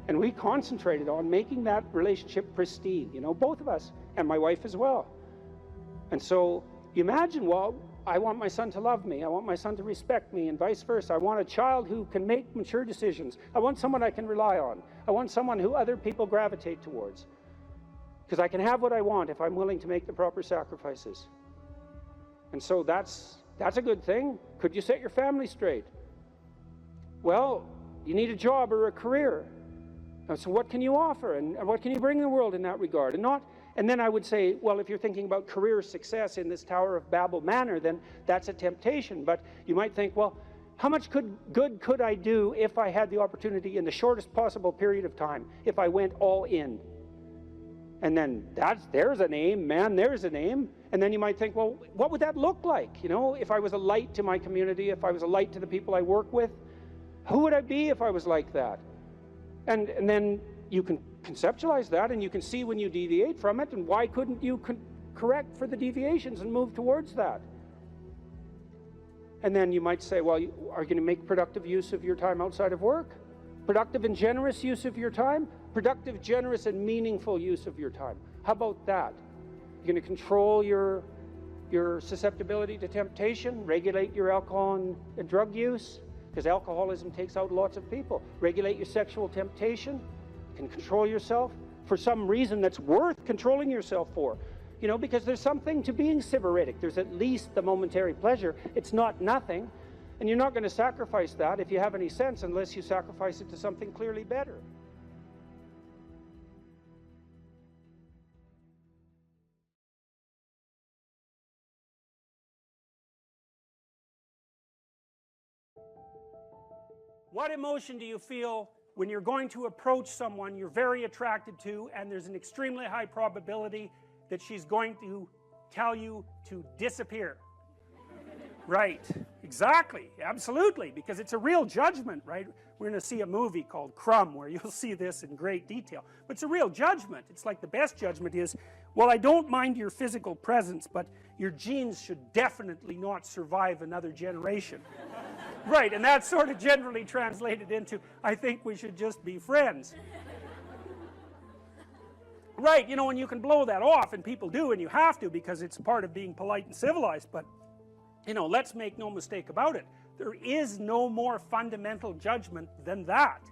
And we concentrated on making that relationship pristine, you know, both of us, and my wife as well. And so you imagine, well, I want my son to love me. I want my son to respect me, and vice versa. I want a child who can make mature decisions. I want someone I can rely on. I want someone who other people gravitate towards. Because I can have what I want if I'm willing to make the proper sacrifices. And so that's a good thing. Could you set your family straight? Well, you need a job or a career. So what can you offer, and what can you bring the world in that regard? And then I would say, well, if you're thinking about career success in this Tower of Babel manner, then that's a temptation. But you might think, well, how much good could I do if I had the opportunity in the shortest possible period of time, if I went all in? And then there's an aim, man, there's an aim. And then you might think, well, what would that look like? You know, if I was a light to my community, if I was a light to the people I work with, who would I be if I was like that? And then you can conceptualize that, and you can see when you deviate from it, and why couldn't you correct for the deviations and move towards that? And then you might say, well, are you going to make productive use of your time outside of work? Productive and generous use of your time? Productive, generous, and meaningful use of your time. How about that? You're going to control your susceptibility to temptation, regulate your alcohol and drug use, because alcoholism takes out lots of people. Regulate your sexual temptation. You can control yourself for some reason that's worth controlling yourself for. You know, because there's something to being sybaritic. There's at least the momentary pleasure. It's not nothing. And you're not going to sacrifice that, if you have any sense, unless you sacrifice it to something clearly better. What emotion do you feel when you're going to approach someone you're very attracted to, and there's an extremely high probability that she's going to tell you to disappear? Right, exactly, absolutely, because it's a real judgment, right? We're going to see a movie called Crumb where you'll see this in great detail. But it's a real judgment. It's like the best judgment is, well, I don't mind your physical presence, but your genes should definitely not survive another generation. Right, and that's sort of generally translated into, I think we should just be friends. Right, you know, and you can blow that off, and people do, and you have to, because it's part of being polite and civilized, but, you know, let's make no mistake about it. There is no more fundamental judgment than that.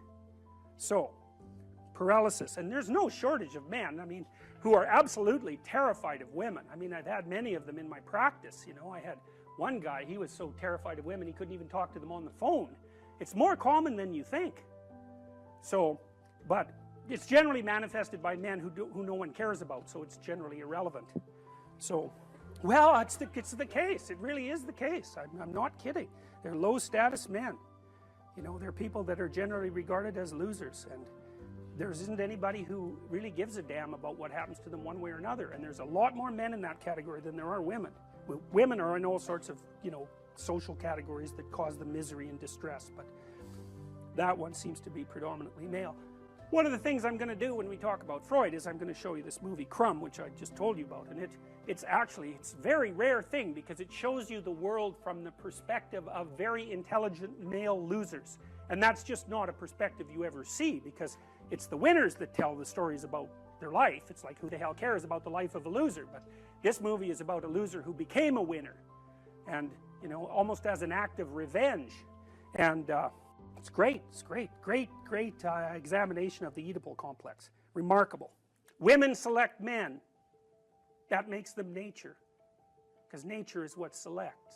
So, paralysis, and there's no shortage of men, I mean, who are absolutely terrified of women. I mean, I've had many of them in my practice, you know. I had one guy, he was so terrified of women he couldn't even talk to them on the phone. It's more common than you think. So, but it's generally manifested by men who no one cares about, so it's generally irrelevant. So, well, it's the case. It really is the case. I'm not kidding. They're low status men. You know, they're people that are generally regarded as losers, and there isn't anybody who really gives a damn about what happens to them one way or another, and there's a lot more men in that category than there are women. Women are in all sorts of, you know, social categories that cause them misery and distress, but that one seems to be predominantly male. One of the things I'm going to do when we talk about Freud is I'm going to show you this movie Crumb, which I just told you about, and it's a very rare thing, because it shows you the world from the perspective of very intelligent male losers, and that's just not a perspective you ever see, because it's the winners that tell the stories about their life. It's like, who the hell cares about the life of a loser? But this movie is about a loser who became a winner, and, you know, almost as an act of revenge. And it's great, great examination of the Oedipal complex. Remarkable. Women select men. That makes them nature, because nature is what selects.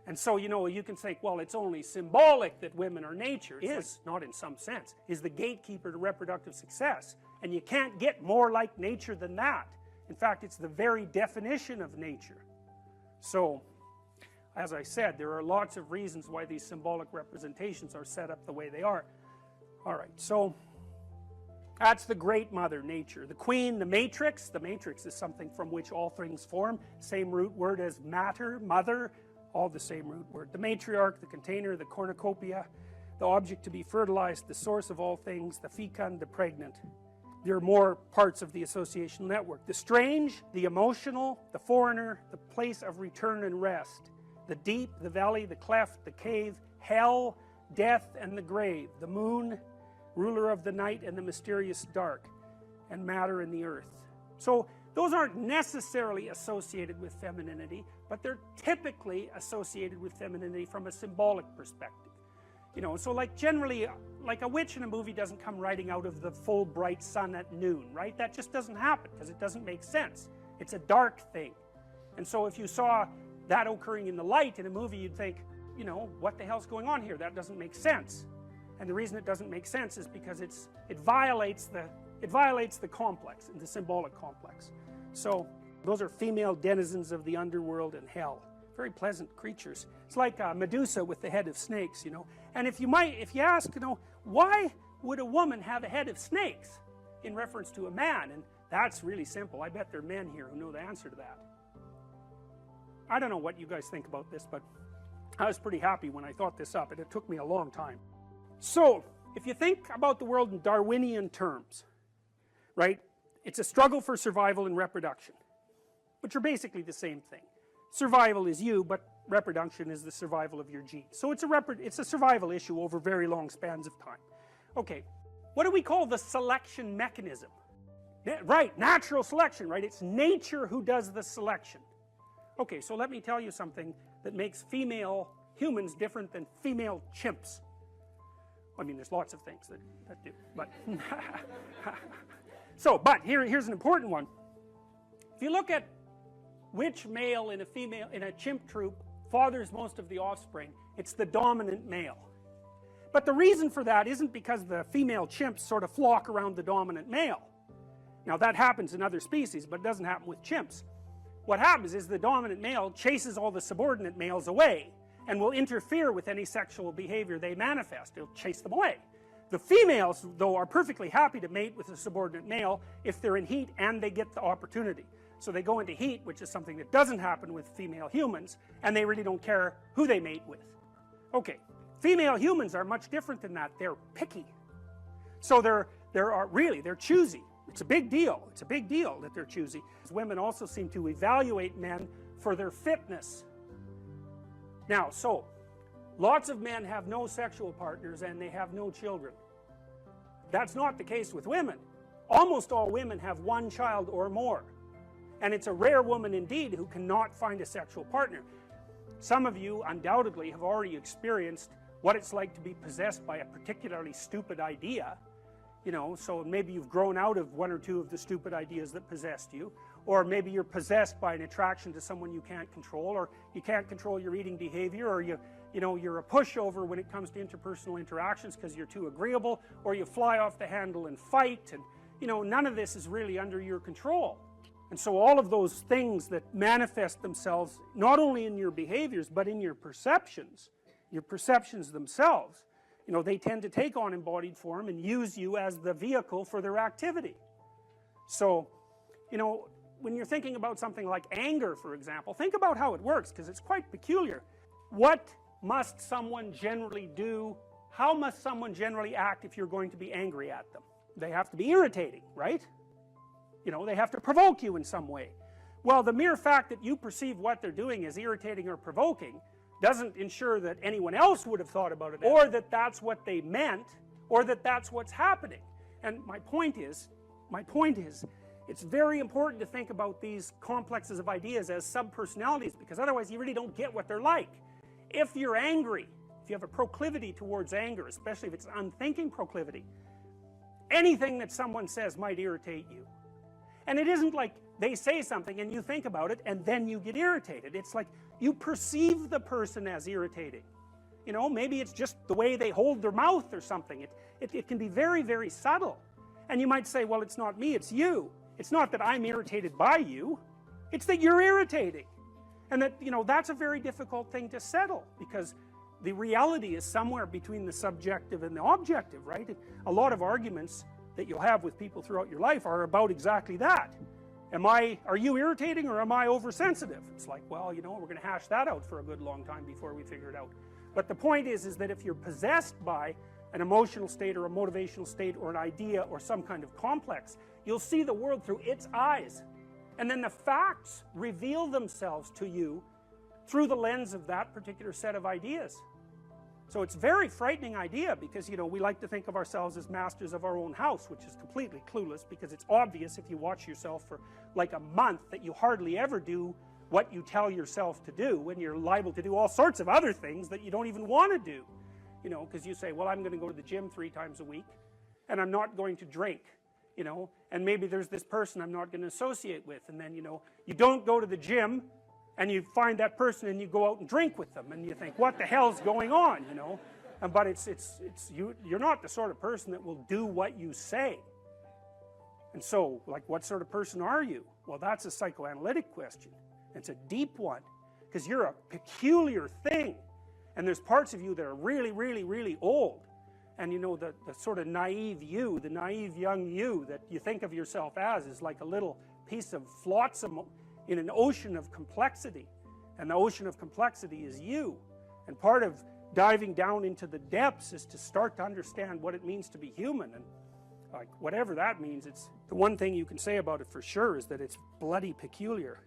And so, you know, you can say, well, it's only symbolic that women are nature. It is, not in some sense, is the gatekeeper to reproductive success. And you can't get more like nature than that. In fact, it's the very definition of nature. So, as I said, there are lots of reasons why these symbolic representations are set up the way they are. All right, so That's the great mother, nature. The queen, the matrix. The matrix is something from which all things form. Same root word as matter, mother, all the same root word. The matriarch, the container, the cornucopia, the object to be fertilized, the source of all things, the fecund, the pregnant. There are more parts of the associational network. The strange, the emotional, the foreigner, the place of return and rest. The deep, the valley, the cleft, the cave, hell, death, and the grave. The moon, ruler of the night and the mysterious dark, and matter and the earth. So those aren't necessarily associated with femininity, but they're typically associated with femininity from a symbolic perspective. You know, so like generally, like a witch in a movie doesn't come riding out of the full bright sun at noon, right? That just doesn't happen because it doesn't make sense. It's a dark thing. And so if you saw that occurring in the light in a movie, you'd think, you know, what the hell's going on here? That doesn't make sense. And the reason it doesn't make sense is because it violates the complex, the symbolic complex. So those are female denizens of the underworld and hell. Very pleasant creatures. It's like Medusa with the head of snakes, you know. And if you ask, you know, why would a woman have a head of snakes in reference to a man? And that's really simple. I bet there are men here who know the answer to that. I don't know what you guys think about this, but I was pretty happy when I thought this up, and it took me a long time. So, if you think about the world in Darwinian terms, right, it's a struggle for survival and reproduction, which are basically the same thing. Survival is you, but reproduction is the survival of your genes. So it's a survival issue over very long spans of time. Okay, what do we call the selection mechanism? Right, natural selection, right? It's nature who does the selection. Okay, so let me tell you something that makes female humans different than female chimps. I mean, there's lots of things that do, but but here's an important one. If you look at which male in a chimp troop fathers most of the offspring, it's the dominant male. But the reason for that isn't because the female chimps sort of flock around the dominant male. Now that happens in other species, but it doesn't happen with chimps. What happens is the dominant male chases all the subordinate males away and will interfere with any sexual behavior they manifest. It'll chase them away. The females, though, are perfectly happy to mate with a subordinate male if they're in heat and they get the opportunity. So they go into heat, which is something that doesn't happen with female humans, and they really don't care who they mate with. Okay, female humans are much different than that. They're picky. So they're choosy. It's a big deal. It's a big deal that they're choosy. Women also seem to evaluate men for their fitness. Now, so, lots of men have no sexual partners and they have no children. That's not the case with women. Almost all women have one child or more. And it's a rare woman indeed who cannot find a sexual partner. Some of you undoubtedly have already experienced what it's like to be possessed by a particularly stupid idea. You know, so maybe you've grown out of one or two of the stupid ideas that possessed you, or maybe you're possessed by an attraction to someone you can't control, or you can't control your eating behavior, or you're a pushover when it comes to interpersonal interactions because you're too agreeable, or you fly off the handle and fight, and you know, none of this is really under your control. And so all of those things that manifest themselves not only in your behaviors but in your perceptions themselves, you know, they tend to take on embodied form and use you as the vehicle for their activity. So, you know, when you're thinking about something like anger, for example, think about how it works, because it's quite peculiar. What must someone generally do? How must someone generally act if you're going to be angry at them? They have to be irritating, right? You know, they have to provoke you in some way. Well, the mere fact that you perceive what they're doing as irritating or provoking doesn't ensure that anyone else would have thought about it, or that that's what they meant, or that that's what's happening. And my point is, it's very important to think about these complexes of ideas as subpersonalities, because otherwise you really don't get what they're like. If you're angry, if you have a proclivity towards anger, especially if it's an unthinking proclivity, anything that someone says might irritate you. And it isn't like they say something and you think about it and then you get irritated. It's like you perceive the person as irritating. You know, maybe it's just the way they hold their mouth or something. It can be very, very subtle. And you might say, well, it's not me, it's you. It's not that I'm irritated by you. It's that you're irritating. And that, you know, that's a very difficult thing to settle, because the reality is somewhere between the subjective and the objective, right? A lot of arguments that you'll have with people throughout your life are about exactly that. Are you irritating, or am I oversensitive? It's like, well, you know, we're going to hash that out for a good long time before we figure it out. But the point is that if you're possessed by an emotional state or a motivational state or an idea or some kind of complex, you'll see the world through its eyes. And then the facts reveal themselves to you through the lens of that particular set of ideas. So it's a very frightening idea, because, you know, we like to think of ourselves as masters of our own house, which is completely clueless, because it's obvious if you watch yourself for like a month that you hardly ever do what you tell yourself to do, and you're liable to do all sorts of other things that you don't even want to do. You know, because you say, well, I'm going to go to the gym 3 times a week, and I'm not going to drink, you know, and maybe there's this person I'm not going to associate with, and then, you know, you don't go to the gym, and you find that person and you go out and drink with them, and you think, what the hell's going on, you know? But you're not the sort of person that will do what you say. And so, like, what sort of person are you? Well, that's a psychoanalytic question. It's a deep one, because you're a peculiar thing, and there's parts of you that are really, really, really old. And, you know, the sort of naive you, the naive young you that you think of yourself as is like a little piece of flotsam in an ocean of complexity, and the ocean of complexity is you. And part of diving down into the depths is to start to understand what it means to be human, and like whatever that means, it's the one thing you can say about it for sure is that it's bloody peculiar.